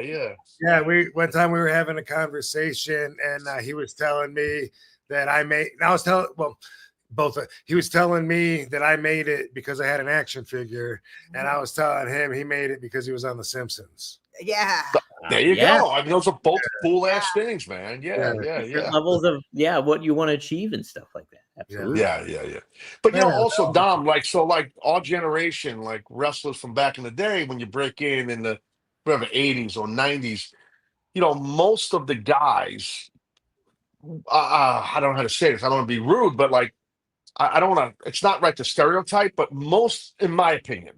S1: Yeah, one time we were having a conversation, and he was telling me that he was telling me that I made it because I had an action figure, and I was telling him he made it because he was on The Simpsons.
S2: Yeah.
S5: There you
S4: Yeah.
S5: go. I mean, those are both cool ass things, man. Yeah.
S4: Different levels of what you want to achieve and stuff like that. Absolutely.
S5: Yeah. But also Dom, our generation, like wrestlers from back in the day, when you break in the 80s or 90s, most of the guys, I don't know how to say this. I don't want to be rude, but I don't want to. It's not right to stereotype, but most, in my opinion,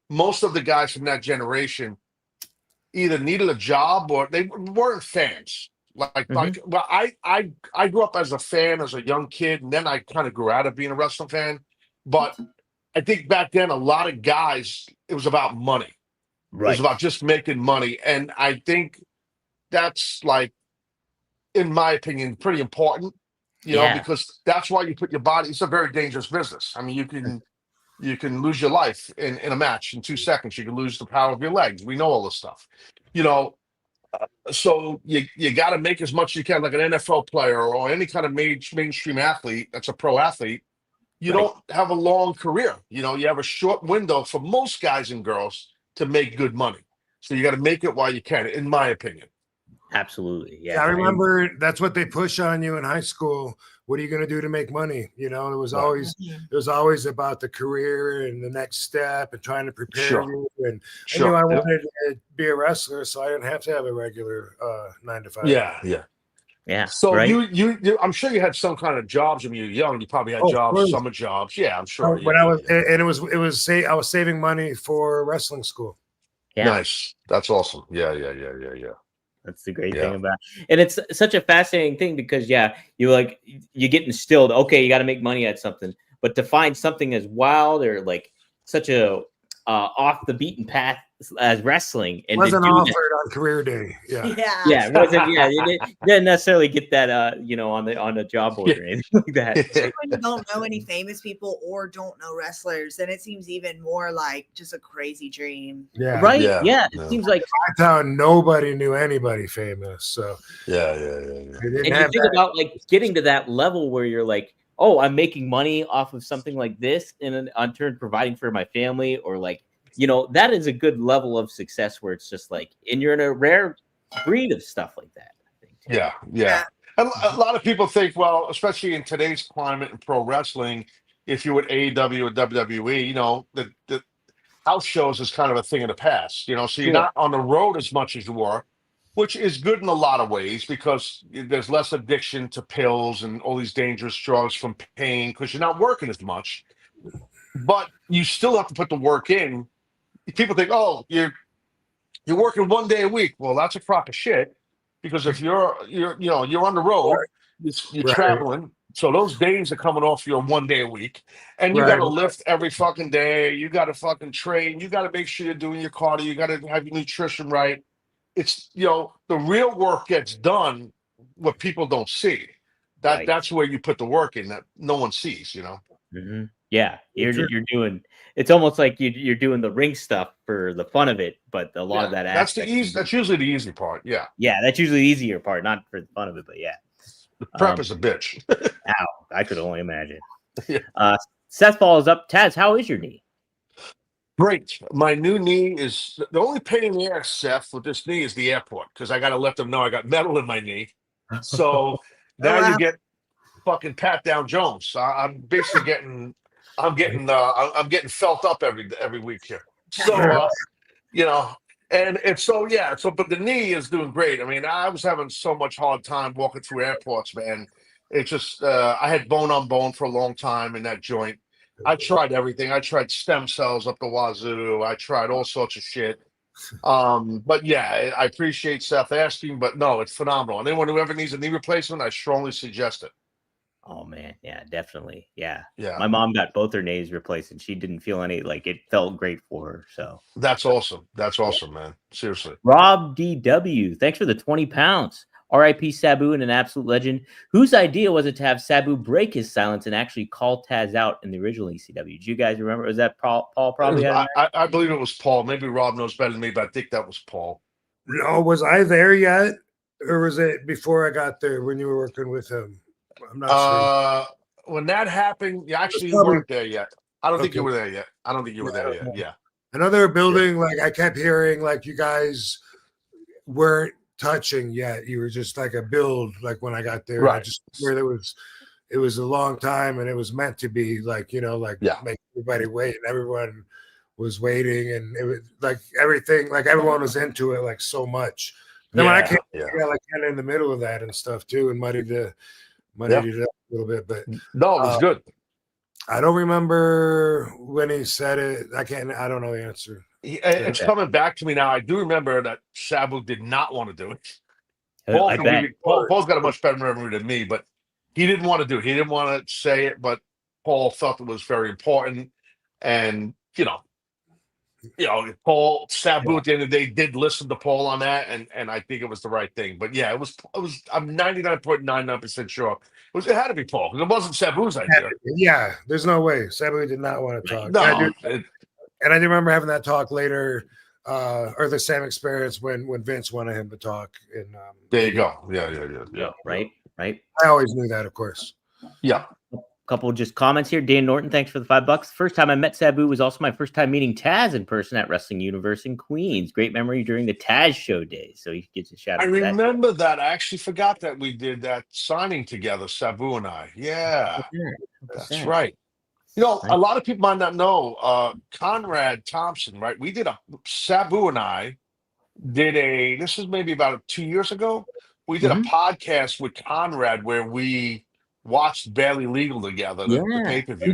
S5: most of the guys from that generation either needed a job or they weren't fans. I grew up as a fan as a young kid, and then I kind of grew out of being a wrestling fan. But I think back then, a lot of guys, it was about money. It was about just making money. And I think that's, in my opinion, pretty important, because that's why you put your body. It's a very dangerous business. I mean, you can lose your life in a match in 2 seconds. You can lose the power of your legs. We know all this stuff, so you got to make as much as you can, like an NFL player or any kind of mainstream athlete that's a pro athlete. You don't have a long career. You have a short window for most guys and girls to make good money. So you got to make it while you can, in my opinion.
S4: Absolutely. Yeah.
S1: I remember that's what they push on you in high school. What are you going to do to make money? It was always about the career and the next step and trying to prepare you. And I knew I wanted to be a wrestler, so I didn't have to have a regular 9 to 5.
S4: Yeah.
S5: So you I'm sure you had some kind of jobs when you were young. You probably had jobs, summer jobs. Yeah, I'm sure.
S1: When I was I was saving money for wrestling school.
S4: Yeah.
S5: Nice. That's awesome. Yeah.
S4: That's the great thing about it. And it's such a fascinating thing because you get instilled, okay, you got to make money at something, but to find something as wild or like such a off the beaten path as wrestling and
S1: wasn't
S4: to do
S1: offered
S4: that,
S1: on career day. Yeah.
S4: it wasn't. Yeah, you didn't necessarily get that on the job board or anything like that.
S2: Especially when you don't know any famous people or don't know wrestlers, then it seems even more like just a crazy dream.
S1: Yeah.
S4: Right?
S5: Yeah.
S4: Yeah. It seems like
S1: My town, nobody knew anybody famous. So
S5: Yeah.
S1: they
S4: and
S1: didn't
S4: you
S1: have
S4: think
S1: that.
S4: about like getting to that level where you're like, oh, I'm making money off of something like this, and on turn providing for my family, or like, that is a good level of success where it's just like, and you're in a rare breed of stuff like that. I think.
S5: Yeah. And a lot of people think, well, especially in today's climate in pro wrestling, if you're with AEW or WWE, the house shows is kind of a thing of the past, so you're
S4: Sure.
S5: not on the road as much as you were, which is good in a lot of ways because there's less addiction to pills and all these dangerous drugs from pain because you're not working as much, but you still have to put the work in. People think, oh, you're working 1 day a week. Well, that's a crock of shit because if you're on the road, you're
S1: Right.
S5: traveling. So those days are coming off your 1 day a week, and you
S1: Right.
S5: got to lift every fucking day. You got to fucking train. You got to make sure you're doing your cardio. You got to have your nutrition right. It's the real work gets done. What people don't see, that's where you put the work in that no one sees.
S4: Mm-hmm. Yeah, you're doing. It's almost like you're doing the ring stuff for the fun of it, but a lot of that
S5: that's the easy. That's usually the easy part. Yeah,
S4: that's usually the easier part, not for the fun of it, but yeah.
S5: The prep is a bitch.
S4: Ow, I could only imagine.
S5: Yeah.
S4: Seth Ball is up. Taz, how is your knee?
S5: Great. My new knee is the only pain in the ass, Seth, with this knee is the airport because I got to let them know I got metal in my knee. So now you get fucking Pat Down Jones. I'm basically getting felt up every week here. So and it's but the knee is doing great. I mean, I was having so much hard time walking through airports, man. It's just I had bone on bone for a long time in that joint. I tried everything. I tried stem cells up the wazoo. I tried all sorts of shit. But yeah, I appreciate Seth asking, but no, it's phenomenal. And anyone who ever needs a knee replacement, I strongly suggest it.
S4: Oh man, yeah, definitely. Yeah.
S5: Yeah.
S4: My mom got both her knees replaced and she didn't feel it felt great for her. So
S5: that's awesome. That's awesome, man. Seriously.
S4: Rob DW, thanks for the 20 pounds. RIP Sabu and an absolute legend. Whose idea was it to have Sabu break his silence and actually call Taz out in the original ECW? Do you guys remember? Was that Paul probably?
S5: I believe it was Paul. Maybe Rob knows better than me, but I think that was Paul.
S1: No, was I there yet? Or was it before I got there when you were working with him? I'm not sure.
S5: When that happened, you weren't there yet. I don't think you were there yet. I don't think you were there yet. Yeah.
S1: I know they were building, like I kept hearing like you guys weren't touching yet. You were just like a build, like when I got there.
S5: Right.
S1: I just where it was a long time and it was meant to be like, make everybody wait, and everyone was waiting, and it was like everything, like everyone was into it like so much. Then when I came, like kind of in the middle of that and stuff too, and muddied it up a little bit, but
S5: no, it was good.
S1: I don't remember when he said it. I don't know the answer.
S5: It's coming back to me now. I do remember that Sabu did not want to do it. Paul's got a much better memory than me, but he didn't want to do it. He didn't want to say it, but Paul felt it was very important. And, Paul, Sabu at the end of the day did listen to Paul on that, and I think it was the right thing. But yeah, it was. I'm 99.99% sure it had to be Paul because it wasn't Sabu's idea.
S1: Yeah, there's no way Sabu did not want to talk.
S5: No,
S1: and I do remember having that talk later, or the same experience when Vince wanted him to talk. And
S5: there you go. Yeah.
S4: Right.
S1: I always knew that, of course.
S5: Yeah.
S4: Couple just comments here. Dan Norton, thanks for the $5. First time I met Sabu was also my first time meeting Taz in person at Wrestling Universe in Queens. Great memory during the Taz show days. So he gets a shout out.
S5: I remember that. I actually forgot that we did that signing together, Sabu and I. Yeah, that's right. A lot of people might not know Conrad Thompson, right? Sabu and I did this is maybe about 2 years ago. We did a podcast with Conrad where we watched Barely Legal together, the pay-per-view.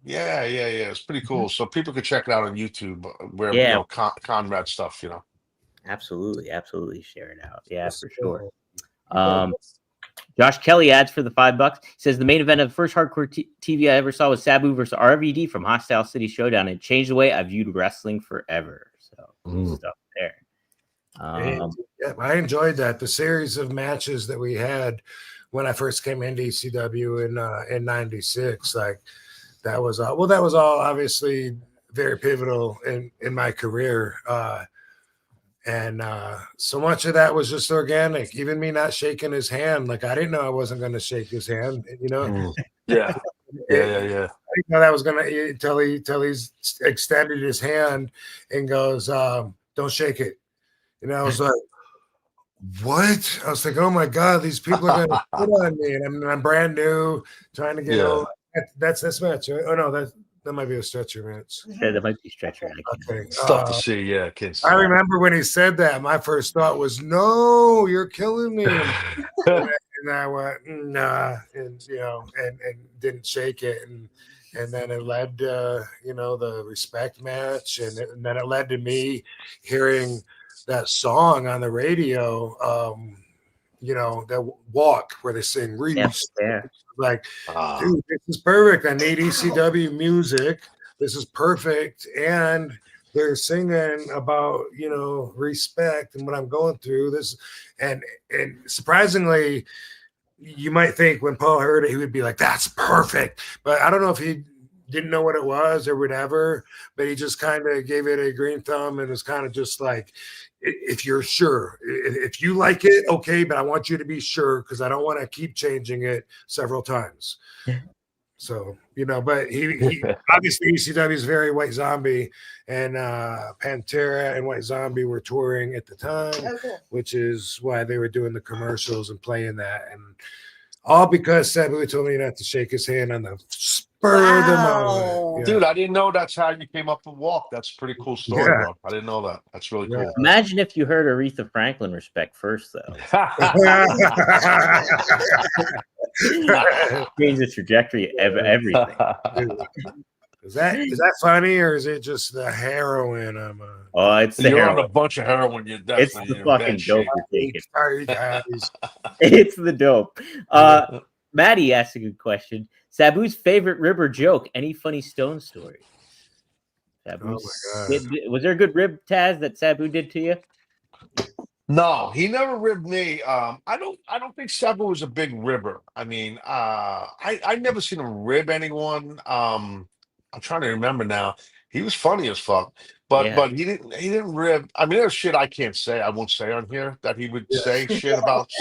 S5: Yeah. It's pretty cool. So people could check it out on YouTube where Conrad stuff,
S4: Absolutely share it out. Yeah,
S1: That's
S4: for
S1: cool.
S4: sure. Josh Kelly adds for the $5. He says the main event of the first hardcore TV I ever saw was Sabu versus RVD from Hostile City Showdown. It changed the way I viewed wrestling forever. So good stuff there.
S1: Yeah, I enjoyed that. The series of matches that we had when I first came into ECW in '96, like that was all obviously very pivotal in my career. And so much of that was just organic. Even me not shaking his hand, like I didn't know I wasn't going to shake his hand. You know,
S5: Yeah.
S1: I didn't know that was going to until he's extended his hand and goes, "Don't shake it." And I was like, "What?" I was like, "Oh my god, these people are going to put on me," and I'm brand new, trying to get over. That's this match. Right? Oh no, that might be a stretcher match.
S4: Yeah, that might be stretcher.
S1: Okay.
S5: It's tough to see. Yeah, kids.
S1: I remember when he said that, my first thought was, "No, you're killing me." And I went, "Nah," and and didn't shake it, and then it led to the respect match, and then it led to me hearing that song on the radio. That walk where they sing Reese. Like, dude, this is perfect. I need ECW music. This is perfect. And they're singing about, respect and what I'm going through. This and surprisingly, you might think when Paul heard it, he would be like, "That's perfect." But I don't know if he didn't know what it was or whatever, but he just kind of gave it a green thumb and was kind of just like, "If you're sure, if you like it, okay, but I want you to be sure because I don't want to keep changing it several times." So, but he obviously ECW is very White Zombie, and Pantera and White Zombie were touring at the time, which is why they were doing the commercials and playing that, and all because Sabu told me not to shake his hand on the spur of the moment. Yeah.
S5: Dude, I didn't know that's how you came up with Walk. That's a pretty cool story, bro. I didn't know that. That's really cool.
S4: Imagine if you heard Aretha Franklin respect first, though. Change the trajectory of everything.
S1: Is that funny, or is it just the heroin?
S4: It's the
S5: you're
S4: heroin.
S5: on a bunch of heroin. You're definitely
S4: it's the fucking dope you're taking.
S1: Sorry, guys.
S4: It's the dope. Maddie asked a good question. Sabu's favorite ribber joke. Any funny Stone story? Sabu,
S1: oh my god!
S4: Was there a good rib, Taz, that Sabu did to you?
S5: No, he never ribbed me. I don't think Sabu was a big ribber. I mean, I never seen him rib anyone. I'm trying to remember now. He was funny as fuck, but he didn't rib. I mean, there's shit I can't say. I won't say on here that he would say shit about.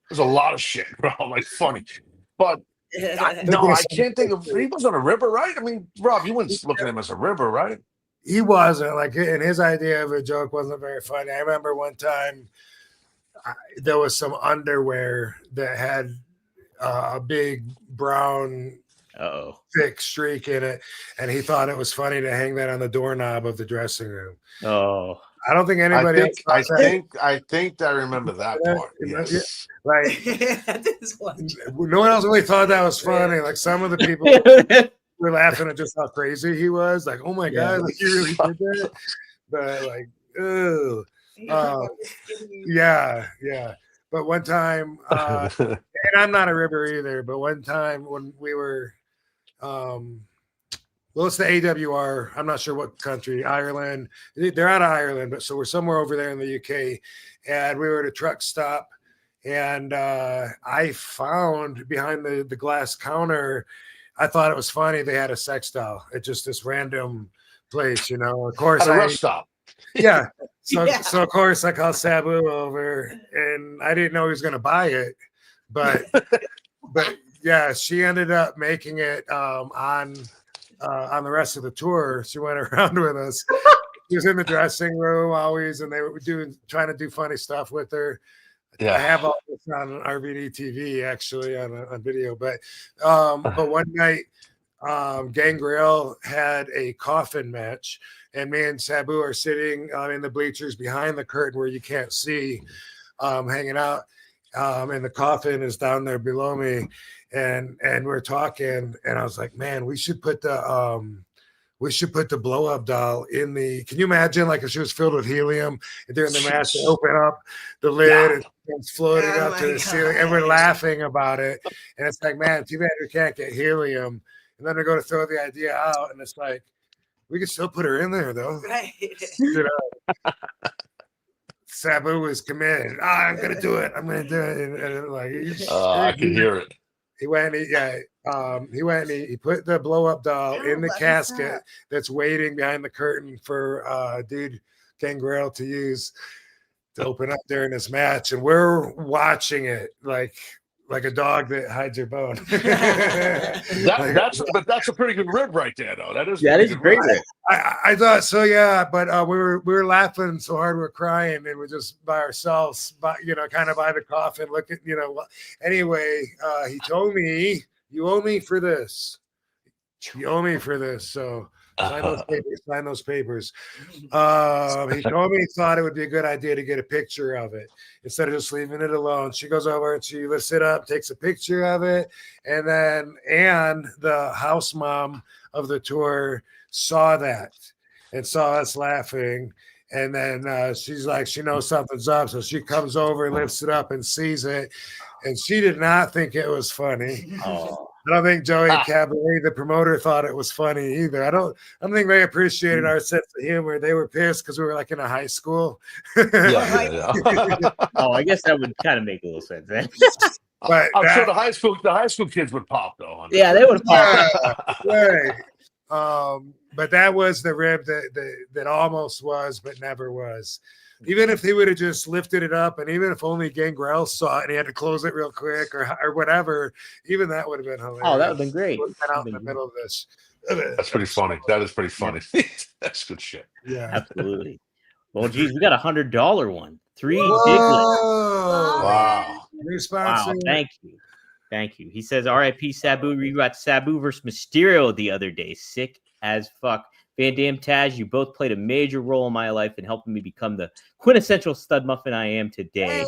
S5: There's a lot of shit, bro. Like funny, but I can't think of. He wasn't a ribber, right? I mean, Rob, you wouldn't look at him as a ribber, right?
S1: He wasn't, like, and his idea of a joke wasn't very funny. I remember one time there was some underwear that had a big brown thick streak in it, and he thought it was funny to hang that on the doorknob of the dressing room. I don't think anybody else.
S5: I think I remember that part. Yes.
S1: Like, no one else really thought that was funny. Like, some of the people were laughing at just how crazy he was. Like, oh my god, like, you really did that. But like, ew. Yeah. But one time, and I'm not a ribber either. But one time when we were, well, it's the AWR. I'm not sure what country, Ireland. They're out of Ireland, but so we're somewhere over there in the UK, and we were at a truck stop, and I found behind the glass counter. I thought it was funny. They had a sex doll at just this random place, Of course,
S5: at a rest stop.
S1: Yeah. So of course I called Sabu over, and I didn't know he was going to buy it, but yeah, she ended up making it on the rest of the tour. She went around with us. She was in the dressing room always, and they were trying to do funny stuff with her. Yeah, I have all this on RVD TV actually on video, but one night, Gangrel had a coffin match, and me and Sabu are sitting in the bleachers behind the curtain where you can't see, hanging out, and the coffin is down there below me, and we're talking, and I was like, man, we should put the we should put the blow up doll in the. Can you imagine, like, if she was filled with helium and during the match they open up the lid and it's floating
S2: Oh
S1: up to
S2: my
S1: the ceiling, and we're
S2: gosh.
S1: laughing about it. And it's like, man, too bad we can't get helium. And then they go to throw the idea out, and it's like, we could still put her in there though.
S2: Right.
S1: You know, Sabu was committed. I'm gonna do it. I'm gonna do it. And like,
S5: I can hear it.
S1: he went. He went. And he put the blow up doll in the casket that's waiting behind the curtain for dude Gangrel to use to open up during this match, and we're watching it like a dog that hides your bone.
S5: That's a pretty good rib right there, though. That is
S4: a great rib.
S1: I thought so, yeah, but we were laughing so hard we're crying, and we're just by ourselves, kind of by the coffin, looking, Anyway, he told me, "You owe me for this. You owe me for this." So sign those papers. He told me he thought it would be a good idea to get a picture of it instead of just leaving it alone. She goes over and she lifts it up, takes a picture of it, and then Anne, the house mom of the tour, saw that and saw us laughing. And then she's like, she knows something's up. So she comes over, lifts it up and sees it. And she did not think it was funny.
S4: Oh.
S1: I don't think Joey Cabaret, the promoter, thought it was funny either. I don't think they appreciated our sense of humor. They were pissed because we were like in a high school.
S5: Yeah.
S4: Oh, I guess that would kind of make a little sense. Then.
S5: But I'm sure the high school kids would pop though.
S4: Yeah, they would pop.
S1: Right. But that was the rib that almost was, but never was. Even if he would have just lifted it up, and even if only Gangrel saw it and he had to close it real quick or whatever, even that would have been hilarious.
S4: Oh, that would have been great.
S1: Out in the middle of this.
S5: That's pretty funny. That is pretty funny. That's good shit.
S1: Yeah,
S4: absolutely. Well, geez, we got $100 one. 3 big ones.
S5: Wow.
S1: New sponsor.
S4: Wow, thank you. He says, R.I.P. Sabu. We got Sabu versus Mysterio the other day. Sick as fuck. Van Dam, Taz, you both played a major role in my life in helping me become the quintessential stud muffin I am today.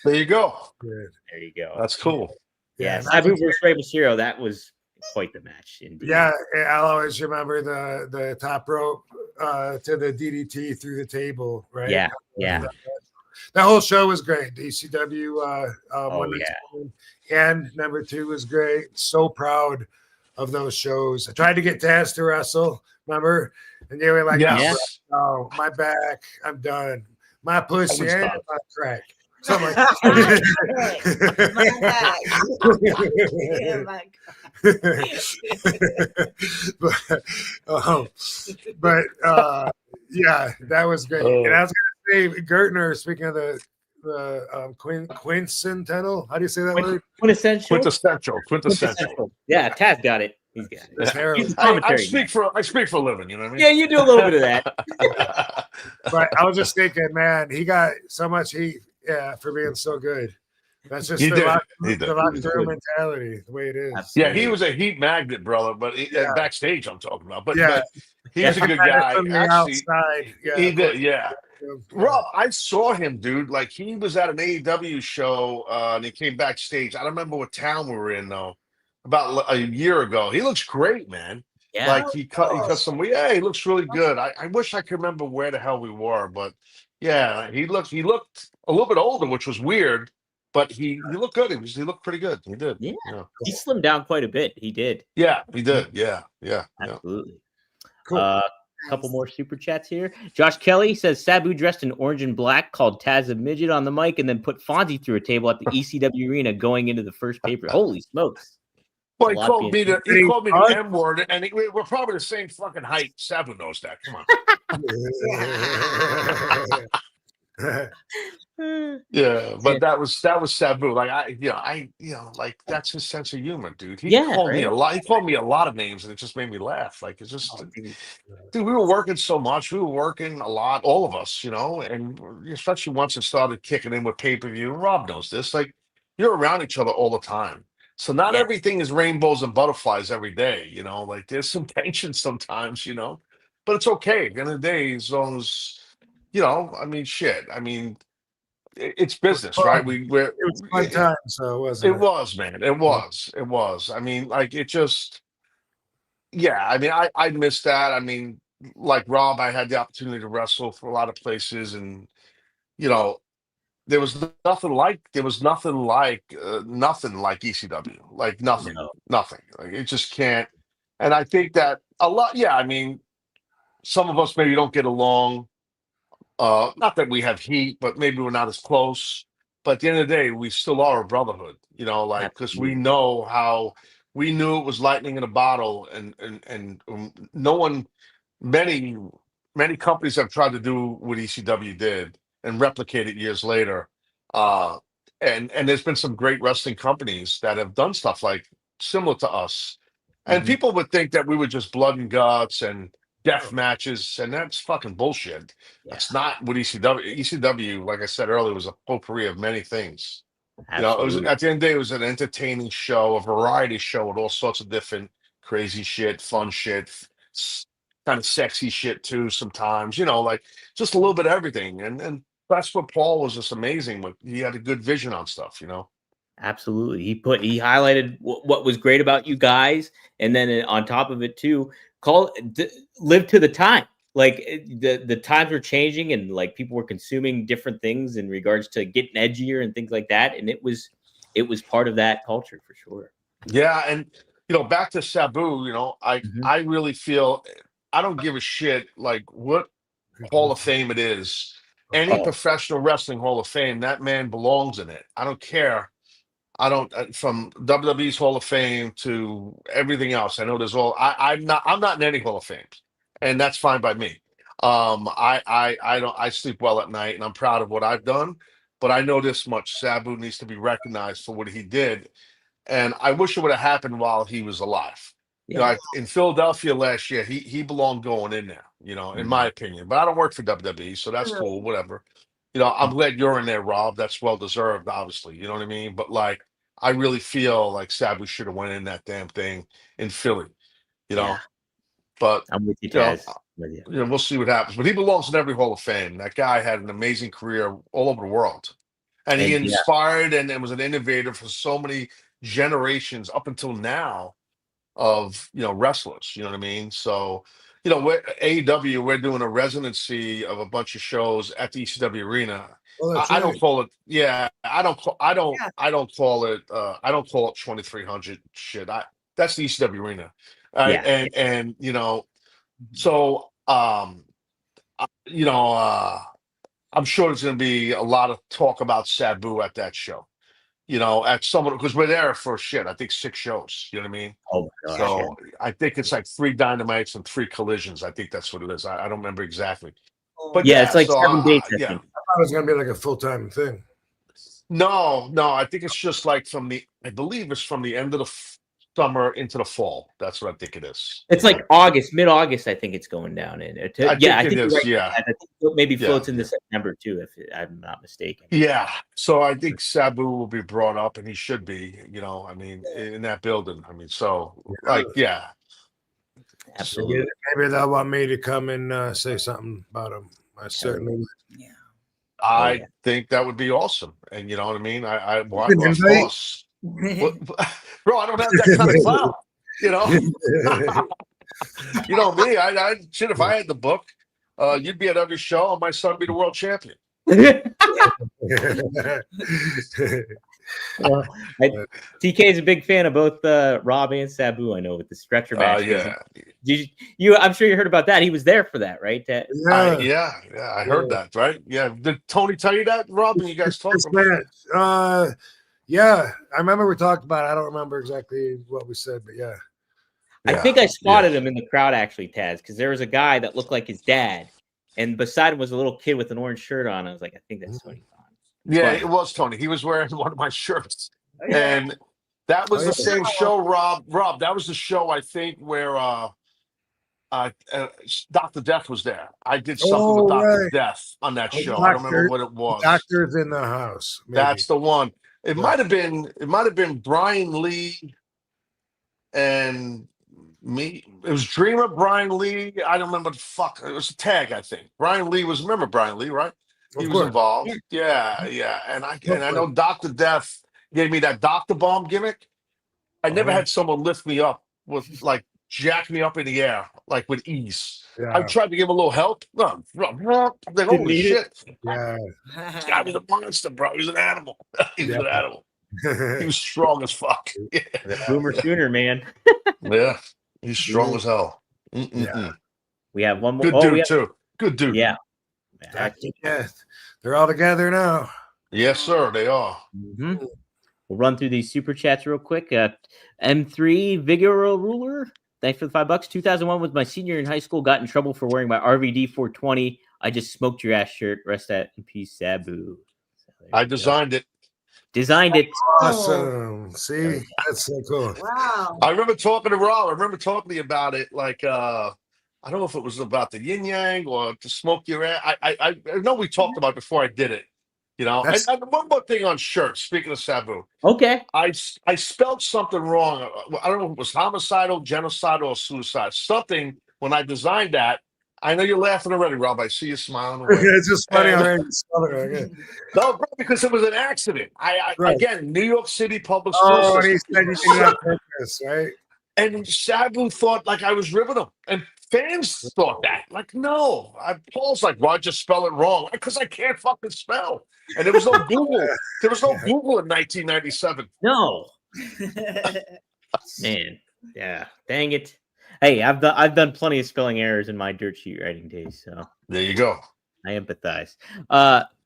S5: There you go.
S1: Good.
S4: There you go.
S5: That's cool.
S4: Yeah, Sabu versus Rey Mysterio. That was quite the match. Indeed.
S1: Yeah, I'll always remember the top rope to the DDT through the table, right?
S4: Yeah.
S1: That whole show was great. DCW and number 2 was great. So proud of those shows. I tried to get Taz to wrestle, remember? And they were like, "Oh, my back, I'm done. My pussy and my crack." Something like that. Yeah, that was great. And I was going to say, Gertner, speaking of the quintessential, how do you say that word?
S5: Quintessential.
S4: Yeah, Taz got it. He's got it.
S5: Terrible. I speak for a living, you know what I mean?
S4: Yeah, you do a little bit of that.
S1: But I was just thinking, man, he got so much heat for being so good. That's just the locker room mentality, the way it is.
S5: Absolutely. Yeah, he was a heat magnet, brother. But backstage, I'm talking about. But he was a good guy.
S1: From the outside,
S5: he did. Yeah. Rob, I saw him, dude. Like he was at an AEW show, and he came backstage. I don't remember what town we were in though. About a year ago, he looks great, man. Yeah, like he cut some. Yeah, he looks really good. I wish I could remember where the hell we were, but yeah, he looked a little bit older, which was weird. But he looked good. He looked pretty good. He did.
S4: Yeah. He slimmed down quite a bit. He did.
S5: Yeah, he did. Yeah.
S4: Absolutely. Cool. Couple more super chats here. Josh Kelly says Sabu dressed in orange and black, called Taz a midget on the mic, and then put Fonzie through a table at the ECW arena going into the first paper. Holy smokes!
S5: Well, he called me the M word, and we're probably the same fucking height. Sabu knows that. Come on. Yeah, but that was Sabu. Like I like that's his sense of humor, dude. He called me a lot. He called me a lot of names, and it just made me laugh. Like it's just, dude, we were working so much. We were working a lot, all of us, and especially once it started kicking in with pay-per-view. And Rob knows this. Like you're around each other all the time, so not everything is rainbows and butterflies every day. Like there's some tension sometimes, but it's okay. At the end of the day, as long as I mean, shit. I mean. It's business, right?
S1: It was fun time, so it wasn't.
S5: It was, man. It was. I mean, like it just, yeah, I mean, I miss that. I mean, like Rob, I had the opportunity to wrestle for a lot of places, and you know, nothing like ECW, like
S4: No,
S5: nothing. Like it just can't. And I think that a lot. Yeah, I mean, some of us maybe don't get along. Not that we have heat, but maybe we're not as close. But at the end of the day, we still are a brotherhood, like because we
S4: absolutely.
S5: know how we knew it was lightning in a bottle, and no one, many many companies have tried to do what ECW did and replicate it years later. Uh, and there's been some great wrestling companies that have done stuff like similar to us, and
S4: Mhm.
S5: people would think that we were just blood and guts and death matches, and that's fucking bullshit.
S4: Yeah,
S5: That's not what ECW, like I said earlier, was a potpourri of many things. It was
S4: absolutely.
S5: at the end of the day, it was an entertaining show, a variety show with all sorts of different crazy shit, fun shit, kind of sexy shit too. Sometimes, like just a little bit of everything. And that's what Paul was just amazing with. He had a good vision on stuff.
S4: Absolutely. He highlighted what was great about you guys, and then on top of it too, live to the time. Like the times were changing, and like people were consuming different things in regards to getting edgier and things like that, and it was part of that culture for sure.
S5: Yeah, and back to Sabu. I
S4: Mhm.
S5: I really feel I don't give a shit like what Hall of Fame it is. Any
S4: Oh
S5: professional wrestling Hall of Fame, that man belongs in it. I don't care. I don't from WWE's Hall of Fame to everything else. I know there's all. I'm not in any Hall of Fames, and that's fine by me. I don't. I sleep well at night, and I'm proud of what I've done. But I know this much: Sabu needs to be recognized for what he did, and I wish it would have happened while he was alive.
S4: yeah.
S5: In Philadelphia last year, he belonged going in there. In my
S4: Mhm.
S5: opinion. But I don't work for WWE, so that's cool. Whatever. I'm glad you're in there, Rob. That's well deserved, obviously. You know what I mean? But like, I really feel like Sabu should have went in that damn thing in Philly. You
S4: Yeah.
S5: know, but
S4: I'm with you,
S5: you know,
S4: Taz. I'm with you.
S5: we'll see what happens. But he belongs in every Hall of Fame. That guy had an amazing career all over the world, and he
S4: And yeah,
S5: inspired and was an innovator for so many generations up until now of wrestlers. You know what I mean? So we're AEW. We're doing a residency of a bunch of shows at the ECW arena.
S1: Oh,
S5: I,
S1: that's
S5: I don't
S1: right.
S5: call it. Yeah, I don't.
S2: Yeah.
S5: I don't call it. I don't call it 2300 shit. That's the ECW arena.
S4: yeah,
S5: And so I'm sure there's going to be a lot of talk about Sabu at that show. At someone because we're there for shit. I think 6 shows. You know what I mean?
S4: oh my gosh, yeah.
S5: So I think it's like 3 dynamites and 3 collisions. I think that's what it is. I don't remember exactly.
S2: Oh,
S5: But
S4: Yeah,
S5: yeah,
S4: it's like
S5: so
S4: 7 days, I
S5: yeah.
S4: think.
S1: I thought it was gonna be like a full time thing.
S5: No, no, I think it's just like I believe it's from the end of the summer into the fall. That's what I think it is.
S4: It's like August, mid-August, I think it's going down in.
S5: I
S4: Yeah,
S5: think
S4: I
S5: it
S4: think you're
S5: is.
S4: right.
S5: Yeah.
S4: I think it maybe
S5: Yeah.
S4: floats into September too, if I'm not mistaken.
S5: Yeah. So I think Sabu will be brought up and he should be, I mean, in that building. I mean, so like, yeah.
S1: Maybe,
S4: Absolutely.
S1: maybe they'll want me to come and say something about him. I certainly would.
S2: yeah.
S4: Oh
S5: I
S4: yeah.
S5: think that would be awesome. And you know what I mean?
S1: You can
S5: Of
S1: invite.
S5: course. What, bro, I don't have that kind of clout. You know, you know me. I shit. If I had the book, you'd be at every show, and my son would be the world champion.
S4: Well, TK is a big fan of both Rob and Sabu. I know with the stretcher match.
S5: Yeah,
S4: I'm sure you heard about that. He was there for that, right?
S5: yeah. I heard that. Right? Yeah. Did Tony tell you that, Rob? And you guys talked
S1: This
S5: about it?
S1: match, yeah, I remember we talked about it. I don't remember exactly what we said, but yeah.
S4: I think I spotted him in the crowd actually, Taz, because there was a guy that looked like his dad, and beside him was a little kid with an orange shirt on. I was like, I think that's Tony Khan.
S5: Yeah, it was Tony. He was wearing one of my shirts,
S2: Yeah.
S5: and that was
S1: Oh,
S5: the
S1: yeah.
S5: same show, Rob. Rob, that was the show I think where Dr. Death was there. I did something with Dr.
S1: Right.
S5: Death on that
S1: Oh,
S5: show. I don't remember what it was.
S1: Doctor's in the house. Maybe.
S5: That's the one. It
S1: Yeah.
S5: might have been Brian Lee and me. It was Dreamer, Brian Lee. I don't remember the fuck. It was a tag, I think. Brian Lee remember Brian Lee, right? He
S1: Of
S5: was
S1: course.
S5: involved. Yeah. And I
S1: course.
S5: know Dr. Death gave me that Dr. Bomb gimmick. I never
S1: Uh-huh.
S5: had someone lift me up with like jack me up in the air like with ease. I
S1: Yeah.
S5: tried to give him a little help. No, I'm like,
S1: Didn't
S5: holy
S1: need it.
S5: shit.
S1: Yeah.
S5: This guy was a monster, bro. He was an animal. He was
S1: Yeah.
S5: an animal. He was strong as fuck. Yeah.
S4: Boomer Sooner, man.
S5: Yeah. He's strong as hell.
S1: Yeah.
S4: We have one more.
S5: Good
S4: Oh, we
S5: dude,
S4: have,
S5: too. Good dude.
S4: yeah.
S1: Yeah. They're all together now.
S5: Yes, sir. They are.
S4: Mhm. We'll run through these super chats real quick. M3 Vigoro Ruler. Thanks for the $5. 2001 was my senior in high school. Got in trouble for wearing my RVD 420. I just smoked your ass shirt. Rest in peace, Sabu. So
S5: I designed it.
S4: Designed it.
S1: Awesome. See, that's so cool.
S2: Wow.
S5: I remember talking to Rob. I remember talking to you about it. Like, I don't know if it was about the yin yang or to smoke your ass. I know we talked about it before I did it. You know, and one more thing on shirts. Speaking of Sabu,
S4: Okay.
S5: I spelled something wrong. I don't know if it was homicidal, genocidal, or suicide. Something when I designed that. I know you're laughing already, Rob. I see you smiling away.
S1: It's just funny
S5: And-
S1: already. Okay.
S5: No, bro, because it was an accident.
S1: Right.
S5: Again, New York City public school
S1: Oh, and he
S5: system.
S1: said you did it on purpose, right?
S5: And Sabu thought like I was ribbing him, and fans thought that. Like, no, Paul's like, why'd you spell it wrong? Because I can't fucking spell. And there was no Google. There was no Google in 1997.
S4: No. Man. Yeah. Dang it. Hey, I've done plenty of spelling errors in my dirt sheet writing days, so
S5: There you go.
S4: I empathize.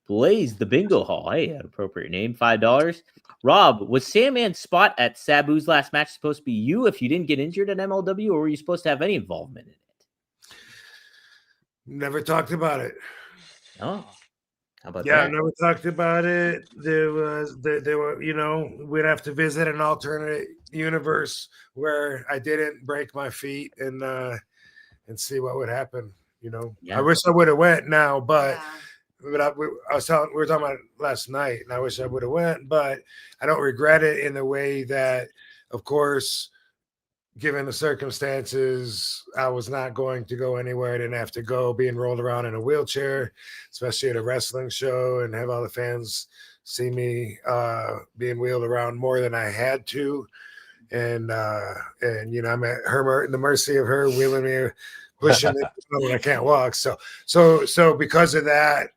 S4: Blaze the Bingo Hall. Hey, an appropriate name. $5. Rob, was Sandman's spot at Sabu's last match supposed to be you if you didn't get injured at MLW, or were you supposed to have any involvement in it?
S1: Never talked about it.
S4: Oh, how about
S1: Yeah,
S4: that?
S1: never talked about it. There were, we'd have to visit an alternate universe where I didn't break my feet and see what would happen.
S4: Yeah.
S1: I wish I would have went now, but.
S2: Yeah.
S1: We were talking about it last night, and I wish I would have went, but I don't regret it in the way that, of course, given the circumstances, I was not going to go anywhere. I didn't have to go being rolled around in a wheelchair, especially at a wrestling show, and have all the fans see me being wheeled around more than I had to. And I'm at the mercy of her wheeling me, pushing me when I can't walk. So because of that,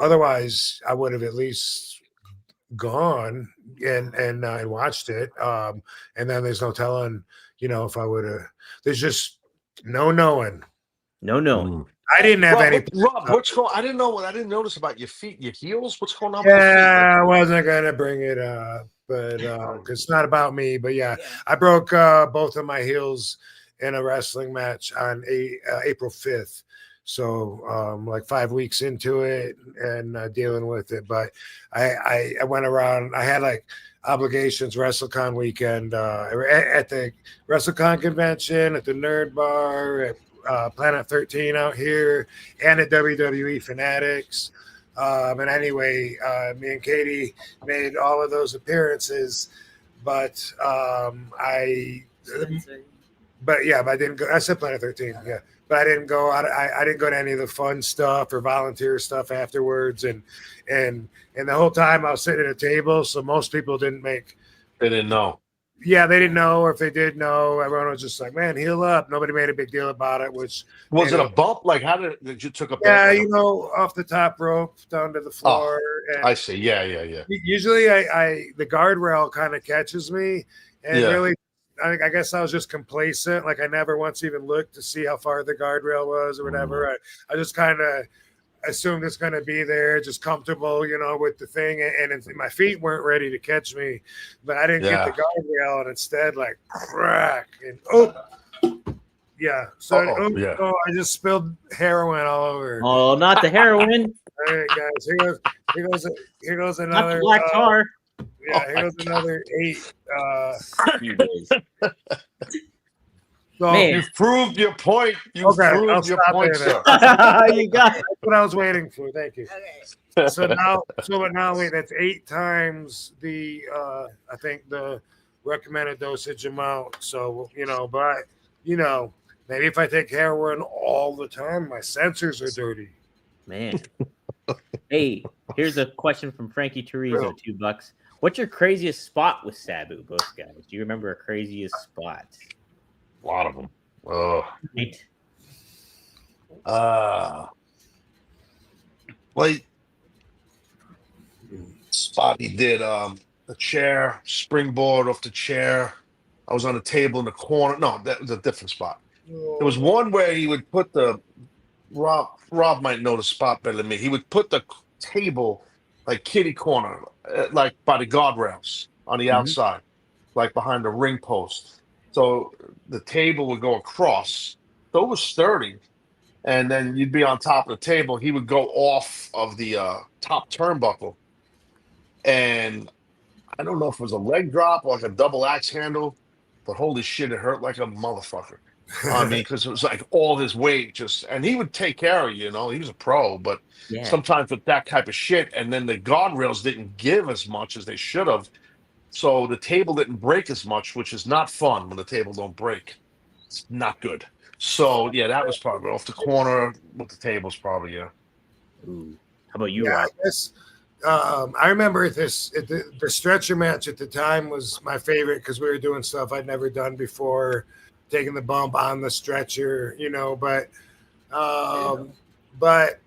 S1: otherwise I would have at least gone and watched it. And then there's no telling, if I would have. There's just no knowing.
S4: No.
S1: I didn't have any.
S5: Rob, what's going? I didn't notice about your feet, your heels. What's going on?
S1: Yeah, I wasn't gonna bring it up, but it's not about me. But yeah. I broke both of my heels in a wrestling match on April 5th. So like 5 weeks into it and dealing with it. But I went around, I had like obligations WrestleCon weekend at the WrestleCon convention, at the Nerd Bar, at Planet 13 out here, and at WWE Fanatics. And anyway, me and Katie made all of those appearances, but I didn't go. I said Planet 13, yeah, but I didn't go. I didn't go to any of the fun stuff or volunteer stuff afterwards, and the whole time I was sitting at a table, so most people didn't make.
S5: They didn't know.
S1: Yeah, they didn't know, or if they did know, everyone was just like, "Man, heal up." Nobody made a big deal about it. Which
S5: was it a bump? Like, how did you took a?
S1: Yeah, off the top rope down to the floor.
S5: And I see. Yeah.
S1: Usually, the guardrail kind of catches me, and really. I guess I was just complacent. Like I never once even looked to see how far the guardrail was or whatever. I just kind of assumed it's going to be there, just comfortable, with the thing. And my feet weren't ready to catch me, but I didn't get the guardrail, and instead like crack and yeah. So I just spilled heroin all over.
S4: Oh, not the heroin.
S1: All right, guys. Here goes another
S4: not the black tar.
S1: Yeah, here goes another 8. So
S4: Man.
S5: You've proved your point. You've proved your point, sir.
S4: You got it.
S1: That's what I was waiting for. Thank you.
S2: Okay.
S1: So now wait, that's 8 times the I think the recommended dosage amount. So but maybe if I take heroin all the time, my sensors are dirty.
S4: Man. Hey, here's a question from Frankie Teresa, $2. What's your craziest spot with Sabu, both guys? Do you remember a craziest spot?
S5: A lot of them.
S4: Right.
S5: Like spot he did the chair, springboard off the chair. I was on a table in the corner. No, that was a different spot. There was one where he would put the Rob might know the spot better than me. He would put the table like kitty corner, like by the guardrails on the outside, like behind the ring post. So the table would go across. So it was sturdy. And then you'd be on top of the table. He would go off of the top turnbuckle. And I don't know if it was a leg drop or like a double axe handle, but holy shit, it hurt like a motherfucker. I mean, because it was like all his weight and he would take care of you, he was a pro, but sometimes with that type of shit, and then the guardrails didn't give as much as they should have. So the table didn't break as much, which is not fun when the table don't break. It's not good. So yeah, that was probably off the corner with the tables, probably, yeah.
S4: Ooh. How about you,
S1: Yeah,
S4: Rob?
S1: I guess, I remember the stretcher match at the time was my favorite because we were doing stuff I'd never done before, taking the bump on the stretcher, but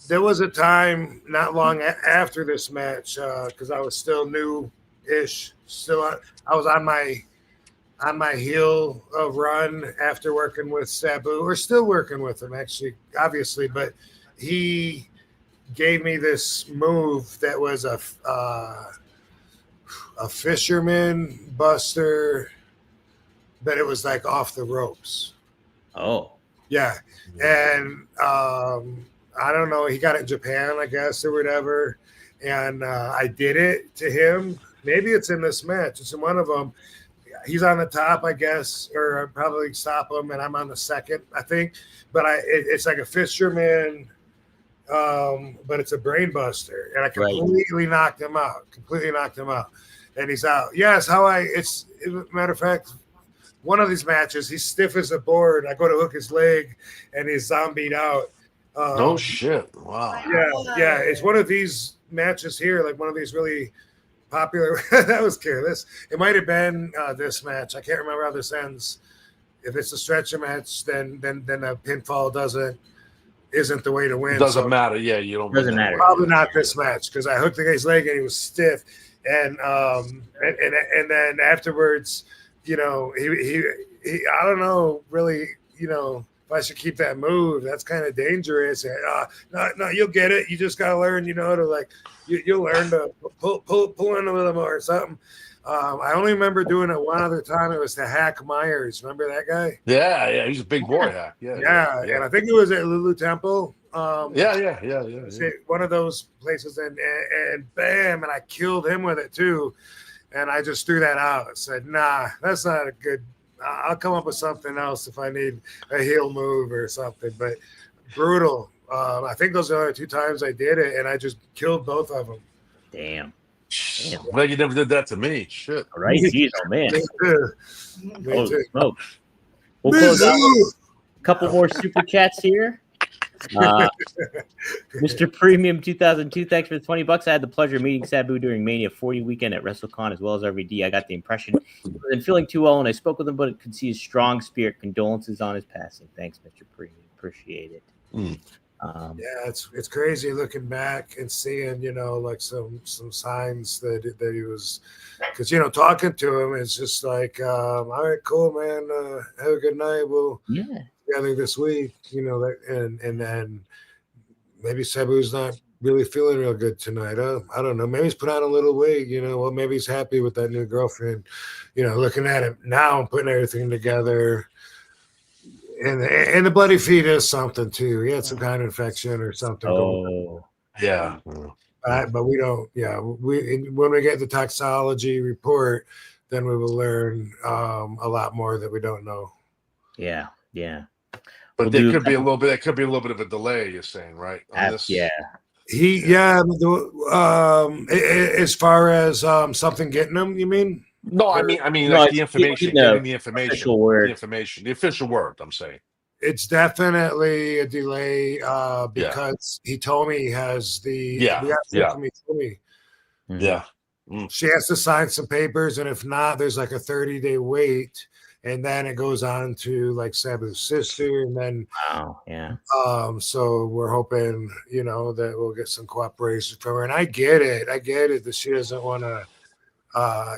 S1: there was a time not long after this match, because I was still new-ish, I was on my heel run after working with Sabu, or still working with him, actually, obviously, but he gave me this move that was a fisherman buster, but it was like off the ropes.
S4: Oh.
S1: Yeah. And I don't know, he got it in Japan, I guess, or whatever. And I did it to him. Maybe it's in this match. It's in one of them. He's on the top, I guess, or I'd probably stop him, and I'm on the second, I think. But it's like a fisherman, but it's a brain buster, and I completely knocked him out. And he's out. Yes, matter of fact, one of these matches, he's stiff as a board. I go to hook his leg, and he's zombied out.
S5: No shit. Wow.
S1: Yeah. It's one of these matches here, like one of these really popular. That was careless. It might have been this match. I can't remember how this ends. If it's a stretcher match, then a pinfall isn't the way to win.
S5: It doesn't matter. Yeah, you don't.
S4: Doesn't matter.
S1: Probably not this match because I hooked the guy's leg and he was stiff, and then afterwards, he I don't know really, if I should keep that move. That's kind of dangerous. No, you'll get it. You just gotta learn, to you'll learn to pull in a little more or something. I only remember doing it one other time. It was the Hack Myers. Remember that guy?
S5: Yeah. He's a big boy, Hack. Yeah.
S1: And I think it was at Lulu Temple.
S5: Yeah.
S1: One of those places, and bam, and I killed him with it too. And I just threw that out. I said, nah, that's not a good. I'll come up with something else if I need a heel move or something. But brutal. I think those are the other two times I did it, and I just killed both of them.
S4: Damn.
S5: Well, you never did that to me. Shit.
S4: All right. Jeez, oh man.
S1: Me too.
S4: We'll close out a couple more super chats here. Mr. Premium 2002, thanks for the $20. I had the pleasure of meeting Sabu during Mania 40 weekend at WrestleCon as well as RVD. I got the impression he wasn't feeling too well, and I spoke with him, but could see his strong spirit. Condolences on his passing. Thanks, Mr. Premium. Appreciate it.
S1: It's crazy looking back and seeing, like some signs that he was, because talking to him, it's just like, all right, cool, man. Have a good night. We'll together this week, and then maybe Sabu's not really feeling real good tonight. I don't know. Maybe he's put on a little weight. Well, maybe he's happy with that new girlfriend. Looking at him now and putting everything together. And the bloody feet is something too. He had some kind of infection or something.
S5: Yeah.
S1: But we don't. Yeah, when we get the toxology report, then we will learn a lot more that we don't know.
S4: Yeah.
S5: But there could be a little bit. There could be a little bit of a delay. You're saying, right?
S4: Yeah.
S1: As far as something getting him, you mean?
S5: No, I mean, like the information, getting the information, the official word. I'm saying
S1: it's definitely a delay because he told me he has the She has to sign some papers, and if not, there's like a 30-day wait. and then it goes on to like Sabu's sister, and then
S4: Wow. Yeah.
S1: so we're hoping, you know, that we'll get some cooperation from her. And I get it that she doesn't want to,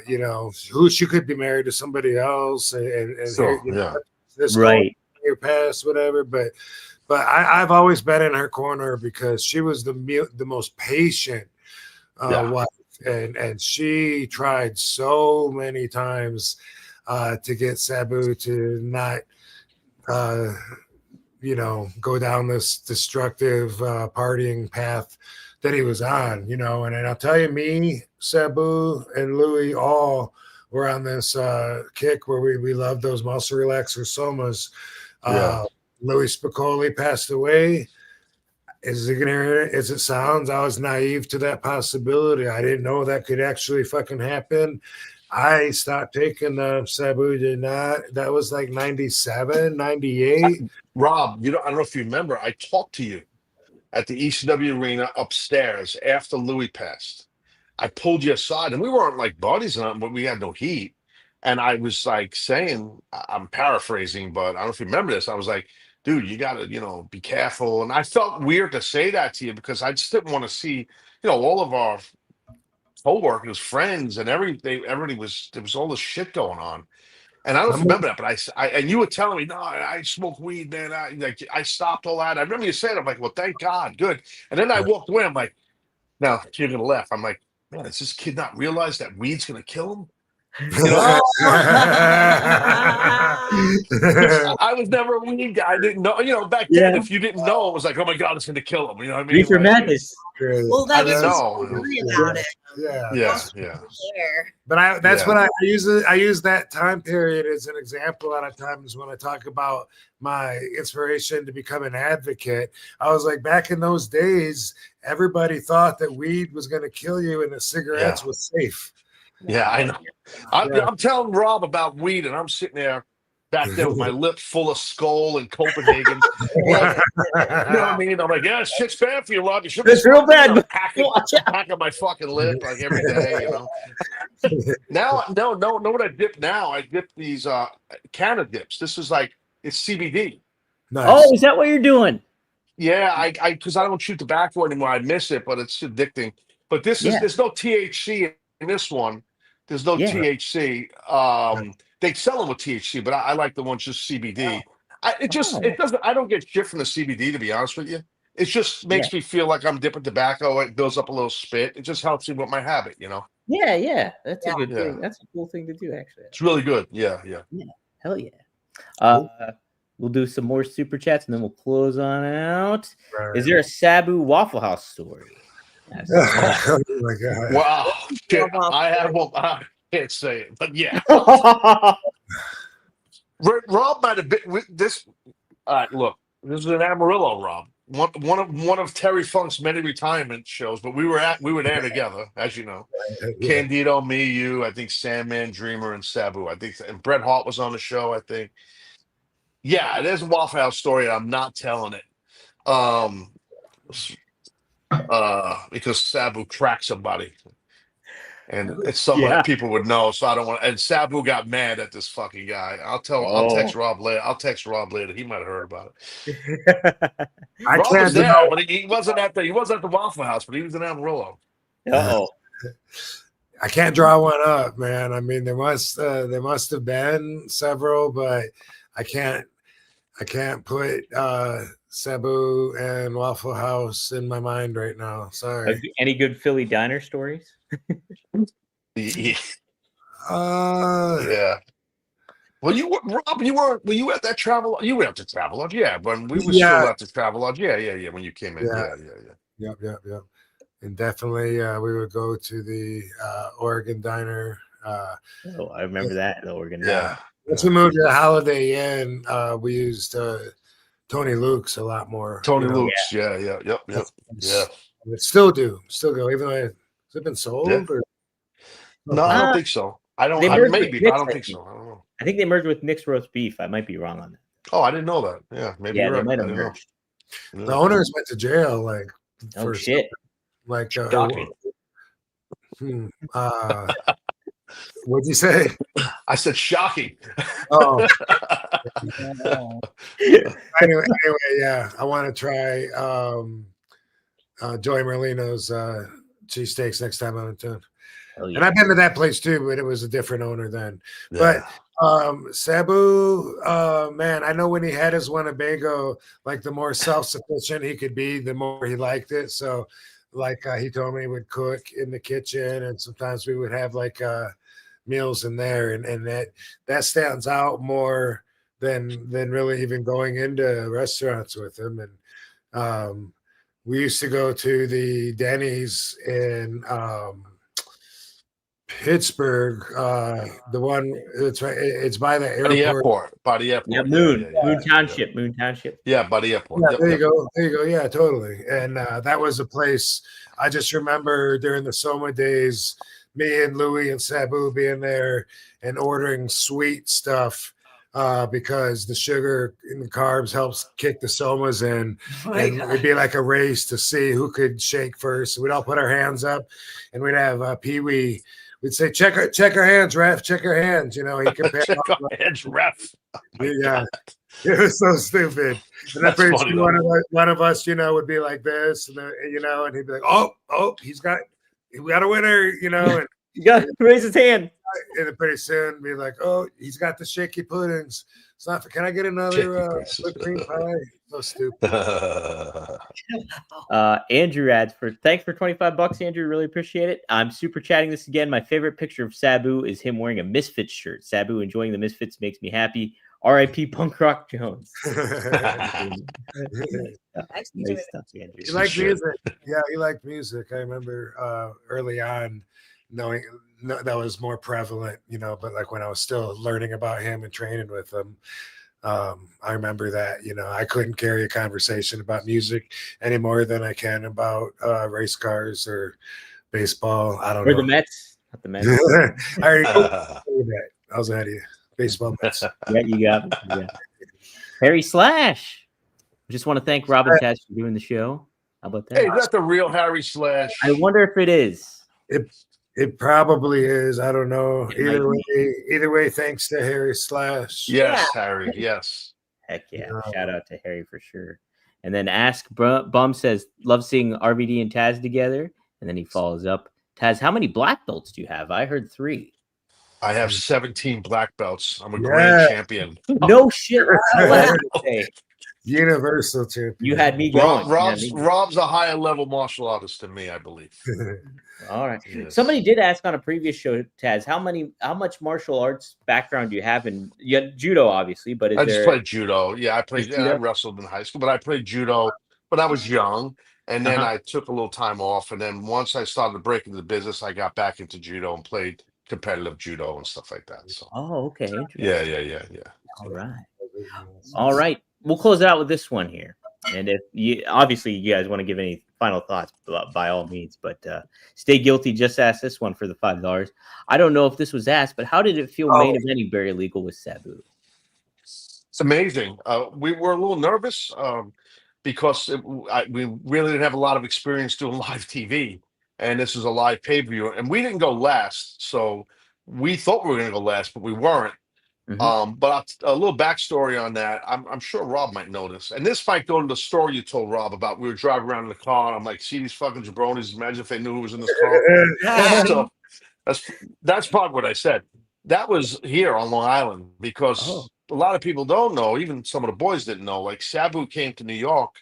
S1: you know, who she could be married to somebody else, and
S5: So,
S1: here, you know,
S5: yeah.
S1: this
S4: Right.
S1: your past, whatever. But I've always been in her corner because she was the most patient wife, and she tried so many times to get Sabu to not you know, go down this destructive partying path that he was on, you know. And I'll tell you, me, Sabu, and Louis all were on this kick where we love those muscle relaxer somas. Louis Spicoli passed away. Is it gonna as it sounds? I was naive to that possibility. I didn't know that could actually fucking happen. I stopped taking the Sabu, did not. That was like 97, 98.
S5: Rob, I don't know if you remember, I talked to you at the ECW arena upstairs after Louis passed. I pulled you aside, and we weren't like buddies, but we had no heat. And I was like saying, I'm paraphrasing, but I don't know if you remember this. I was like, dude, you got to, be careful. And I felt weird to say that to you because I just didn't want to see, all of our co-workers, friends, and everything. There was all this shit going on. And I don't remember that, but and you were telling me, no, I smoke weed, man. I stopped all that. I remember you saying, I'm like, well, thank God, good. And then I walked away. I'm like, now you're gonna laugh. I'm like, man, does this kid not realize that weed's gonna kill him? I was never a weed guy. I didn't know. Back then, if you didn't know, it was like, oh my God, it's gonna kill him. You know what I mean?
S4: Reefer Madness.
S2: Well,
S5: I
S2: that's
S5: didn't
S2: just
S5: know.
S2: worry about it.
S5: Yeah.
S1: But that's what I use that time period as an example a lot of times when I talk about my inspiration to become an advocate. I was like, back in those days, everybody thought that weed was going to kill you and that cigarettes was safe.
S5: Yeah, I know. I'm telling Rob about weed, and I'm sitting there back there with my lip full of Skull and Copenhagen. Like, you know what I mean? I'm like, yeah, shit's bad for you, Rob. You should be
S4: real bad.
S5: Packing my fucking lip like every day, Now, no, what I dip now? I dip these canna dips. This is like, it's CBD.
S1: Nice.
S4: Oh, is that what you're doing?
S5: Yeah, because I don't chew tobacco anymore. I miss it, but it's addicting. But there's no THC in this one. There's no THC. They sell them with THC, but I like the ones just CBD. It doesn't. I don't get shit from the CBD, to be honest with you. It just makes me feel like I'm dipping tobacco. It builds up a little spit. It just helps me with my habit,
S4: Yeah. That's a good thing. That's a cool thing to do, actually.
S5: It's really good. Yeah.
S4: Hell yeah. We'll do some more super chats and then we'll close on out. Right. Is there a Sabu Waffle House story?
S1: Oh my God!
S5: Wow, shit. I have one. I can't say it, but yeah. Rob might have been with this. All right, look, this is an Amarillo, Rob. One of Terry Funk's many retirement shows, but we were there together, as you know. Candido, me, you, I think Sandman, Dreamer, and Sabu. I think, and Bret Hart was on the show. I think. Yeah, there's a Waffle House story. I'm not telling it. Because Sabu cracked somebody, and it's someone that people would know. So I don't want. And Sabu got mad at this fucking guy. I'll text Rob later. He might have heard about it. Rob was there, but he wasn't at the Waffle House, but he was in Amarillo.
S1: I can't draw one up, man. I mean, there must have been several, but I can't put Sabu and Waffle House in my mind right now. Sorry.
S4: Any good Philly diner stories?
S5: Yeah. Well, Rob, were you at that travel? You went to Travel Lodge, when we were still at the Travel Lodge, when you came in,
S1: Yep. And definitely, we would go to the Oregon Diner.
S4: I remember that, the Oregon
S5: Diner.
S1: Once we moved to the Holiday Inn, we used Tony Luke's a lot more.
S5: Tony Luke's, yep.
S1: Still go, even though has it been sold?
S5: Yeah.
S1: Or?
S5: No, I don't think so. I don't. Maybe, but I don't think so. I don't know.
S4: I think they merged with Nick's Roast Beef. I might be wrong on that.
S5: Oh, I didn't know that. Yeah, maybe you're right.
S4: They might have merged.
S1: The owners went to jail, like.
S4: Oh shit!
S1: Like,
S5: shocking.
S1: What'd you say?
S5: I said shocking.
S1: Oh, anyway, yeah, I want to try Joey Merlino's cheesesteaks next time I'm in town.
S4: Hell
S1: And I've been to that place too, but it was a different owner then.
S5: Yeah.
S1: But Sabu, man, I know when he had his Winnebago, like the more self-sufficient he could be, the more he liked it. So, like he told me he would cook in the kitchen, and sometimes we would have like meals in there, and that stands out more than really even going into restaurants with him. And we used to go to the Denny's in Pittsburgh, the one it's right, it's by the
S5: By the
S1: airport.
S5: airport. By the airport.
S4: Yeah, Moon Township. Moon Township.
S5: Yeah, by the airport.
S1: Yeah,
S5: Yep,
S1: there
S5: yep.
S1: you go. There you go. Yeah, totally. And that was a place I just remember during the Soma days, me and Louie and Sabu being there and ordering sweet stuff because the sugar and the carbs helps kick the Somas in. And it'd be like a race to see who could shake first. So we'd all put our hands up and we'd have Pee Wee. We'd say, check our hands, ref. Check our hands. You know, he compared.
S5: Check our hands, ref. Oh
S1: yeah. It was so stupid. And I'm pretty sure one of us, you know, would be like this, and you know, and he'd be like, "Oh, we got a winner," you know, and
S4: you got to raise his hand.
S1: And then pretty soon be like, "Oh, he's got the shaky puddings. It's not. Can I get another whipped cream pie?" So stupid.
S4: Andrew adds thanks for $25, Andrew. Really appreciate it. I'm super chatting this again. My favorite picture of Sabu is him wearing a Misfits shirt. Sabu enjoying the Misfits makes me happy. R.I.P. Punk Rock Jones.
S1: He liked music. Yeah, he liked music. I remember early on knowing that was more prevalent, you know, but like when I was still learning about him and training with him, I remember that, you know, I couldn't carry a conversation about music any more than I can about race cars or baseball. I don't know.
S4: Or the Mets. Not the Mets.
S1: I already that. I was ahead of you. Baseball Mets.
S4: Yeah, you got it. Yeah. Harry Slash. I just want to thank Robin Taz for doing the show. How about that?
S5: Hey, that's the real Harry Slash.
S4: I wonder if it is.
S1: It probably is. I don't know. Either way, thanks to Harry Slash.
S5: Yes, yeah. Harry. Yes.
S4: Heck yeah. Shout out to Harry for sure. And then Ask Bum says, love seeing RVD and Taz together. And then he follows up. Taz, how many black belts do you have? I heard 3.
S5: I have 17 black belts. I'm a grand champion.
S4: No shit.
S1: Universal champion.
S4: You had me going.
S5: Rob's a higher level martial artist than me, I believe.
S4: All right. Yes. Somebody did ask on a previous show, Taz, how much martial arts background do you have in judo, obviously, but I just
S5: played judo. Yeah, I wrestled in high school, but I played judo when I was young. And then I took a little time off. And then once I started to break into the business, I got back into judo and played competitive judo and stuff like that. So
S4: okay.
S5: Yeah.
S4: All right. We'll close it out with this one here. And if you obviously you guys want to give any final thoughts, by all means, but Stay Guilty just asked this one for the $5. I don't know if this was asked, but how did it feel main eventing Barry Legal with Sabu?
S5: It's amazing. We were a little nervous because we really didn't have a lot of experience doing live TV. And this is a live pay-per-view, and we didn't go last. So we thought we were going to go last, but we weren't.
S4: Mm-hmm.
S5: But a little backstory on that. I'm sure Rob might know this. And this might go to the story you told Rob about. We were driving around in the car, and I'm like, see these fucking jabronis. Imagine if they knew who was in this car. So that's probably what I said. That was here on Long Island because a lot of people don't know, even some of the boys didn't know. Like Sabu came to New York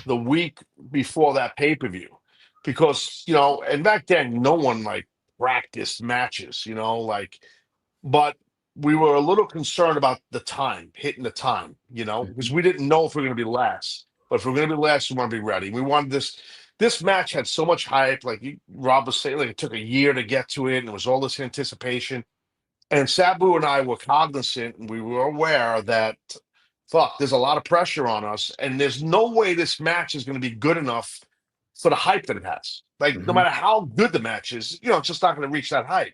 S5: the week before that pay-per-view. Because, you know, and back then, no one like practiced matches, you know, like, but we were a little concerned about hitting the time, you know, because we didn't know if we were going to be last. But if we're going to be last, we want to be ready. We wanted this match had so much hype. Like Rob was saying, like it took a year to get to it. And it was all this anticipation. And Sabu and I were cognizant and we were aware that, there's a lot of pressure on us. And there's no way this match is going to be good enough for the hype that it has. Like, no matter how good the match is, you know, it's just not going to reach that hype.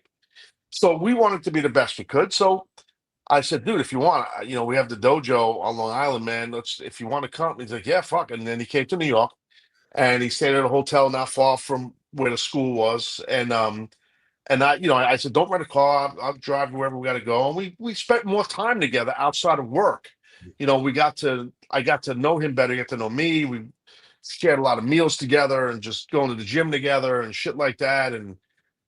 S5: So we wanted to be the best we could. So I said, dude, if you want, you know, we have the dojo on Long Island, man. If you want to come. He's like, yeah, fuck. And then he came to New York and he stayed at a hotel not far from where the school was. And And I said, don't rent a car. I'll drive wherever we got to go. And we spent more time together outside of work. I got to know him better, get to know me. We shared a lot of meals together and just going to the gym together and shit like that. And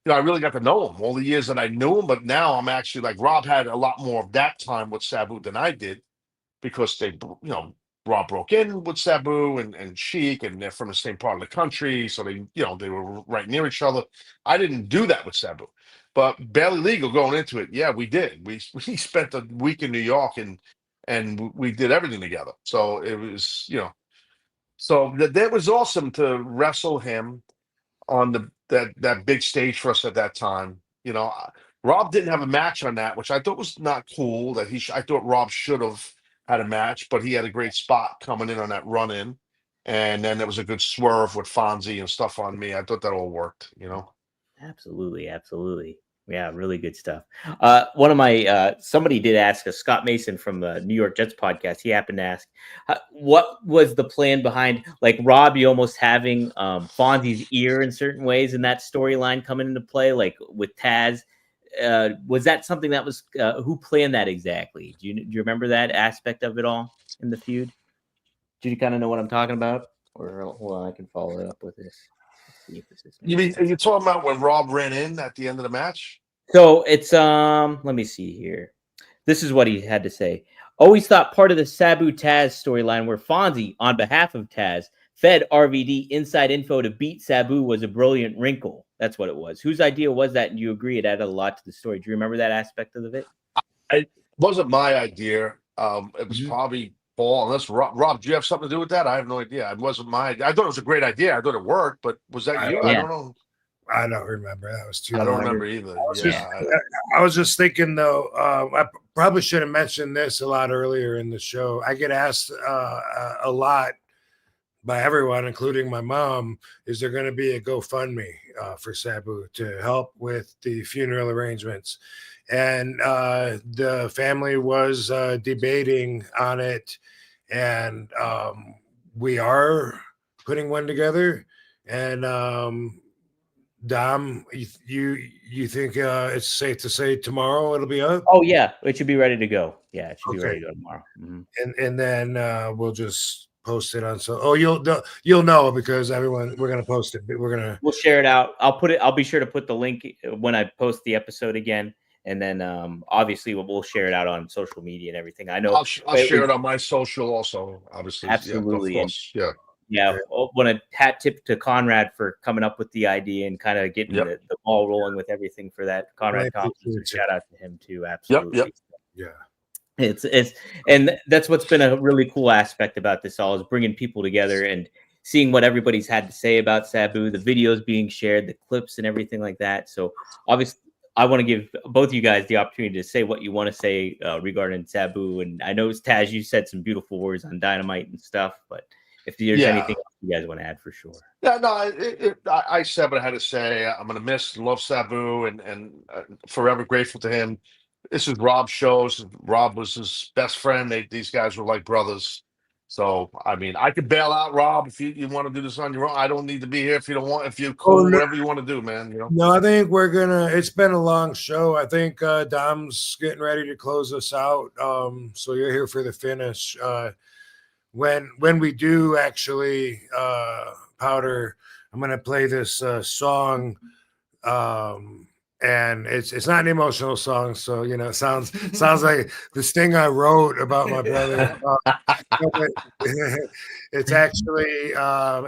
S5: I really got to know him all the years that I knew him. But now I'm actually like Rob had a lot more of that time with Sabu than I did because Rob broke in with Sabu and Sheik, and they're from the same part of the country, so they were right near each other. I didn't do that with Sabu, but barely legal going into it. Yeah, we did. We spent a week in New York and we did everything together. So it was so that was awesome to wrestle him on that big stage for us at that time. Rob didn't have a match on that, which I thought was not cool. I thought Rob should have had a match, but he had a great spot coming in on that run in, and then there was a good swerve with Fonzie and stuff on me. I thought that all worked.
S4: Absolutely, absolutely. Yeah, really good stuff. One of my somebody did ask us, Scott Mason from the New York Jets podcast. He happened to ask, what was the plan behind like Rob? You almost having Fonzie's ear in certain ways in that storyline coming into play, like with Taz. Was that something that was who planned that exactly? Do you remember that aspect of it all in the feud? Do you kind of know what I'm talking about? Or hold on, I can follow it up with this. See if this is
S5: You mean are you talking about when Rob ran in at the end of the match?
S4: So it's let me see here. This is what he had to say. Always thought part of the Sabu Taz storyline where Fonzie, on behalf of Taz, fed RVD inside info to beat Sabu was a brilliant wrinkle. That's what it was. Whose idea was that? And you agree it added a lot to the story. Do you remember that aspect of it?
S5: It wasn't my idea. It was probably Paul. Unless Rob, do you have something to do with that? I have no idea. It wasn't my idea. I thought it was a great idea. I thought it worked, but was that you?
S4: Yeah.
S5: I don't know.
S1: I don't remember. That was too
S5: I don't
S1: long.
S5: remember either.
S1: I was just thinking though. I probably should have mentioned this a lot earlier in the show. I get asked a lot by everyone, including my mom, is there going to be a GoFundMe for Sabu to help with the funeral arrangements? And the family was debating on it, and we are putting one together. And Dom, you think it's safe to say tomorrow it'll be up?
S4: Oh yeah, it should be ready to go. Yeah, it should be ready to go tomorrow. Mm-hmm.
S1: And then we'll just post it on. So you'll know because we're gonna post it.
S4: We'll share it out. I'll be sure to put the link when I post the episode again. And then obviously we'll share it out on social media and everything. I know
S5: I'll share it on my social also, obviously.
S4: Absolutely.
S5: Yeah, of course.
S4: Yeah. I want to hat tip to Conrad for coming up with the idea and kind of getting the ball rolling with everything for that. Conrad Thompson, shout out to him too. Absolutely.
S5: Yeah.
S4: It's and that's what's been a really cool aspect about this all is bringing people together and seeing what everybody's had to say about Sabu, the videos being shared, the clips and everything like that. So obviously I want to give both of you guys the opportunity to say what you want to say regarding Sabu. And I know, Taz, you said some beautiful words on Dynamite and stuff, but if there's anything else you guys want to add for sure.
S5: Yeah, no, I said what I had to say. I'm going to miss and love Sabu and forever grateful to him. This is Rob's shows. Rob was his best friend. These guys were like brothers. So, I mean, I could bail out, Rob, if you want to do this on your own. I don't need to be here if you don't want, if you're cool, whatever you want to do, man.
S1: No, I think it's been a long show. I think Dom's getting ready to close us out. So you're here for the finish. When we do actually Powder, I'm going to play this song. And it's not an emotional song, so it sounds like this thing I wrote about my brother. It's actually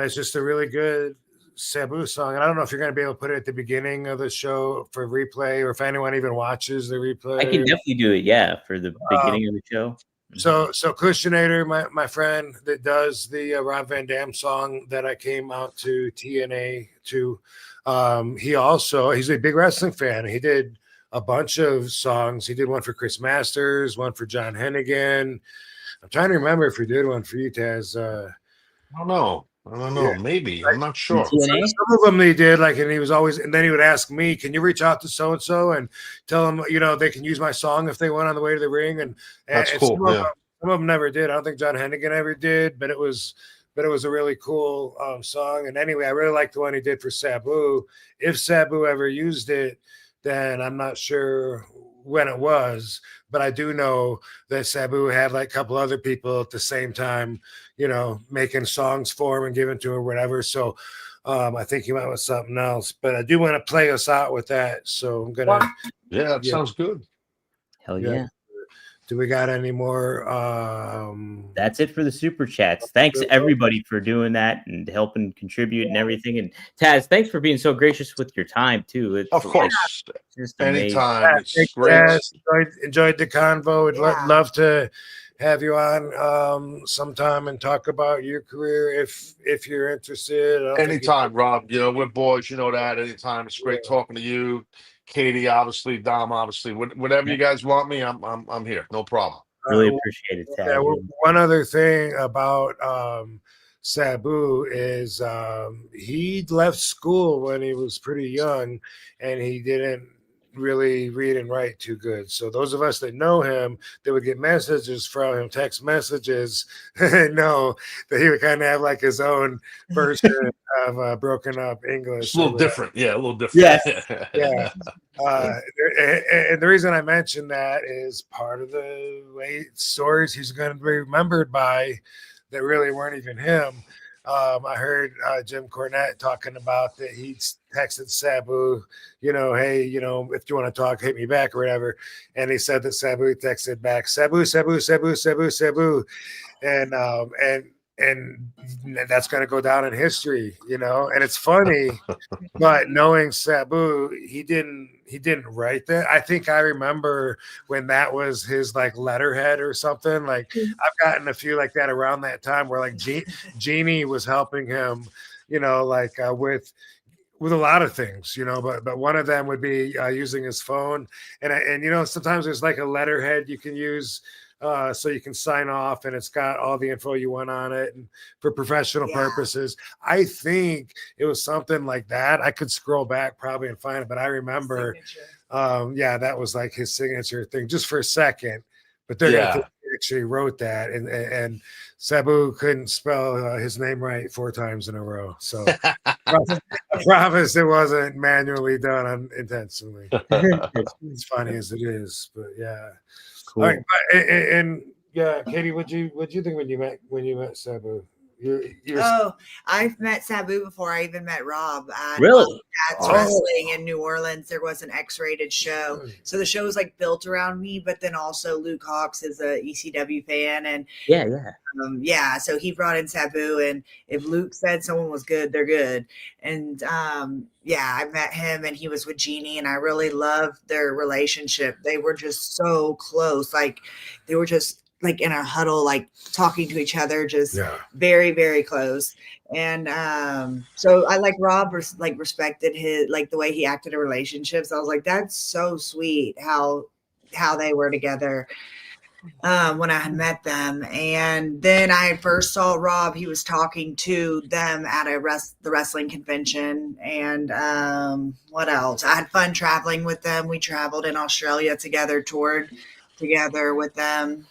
S1: it's just a really good Sabu song, and I don't know if you're going to be able to put it at the beginning of the show for replay, or if anyone even watches the replay.
S4: I can definitely do it, for the beginning of the show.
S1: So Cushionator, my friend that does the Rob Van Dam song that I came out to TNA to. He's a big wrestling fan. He did a bunch of songs. He did one for Chris Masters, one for John Hennigan. I'm trying to remember if he did one for you, Taz.
S5: I don't know. Yeah. Maybe. I'm not sure.
S1: Some of them he did, and he was always, and then he would ask me, can you reach out to so-and-so and tell them, they can use my song if they want on the way to the ring. And
S5: that's cool.
S1: Some of them never did. I don't think John Hennigan ever did, but it was but it was a really cool song. And anyway, I really liked the one he did for Sabu. If Sabu ever used it, then I'm not sure when it was, but I do know that Sabu had like a couple other people at the same time, making songs for him and giving to him or whatever. So I think he went with something else, but I do want to play us out with that. So I'm going to.
S5: Yeah, that sounds good.
S4: Hell yeah.
S1: Do we got any more?
S4: That's it for the super chats. Thanks everybody for doing that and helping contribute and everything. And Taz, thanks for being so gracious with your time too. It's
S5: of course,
S4: just
S5: anytime. It's great.
S1: Taz, enjoyed the convo. Would love to have you on sometime and talk about your career if you're interested.
S5: Anytime, Rob. We're boys. You know that. Anytime. It's great talking to you. Katie, obviously, Dom, obviously, whatever you guys want me, I'm here. No problem.
S4: Really appreciate it, Taz.
S1: One other thing about Sabu is he left school when he was pretty young, and he didn't really read and write too good. So those of us that know him, that would get messages from him, text messages, know that he would kind of have like his own version of broken up English.
S5: It's a little different. Yeah, a little different.
S1: Yes. Yeah. And the reason I mention that is part of the way stories he's going to be remembered by that really weren't even him. I heard Jim Cornette talking about that he texted Sabu, hey, if you want to talk, hit me back or whatever. And he said that Sabu texted back, Sabu, Sabu, Sabu, Sabu, Sabu. And that's going to go down in history, and it's funny, but knowing Sabu, he didn't write that. I think I remember when that was his like letterhead or something. Like I've gotten a few like that around that time where like Jeannie was helping him, with a lot of things, but one of them would be using his phone. And sometimes there's like a letterhead you can use so you can sign off and it's got all the info you want on it and for professional purposes. I think it was something like that. I could scroll back probably and find it, but I remember, that was like his signature thing just for a second, but they're going to think he actually wrote that. And Sabu couldn't spell his name right 4 times in a row. So I promise it wasn't manually done intentionally. It's funny as it is, but yeah. Cool. All right, and Katie, what'd you think when you met Sabu?
S2: I've met Sabu before I even met Rob.
S4: Really?
S2: At wrestling in New Orleans, there was an X-rated show. So the show was like built around me, but then also Luke Hawx is a ECW fan, and so he brought in Sabu, and if Luke said someone was good, they're good. And I met him, and he was with Jeannie, and I really loved their relationship. They were just so close, like they were just like in a huddle, like talking to each other, just very, very close. And so I like Rob respected his like the way he acted in relationships. I was like, that's so sweet how they were together when I had met them. And then I first saw Rob, he was talking to them at the wrestling convention. And what else? I had fun traveling with them. We traveled in Australia together, toured together with them.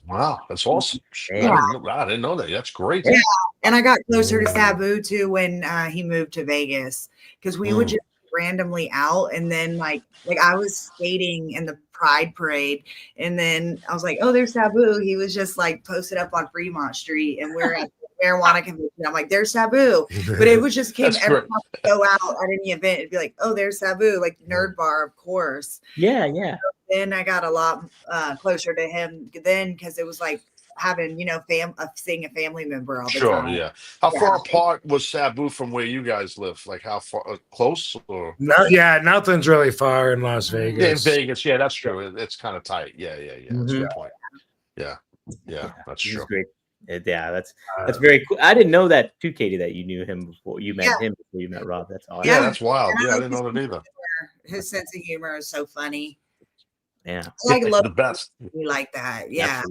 S5: Wow, that's awesome.
S2: Yeah.
S5: I didn't know that. That's great.
S2: Yeah. And I got closer to Sabu too when he moved to Vegas, because we would just randomly out, and then like I was skating in the Pride Parade, and then I was like, oh, there's Sabu. He was just like posted up on Fremont Street, and we're at the marijuana convention. I'm like, there's Sabu. But it was just came every time we go out at any event, it'd be like, oh, there's Sabu, like Nerd Bar, of course.
S4: Yeah.
S2: So then I got a lot closer to him then, because it was like having, seeing a family member all the time.
S5: Yeah. How far apart was Sabu from where you guys live? Like how far? Close? Or?
S1: Nothing's really far in Las Vegas.
S5: Yeah, in Vegas, that's true. It's kind of tight. Yeah. That's a good point. Yeah, that's true.
S4: Great. That's very cool. I didn't know that too, Katie, that you knew him before you met him before you met Rob. That's awesome.
S5: Yeah, that's wild. Yeah, I didn't know that either.
S2: His sense of humor is so funny.
S4: Yeah,
S2: I love
S5: the best.
S2: Like that. Yeah.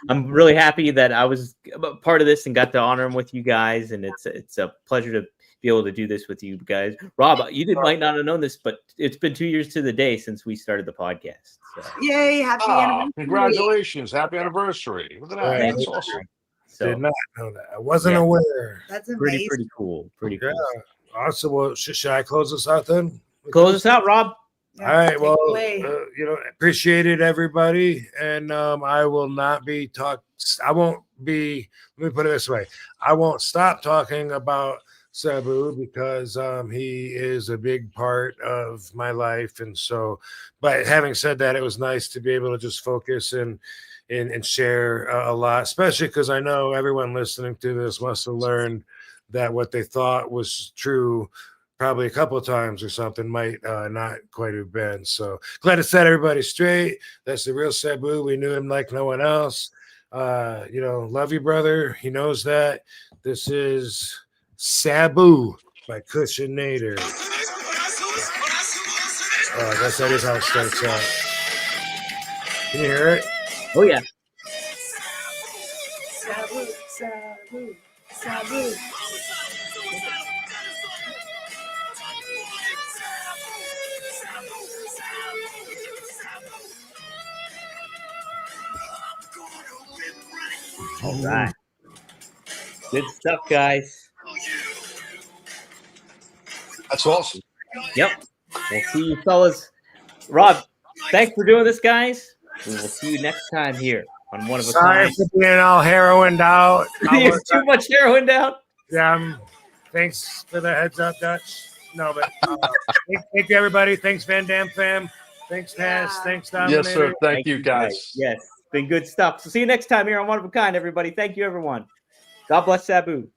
S4: I'm really happy that I was part of this and got to honor him with you guys, and it's a pleasure to be able to do this with you guys. Rob, might not have known this, but it's been 2 years to the day since we started the podcast. So.
S2: Yay! Happy anniversary!
S5: Congratulations! Happy anniversary! Look at that. That's awesome.
S4: So
S1: did not know that. I wasn't aware.
S2: That's amazing.
S4: pretty cool. Pretty cool.
S1: Awesome. Well, should I close this out then?
S4: Close us out, Rob.
S2: Yeah,
S1: All right.
S2: take
S1: Well,
S2: it away.
S1: appreciate it, everybody. And I will not be I won't be. Let me put it this way: I won't stop talking about Sabu because he is a big part of my life. And so, but having said that, it was nice to be able to just focus and share a lot, especially because I know everyone listening to this must have learned that what they thought was true probably a couple of times or something might not quite have been. So glad to set everybody straight. That's the real Sabu. We knew him like no one else. Love you, brother. He knows that. This is Sabu by Cushionator. I guess that is how it starts out. Can you hear it?
S4: Oh yeah.
S2: Sabu, Sabu, Sabu.
S4: All right. Good stuff, guys.
S5: That's awesome.
S4: Yep. We'll see you fellas. Rob, thanks for doing this, guys. We will see you next time here on One of a
S1: Sorry
S4: Kind.
S1: for being all heroined out.
S4: There's too much heroin down.
S1: Yeah. Thanks for the heads up, Dutch. No, but thank you, everybody. Thanks, Van Dam fam. Thanks, Taz. Thanks, Dominator.
S5: Yes, sir. Thank you, guys.
S4: Yes, it's been good stuff. So see you next time here on One of a Kind, everybody. Thank you, everyone. God bless Sabu.